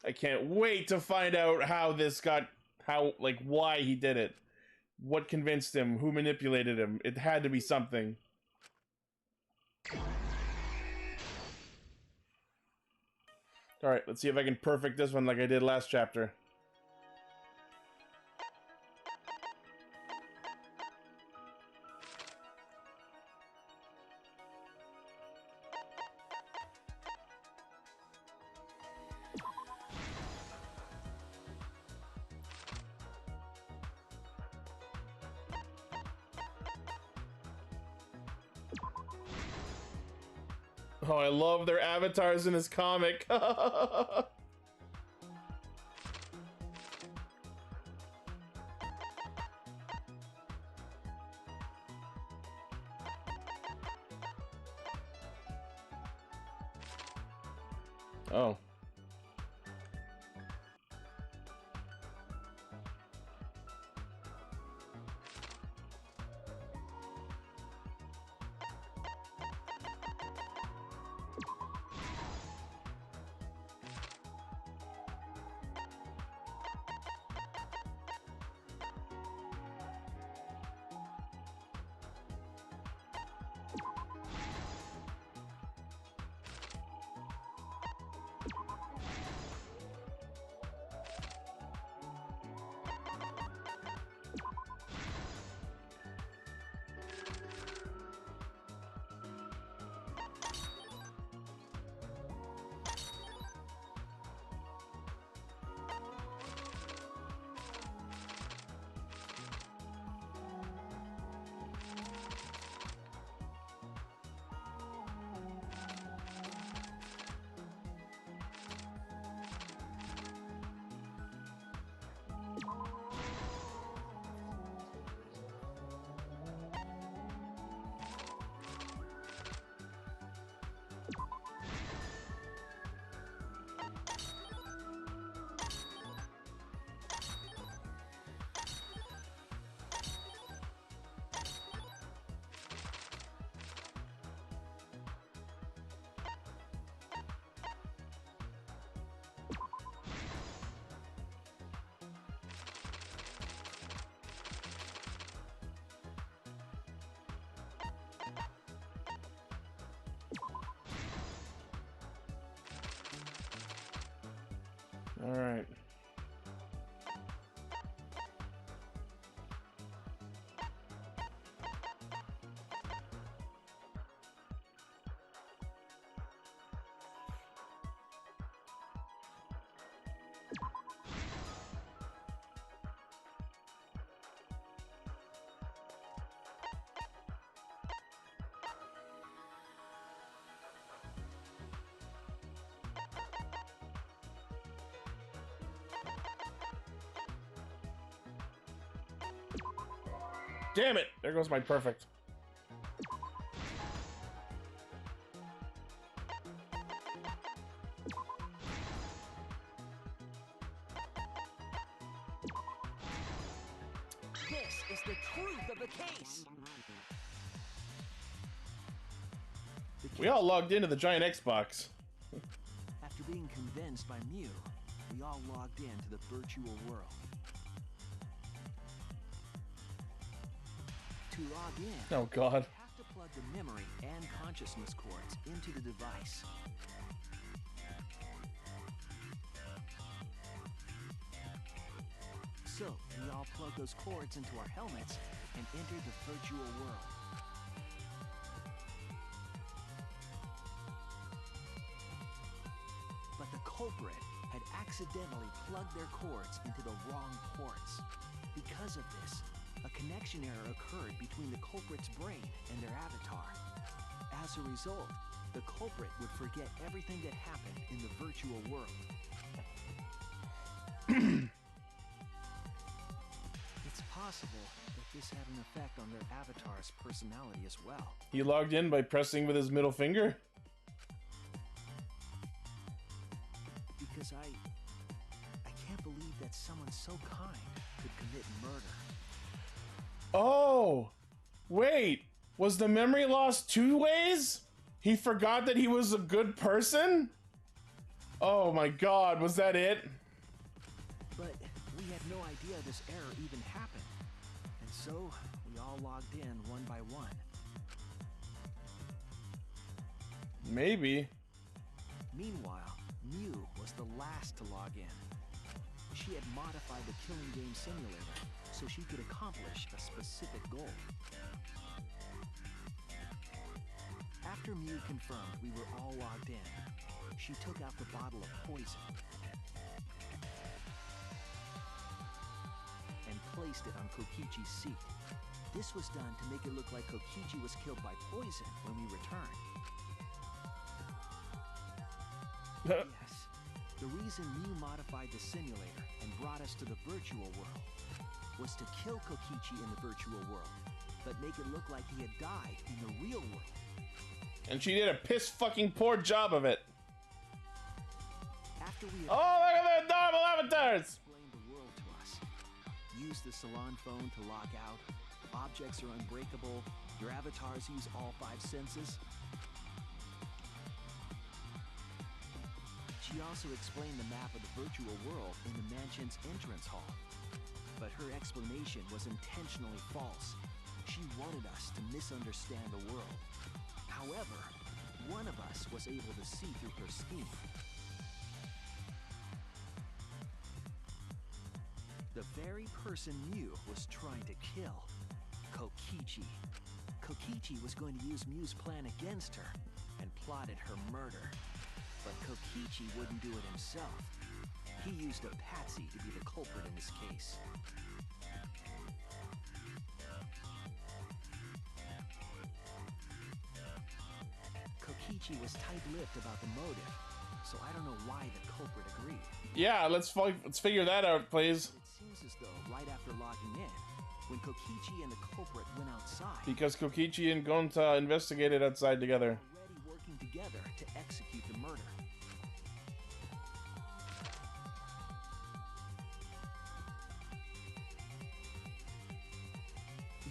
I can't wait to find out how this got, why he did it. What convinced him? Who manipulated him? It had to be something. Alright, let's see if I can perfect this one like I did last chapter. Oh, I love their avatars in this comic. Oh. All right. Damn it! There goes my perfect. This is the truth of the case. We all logged into the giant Xbox. After being convinced by Mew, we all logged into the virtual world. To log in, Oh god. you have to plug the memory and consciousness cords into the device. So, we all plug those cords into our helmets and enter the virtual world. But the culprit had accidentally plugged their cords into the wrong ports. Because of this, a connection error occurred between the culprit's brain and their avatar. As a result, the culprit would forget everything that happened in the virtual world. It's possible that this had an effect on their avatar's personality as well. He logged in by pressing with his middle finger? Because I can't believe that someone so kind could commit murder. Oh! Wait! Was the memory loss two ways? He forgot that he was a good person? Oh my god, was that it? But we had no idea this error even happened. And so, we all logged in one by one. Maybe. Meanwhile, Mew was the last to log in. She had modified the killing game simulator so she could accomplish a specific goal. After Mew confirmed we were all logged in, she took out the bottle of poison and placed it on Kokichi's seat. This was done to make it look like Kokichi was killed by poison when we returned. Yes, the reason Mew modified the simulator and brought us to the virtual world was to kill Kokichi in the virtual world, but make it look like he had died in the real world. And she did a piss fucking poor job of it. After we had Oh, look at the adorable avatars! explained the world to us, use the salon phone to log out, objects are unbreakable, your avatars use all 5 senses. She also explained the map of the virtual world in the mansion's entrance hall. But her explanation was intentionally false. She wanted us to misunderstand the world. However, one of us was able to see through her scheme. The very person Mew was trying to kill, Kokichi. Kokichi was going to use Mew's plan against her and plotted her murder. But Kokichi wouldn't do it himself. He used a patsy to be the culprit in this case. Kokichi was tight-lipped about the motive, so I don't know why the culprit agreed. Yeah, let's figure that out, please. It seems as though right after logging in, when Kokichi and the culprit went outside, Because Kokichi and Gonta investigated outside together. already working together to execute the murder.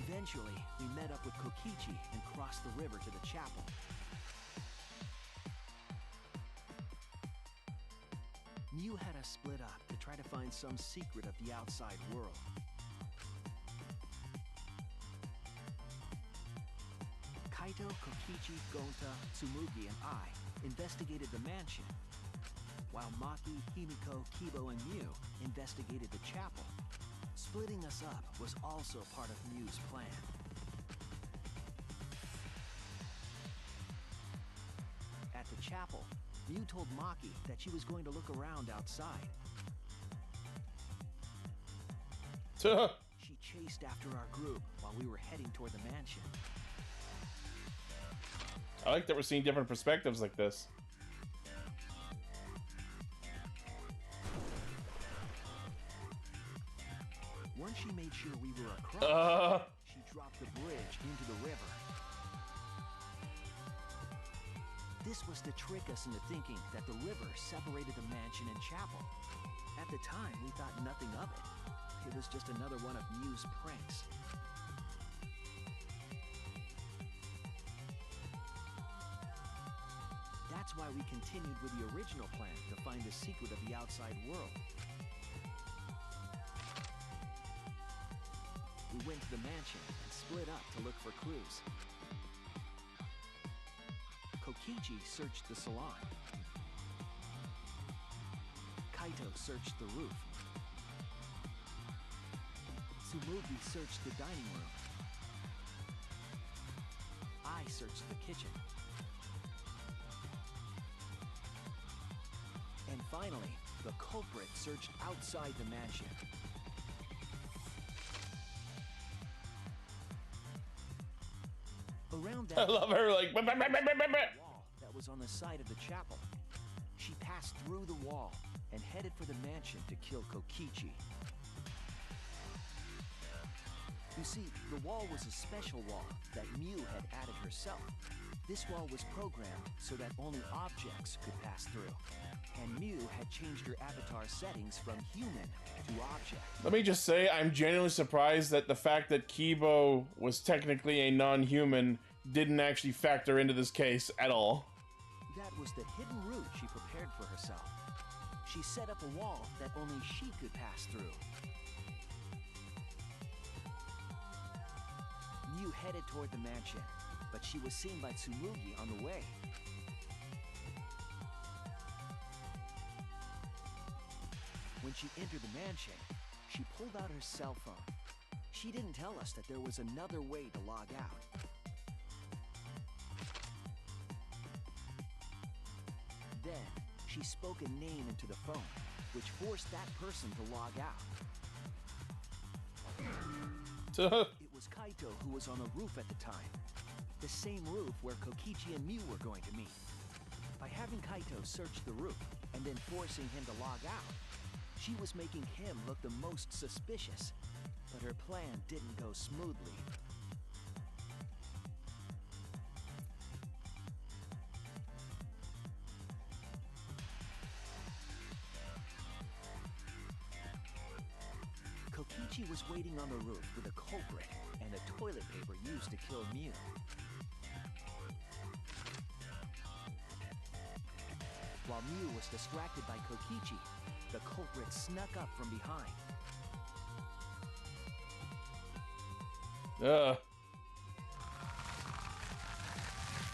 Eventually, we met up with Kokichi and crossed the river to the chapel. Mew had us split up to try to find some secret of the outside world. Kaito, Kokichi, Gonta, Tsumugi, and I investigated the mansion. while Maki, Himiko, Kibo, and Mew investigated the chapel. Splitting us up was also part of Mew's plan. At the chapel, Mew told Maki that she was going to look around outside. She chased after our group while we were heading toward the mansion. I like that we're seeing different perspectives like this. Once she made sure we were across, she dropped the bridge into the river. This was to trick us into thinking that the river separated the mansion and chapel. At the time, we thought nothing of it. It was just another one of Mew's pranks. That's why we continued with the original plan to find the secret of the outside world. We went to the mansion and split up to look for clues. Kokichi searched the salon. Kaito searched the roof. Tsumugi searched the dining room. I searched the kitchen. And finally, the culprit searched outside the mansion. Around that, I love her like wall that was on the side of the chapel. She passed through the wall and headed for the mansion to kill Kokichi. You see, the wall was a special wall that Mew had added herself. This wall was programmed so that only objects could pass through. And Mew had changed her avatar settings from human to object. Let me just say, I'm genuinely surprised that the fact that Kibo was technically a non-human didn't actually factor into this case at all. That was the hidden route she prepared for herself. She set up a wall that only she could pass through. Mew headed toward the mansion, but she was seen by Tsumugi on the way. When she entered the mansion, she pulled out her cell phone. She didn't tell us that there was another way to log out. Then, she spoke a name into the phone, which forced that person to log out. It was Kaito who was on the roof at the time. The same roof where Kokichi and Mew were going to meet. By having Kaito search the roof and then forcing him to log out, she was making him look the most suspicious. But her plan didn't go smoothly. Kokichi was waiting on the roof with a culprit and the toilet paper used to kill Mew. While Mew was distracted by Kokichi, the culprit snuck up from behind.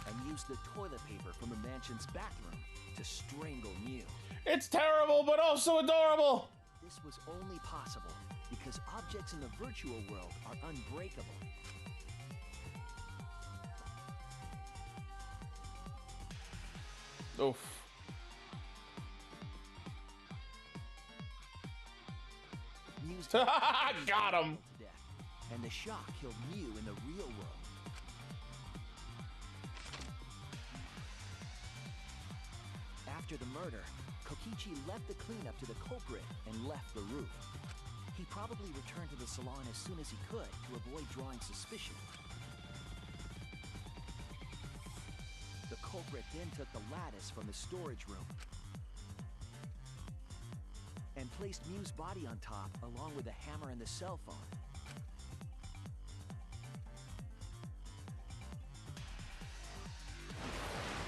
And used the toilet paper from the mansion's bathroom to strangle Mew. It's terrible, but also adorable! This was only possible because objects in the virtual world are unbreakable. Oof. Mew's got him! to death, and the shock killed Mew in the real world. After the murder, Kokichi left the cleanup to the culprit and left the roof. He probably returned to the salon as soon as he could to avoid drawing suspicion. The culprit then took the lattice from the storage room and placed Mew's body on top along with the hammer and the cell phone.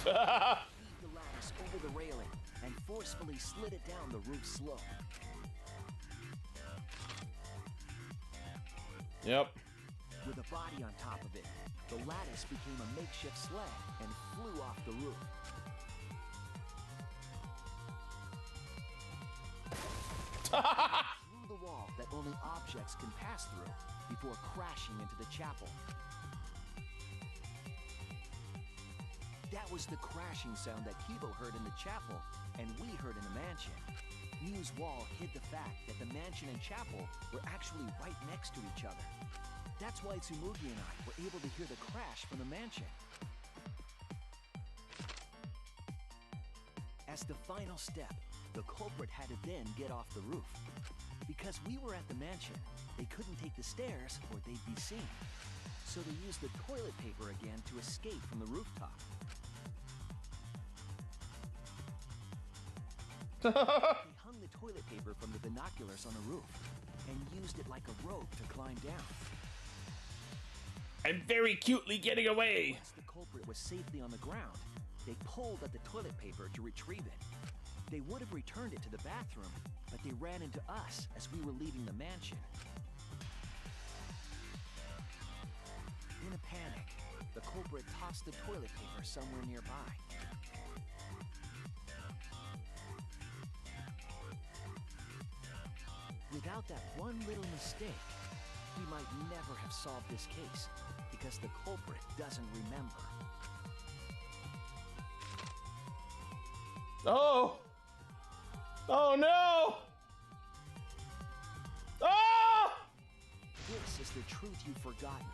He heaved the lattice over the railing and forcefully slid it down the roof slope. Yep. With a body on top of it, the lattice became a makeshift sled and flew off the roof. through the wall that only objects can pass through before crashing into the chapel. That was the crashing sound that Kibo heard in the chapel and we heard in the mansion. Mew's wall hid the fact that the mansion and chapel were actually right next to each other. That's why Tsumugi and I were able to hear the crash from the mansion. As the final step, the culprit had to then get off the roof. Because we were at the mansion, they couldn't take the stairs or they'd be seen. So they used the toilet paper again to escape from the rooftop. They hung the toilet paper from the binoculars on the roof and used it like a rope to climb down. I'm very cutely getting away. Once the culprit was safely on the ground, they pulled at the toilet paper to retrieve it. They would have returned it to the bathroom, but they ran into us as we were leaving the mansion. In a panic, the culprit tossed the toilet paper somewhere nearby. Without that one little mistake, we might never have solved this case, because the culprit doesn't remember. Oh! Oh no! Ah! This is the truth you've forgotten,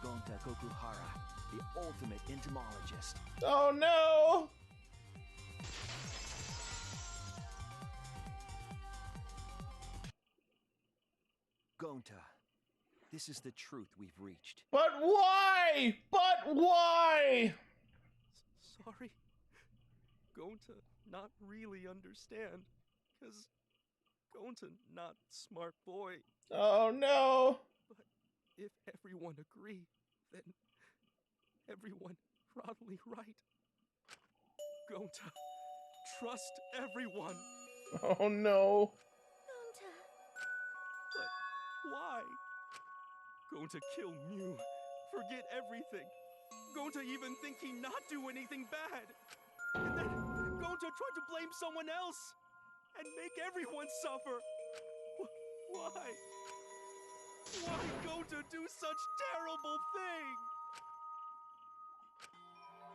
Gonta Kokuhara, the ultimate entomologist. Oh no! Gonta, this is the truth we've reached. But why? But why? Sorry. Going to not really understand. Because going to not smart boy. Oh no! But if everyone agree, then everyone probably right. Going to trust everyone. Oh no! Gonta. But why? Going to kill Mew. Forget everything. Going to even think he not do anything bad. And then going to try to blame someone else. And make everyone suffer. Why? Why going to do such terrible thing?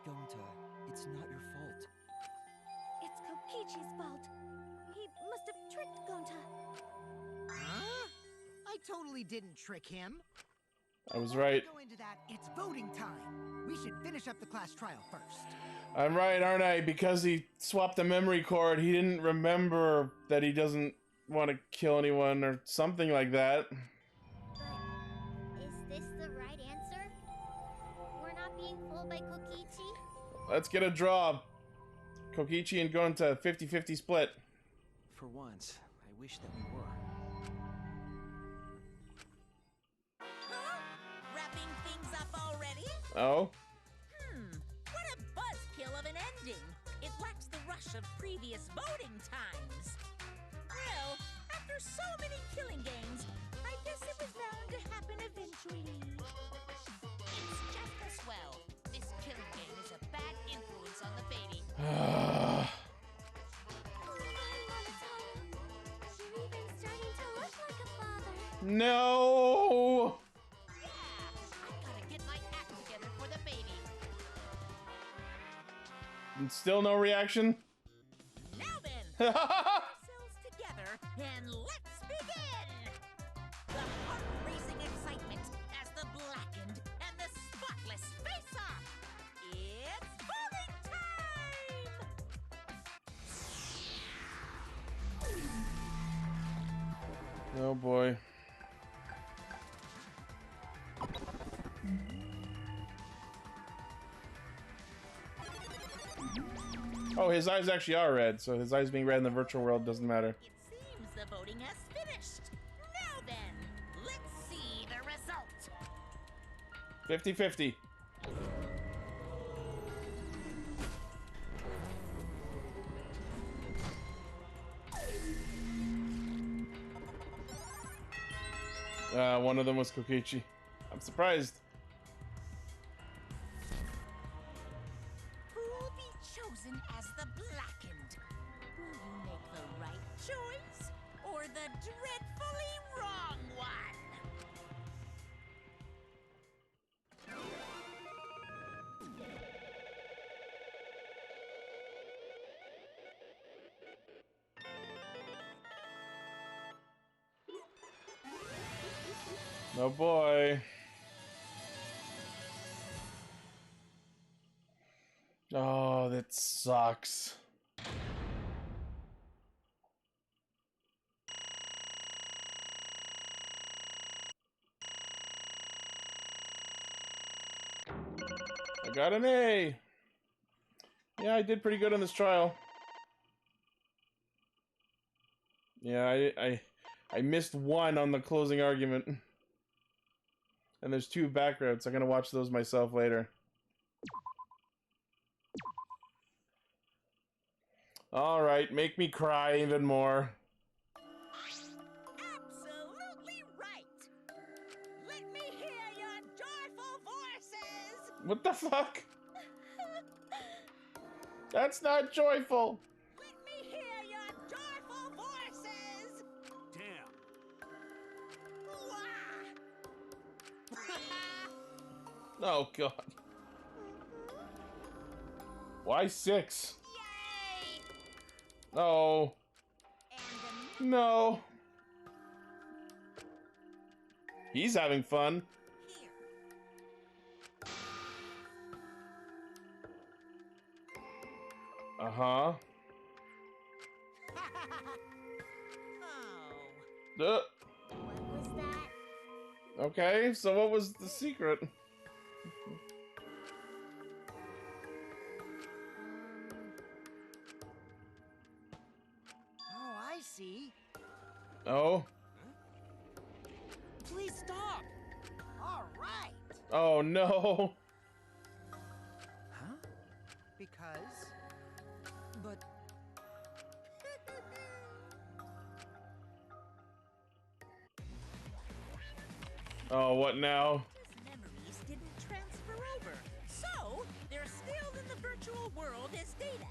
Gonta, it's not your fault. It's Kokichi's fault. He must have tricked Gonta. Huh? I totally didn't trick him. I was Before we right. go into that, it's voting time. We should finish up the class trial first. I'm right, aren't I? Because he swapped the memory cord, he didn't remember that he doesn't want to kill anyone or something like that. But is this the right answer? We're not being fooled by Kokichi? Let's get a draw. Kokichi and Gonta, 50-50 split. For once, I wish that we were. Huh? Wrapping things up already? Oh? What a buzzkill of an ending! It lacks the rush of previous voting times. Well, after so many killing games, I guess it was bound to happen eventually. It's just as well. This killing game is a bad influence on the baby. Oh my, Monotone. You're even starting to look like a father. No! Yeah, I've got to get my act together for the baby. And still no reaction? Now then, get ourselves together and let's begin! The heart-racing excitement as the blackened and the spotless face off! It's voting time! Oh boy. Oh, his eyes actually are red, so his eyes being red in the virtual world doesn't matter. It seems the voting has finished. Now then, let's see the result. 50-50. One of them was Kokichi. I'm surprised. Who will be chosen as the blackened? Will you make the right choice? or the dreadfully wrong one. Oh boy. Oh, that sucks. I got an A. Yeah, I did pretty good on this trial. Yeah, I missed one on the closing argument. And there's 2 back routes. I'm gonna watch those myself later. Alright, make me cry even more. Absolutely right. Let me hear your joyful voices. What the fuck? That's not joyful. Let me hear your joyful voices. Damn. Wah. Oh god. Why 6? Yay! No. And No. He's having fun. here. Uh-huh. Oh. Uh, What was that? okay, so what was the secret? Oh, I see. Oh. Please stop! All right. Oh no. Huh? Because But Oh, what now? His memories didn't transfer over, so they're still in the virtual world as data.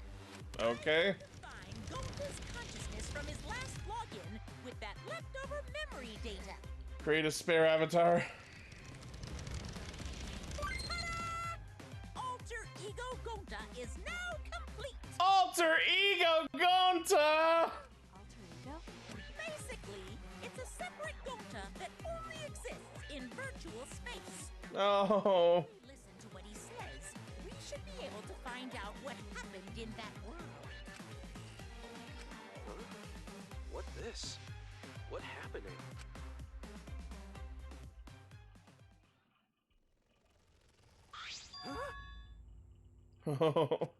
Okay. Combine Gonta's consciousness from his last login with that leftover memory data. Create a spare avatar. Ta-da! Alter Ego Gonta is now complete. Alter Ego Gonta! Alter ego? Basically, it's a separate Gonta that only exists in virtual space. Oh. If we listen to what he says, we should be able to find out what happened in that world. What this? What happening? Oh.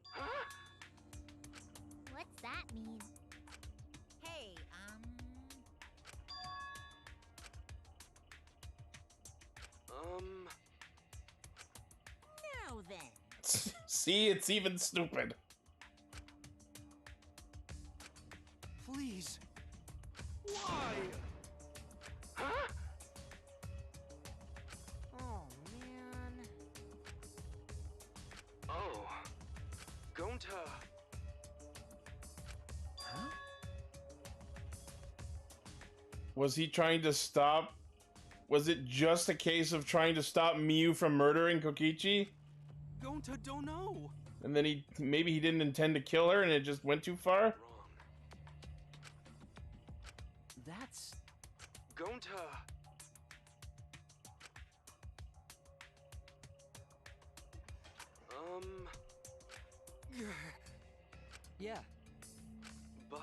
What's that mean? Hey, now then. See, it's even stupid. Please. Why? oh man. Oh. Gonta. Huh? Was he trying to stop? Was it just a case of trying to stop Miu from murdering Kokichi? Gonta don't know. And then maybe he didn't intend to kill her and it just went too far? Wrong. that's Gonta. yeah. But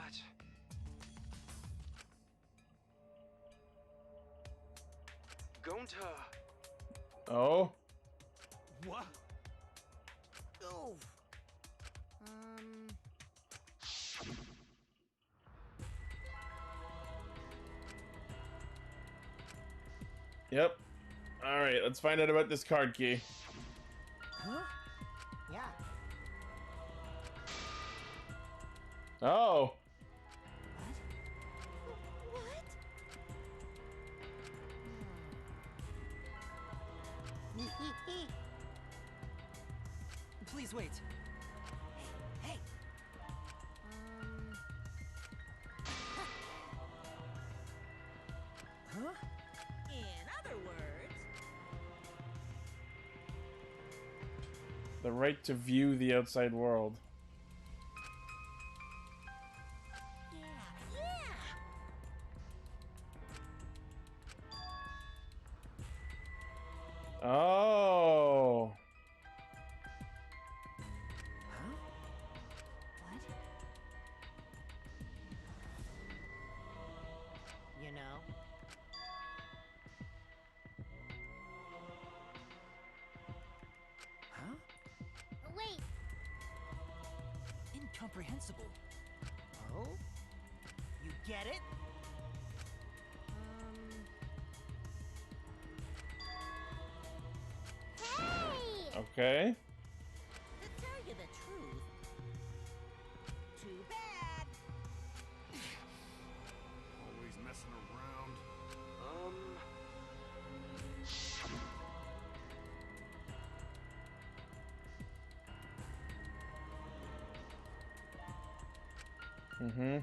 Gonta. Oh? What? Oh. Yep. Alright, let's find out about this card key. Huh? Yeah. Oh. What? Please wait. Hey. The right to view the outside world. Oh. Huh? What? You know? Huh? Wait, Incomprehensible. Oh? You get it? hey! Okay. To tell you the truth, too bad. Always messing around. Mm-hmm.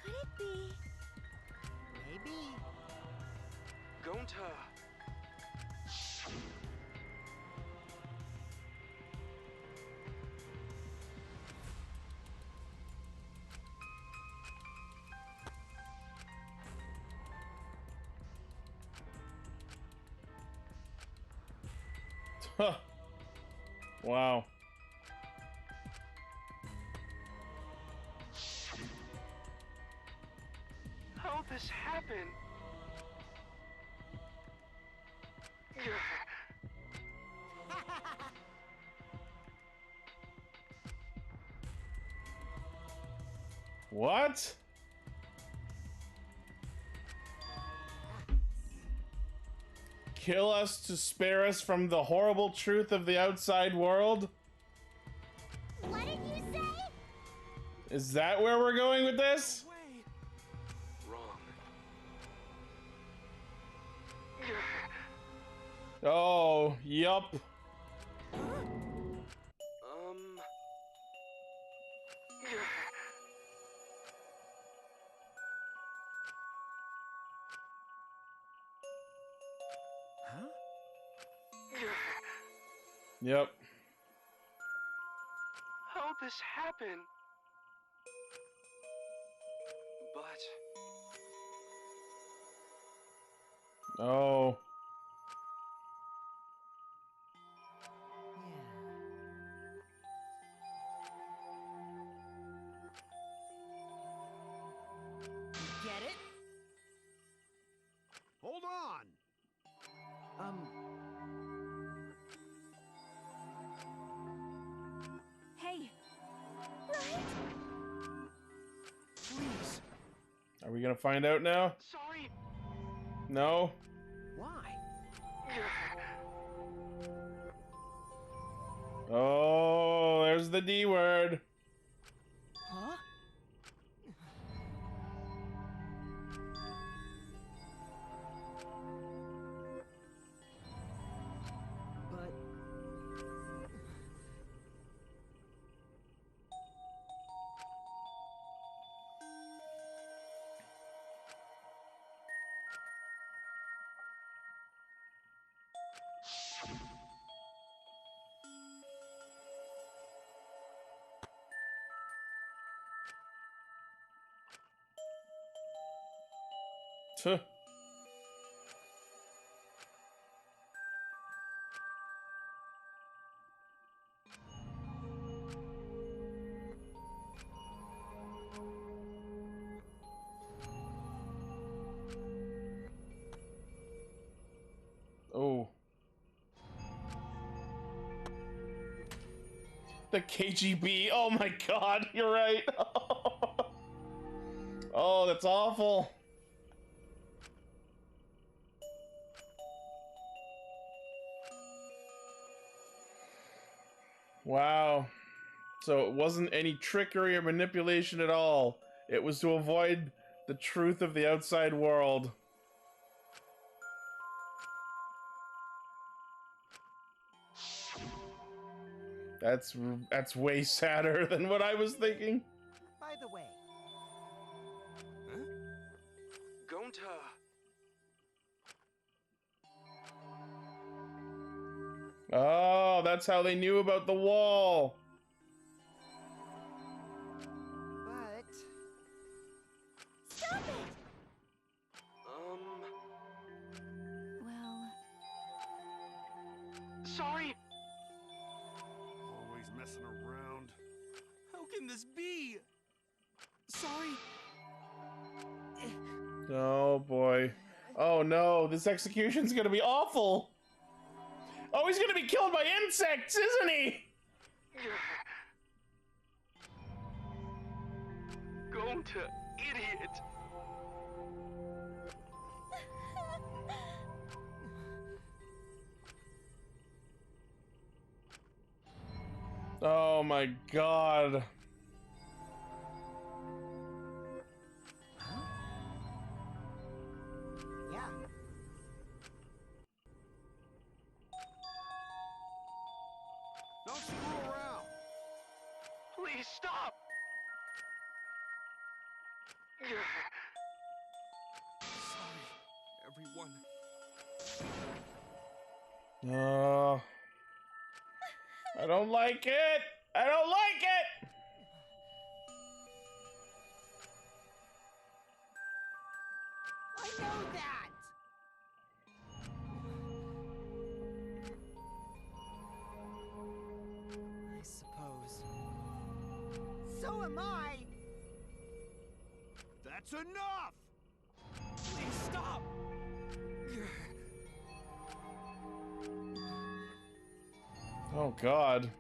Could it be? Maybe. Gonta. Huh. Wow. How'd this happen? What? Kill us to spare us from the horrible truth of the outside world? What did you say? Is that where we're going with this? Wait. Wrong. Oh, yup. Huh? Yep. How'd this happen? But Oh. You get it? Hold on! Hey, Please! Are we gonna find out now? sorry. No? Why? Oh, there's the D word. Huh? But Tuh. Oh. The KGB. Oh my god, you're right. Oh, that's awful. Wow. So it wasn't any trickery or manipulation at all. It was to avoid the truth of the outside world. That's way sadder than what I was thinking. By the way, Huh? Gonta. Oh, that's how they knew about the wall. but Stop it! Well, Sorry. Always messing around. How can this be? Sorry. Oh boy. Oh no, this execution's gonna be awful. Oh, he's gonna be killed by insects, isn't he? Gonta, idiot. Oh my god. yeah. Don't screw around. Please stop. Sorry, everyone. I don't like it. I don't like it. I know that. I suppose. So am I. That's enough! Please stop. Oh god.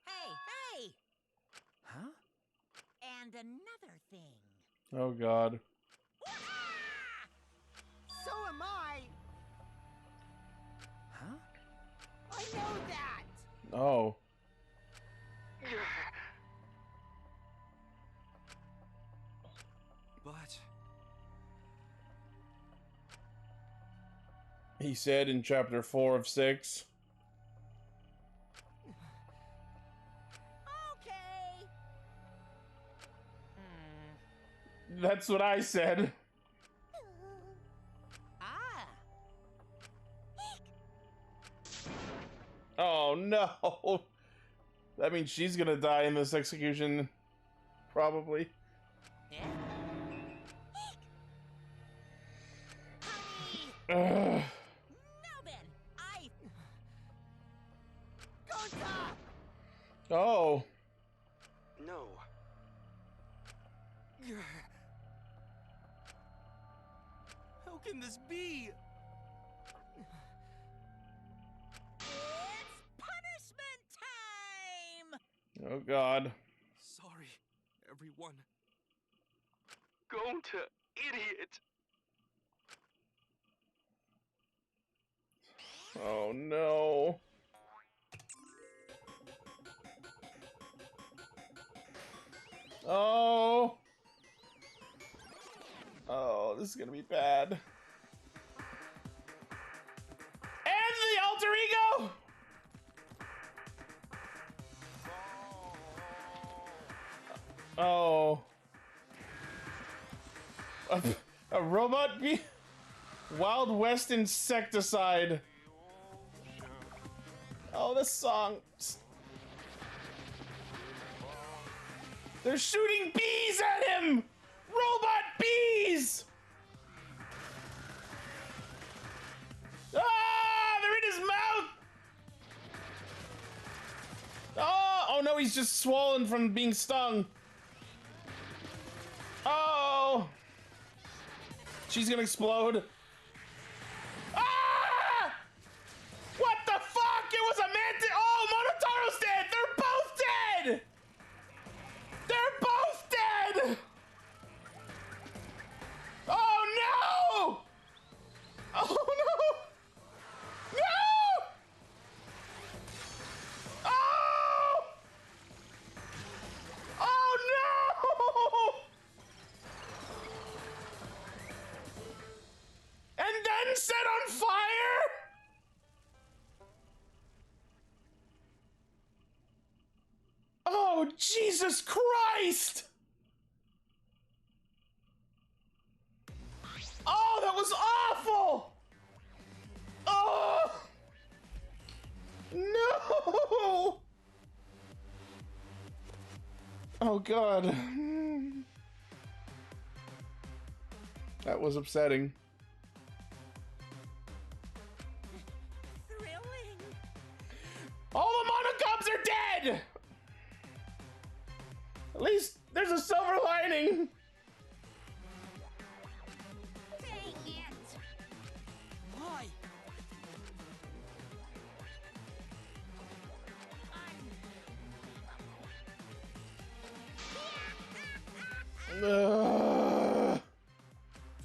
Hey! Huh? And another thing. Oh god. So am I. Huh? I know that. Oh. But He said in chapter 4 of 6. Okay. That's what I said. Ah. Oh no. That means she's gonna die in this execution. Probably. Yeah. Ugh. Now then, Gonta! Oh. no. How can this be? It's punishment time! Oh god. Sorry, everyone. Gonta, idiot. Oh no. Oh. Oh, this is gonna be bad. And the alter ego! Oh. A robot Wild West insecticide. Oh, this song. They're shooting bees at him! Robot bees! Ah! They're in his mouth! Oh no, he's just swollen from being stung. Oh! She's gonna explode. Ah! What the fuck? It was a mantis. Oh, Monotaro's dead! They're both dead! They're both dead! Oh no! Oh no! No! Oh! Oh no! on fire? Oh, Jesus Christ! Oh, that was awful! Oh! No! Oh, God. That was upsetting. Thrilling. All the monocubs are dead! At least there's a silver lining. Dang it. Why? Ugh.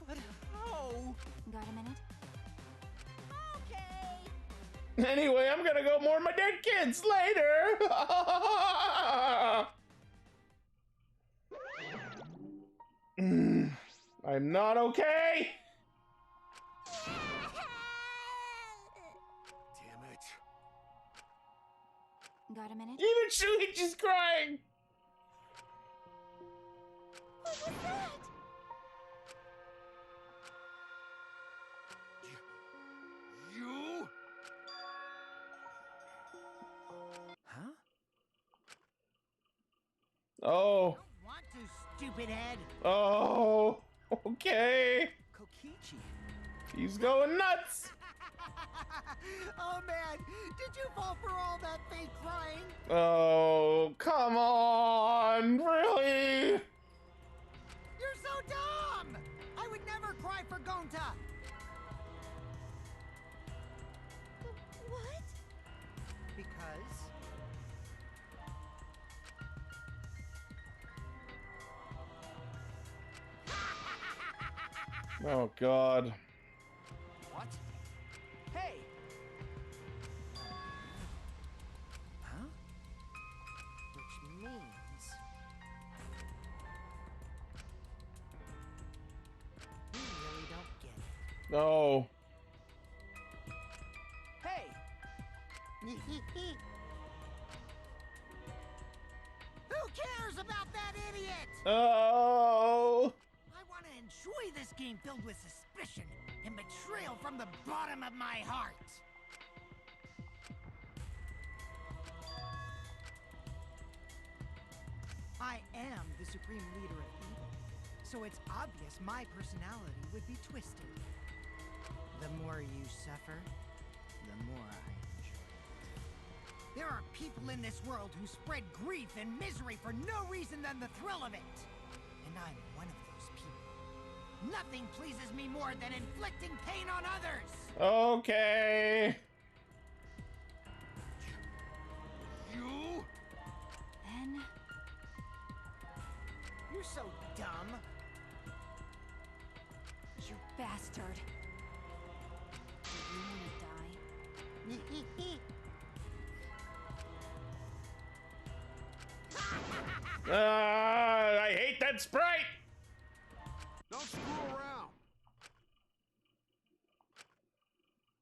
But how? Got a minute? Okay. Anyway, I'm gonna go mourn my dead kids later. I'm not okay. Damn it. Got a minute? Even Shuichi's crying. What was that? You? Huh? Oh. Want to, stupid head? Oh. Okay. Kokichi. He's going nuts. Oh man, did you fall for all that fake crying? Oh, come on. Really? You're so dumb! I would never cry for Gonta! What? Because... Oh, God. What? Hey! Huh? Which means... You really don't get it. No. Hey! Who cares about that idiot? Oh. I want to enjoy this game filled with suspicion and betrayal from the bottom of my heart. I am the supreme leader of evil, so it's obvious my personality would be twisted. The more you suffer, the more I enjoy it. There are people in this world who spread grief and misery for no reason than the thrill of it. And I'm one of those people. Nothing pleases me more than inflicting pain on others! Okay. You? Then You're so dumb. you bastard. Do you want to die? I hate that sprite. Don't screw around.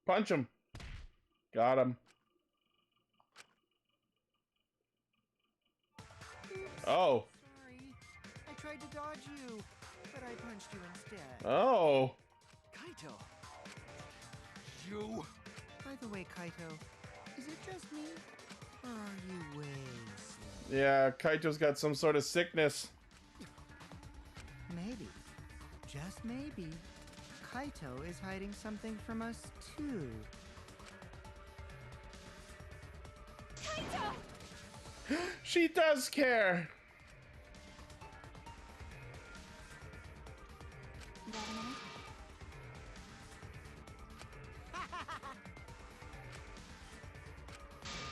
Punch him. Got him. Oh. Sorry. I tried to dodge you, but I punched you instead. Oh. Kaito! You? By the way, Kaito, is it just me? Or are you way slow? Yeah, Kaito's got some sort of sickness. Maybe, just maybe, Kaito is hiding something from us too. Kaito! She does care. Got a minute?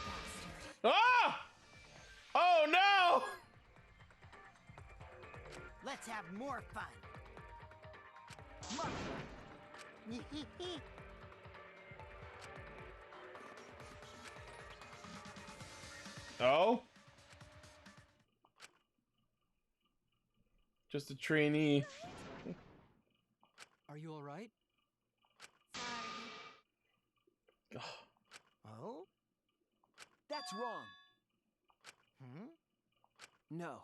Bastard. Ah! Oh no! Let's have more fun. Look. Oh? Just a trainee. Are you alright? Sorry. That's wrong. Hmm? No.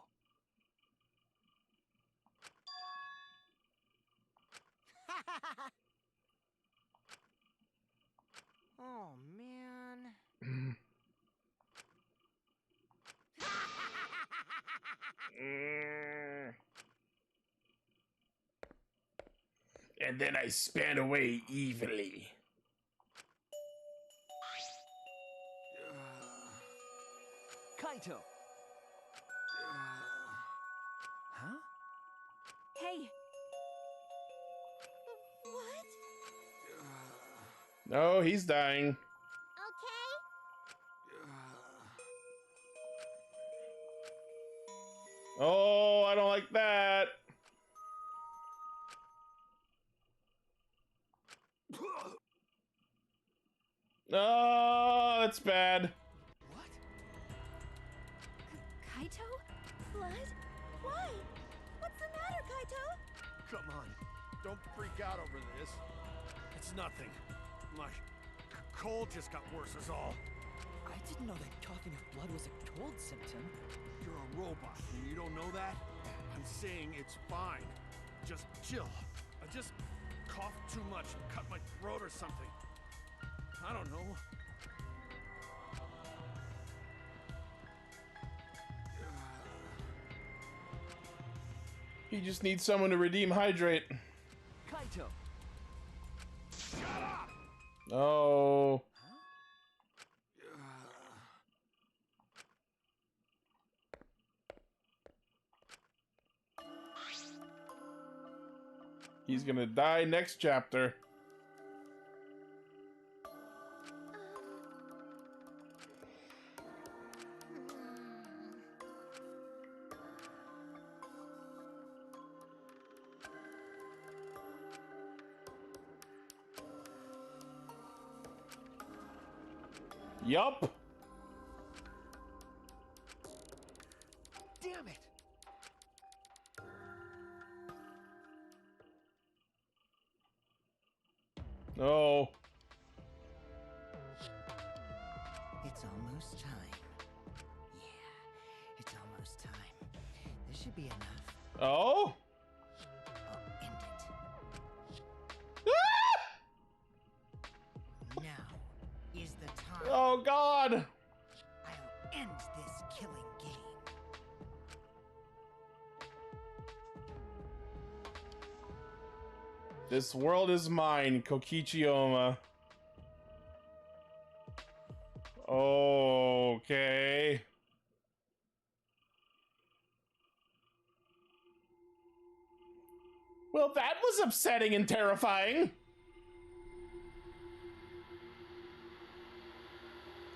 Oh, man. And then I span away evilly. Kaito! Huh? Hey! What? No, he's dying. Okay? Oh, I don't like that. Oh, that's bad. What? Kaito? Blood? Why? What's the matter, Kaito? Come on. Don't freak out over this. It's nothing. My cold just got worse is all. I didn't know that coughing up blood was a cold symptom. You're a robot and you don't know that? I'm saying it's fine. Just chill. I just coughed too much, cut my throat or something. I don't know. He just needs someone to redeem Hydrate. Kaito! Shut up! Oh. He's gonna die next chapter. Yup. Damn it! Oh. It's almost time. Yeah, it's almost time. This should be enough. Oh? I'll end it. Now is the time. Oh, God. I'll end this killing game. This world is mine, Kokichioma. Okay. Well, that was upsetting and terrifying.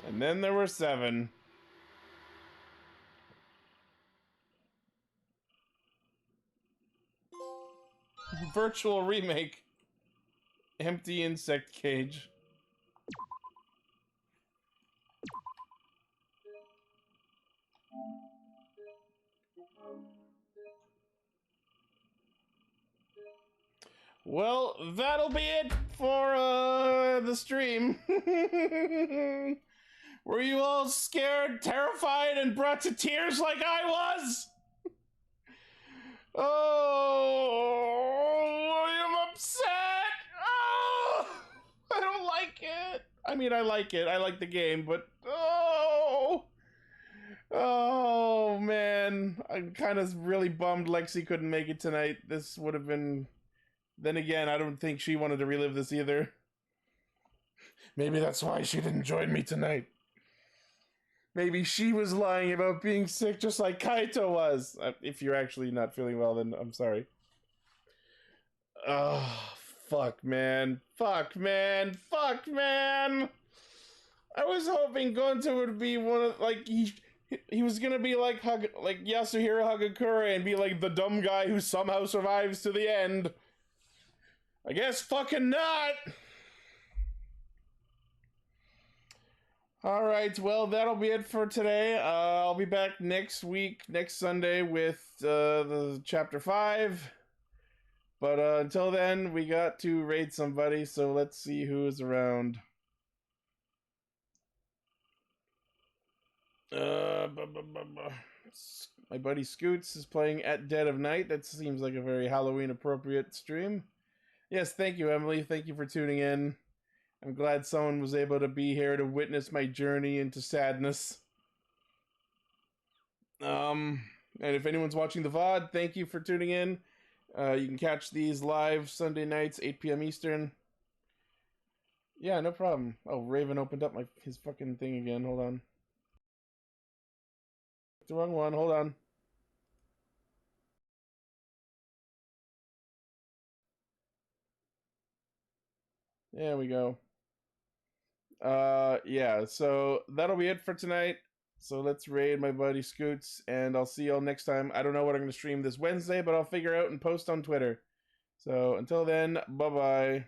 And then there were 7. Virtual remake. Empty insect cage. Well, that'll be it for the stream. Were you all scared, terrified, and brought to tears like I was? Oh, I am upset. Oh, I don't like it. I mean, I like it. I like the game, but oh man, I'm kind of really bummed Lexi couldn't make it tonight. This would have been. Then again, I don't think she wanted to relive this either. Maybe that's why she didn't join me tonight. Maybe she was lying about being sick just like Kaito was. If you're actually not feeling well, then I'm sorry. Oh, fuck, man. Fuck, man. Fuck, man. I was hoping Gonto would be one of, like, he was gonna be like Yasuhiro Hagakure and be like the dumb guy who somehow survives to the end. I guess fucking not. All right, well, that'll be it for today. I'll be back next week, next Sunday, with the chapter 5. But until then, we got to raid somebody, so let's see who is around. My buddy Scoots is playing At Dead of Night. That seems like a very Halloween appropriate stream. Yes, thank you, Emily. Thank you for tuning in. I'm glad someone was able to be here to witness my journey into sadness. And if anyone's watching the VOD, thank you for tuning in. You can catch these live Sunday nights, 8 p.m. Eastern. Yeah, no problem. Oh, Raven opened up his fucking thing again. Hold on. The wrong one. Hold on. There we go. Yeah, so that'll be it for tonight. So let's raid my buddy Scoots, and I'll see y'all next time. I don't know what I'm going to stream this Wednesday, but I'll figure out and post on Twitter. So until then, bye-bye.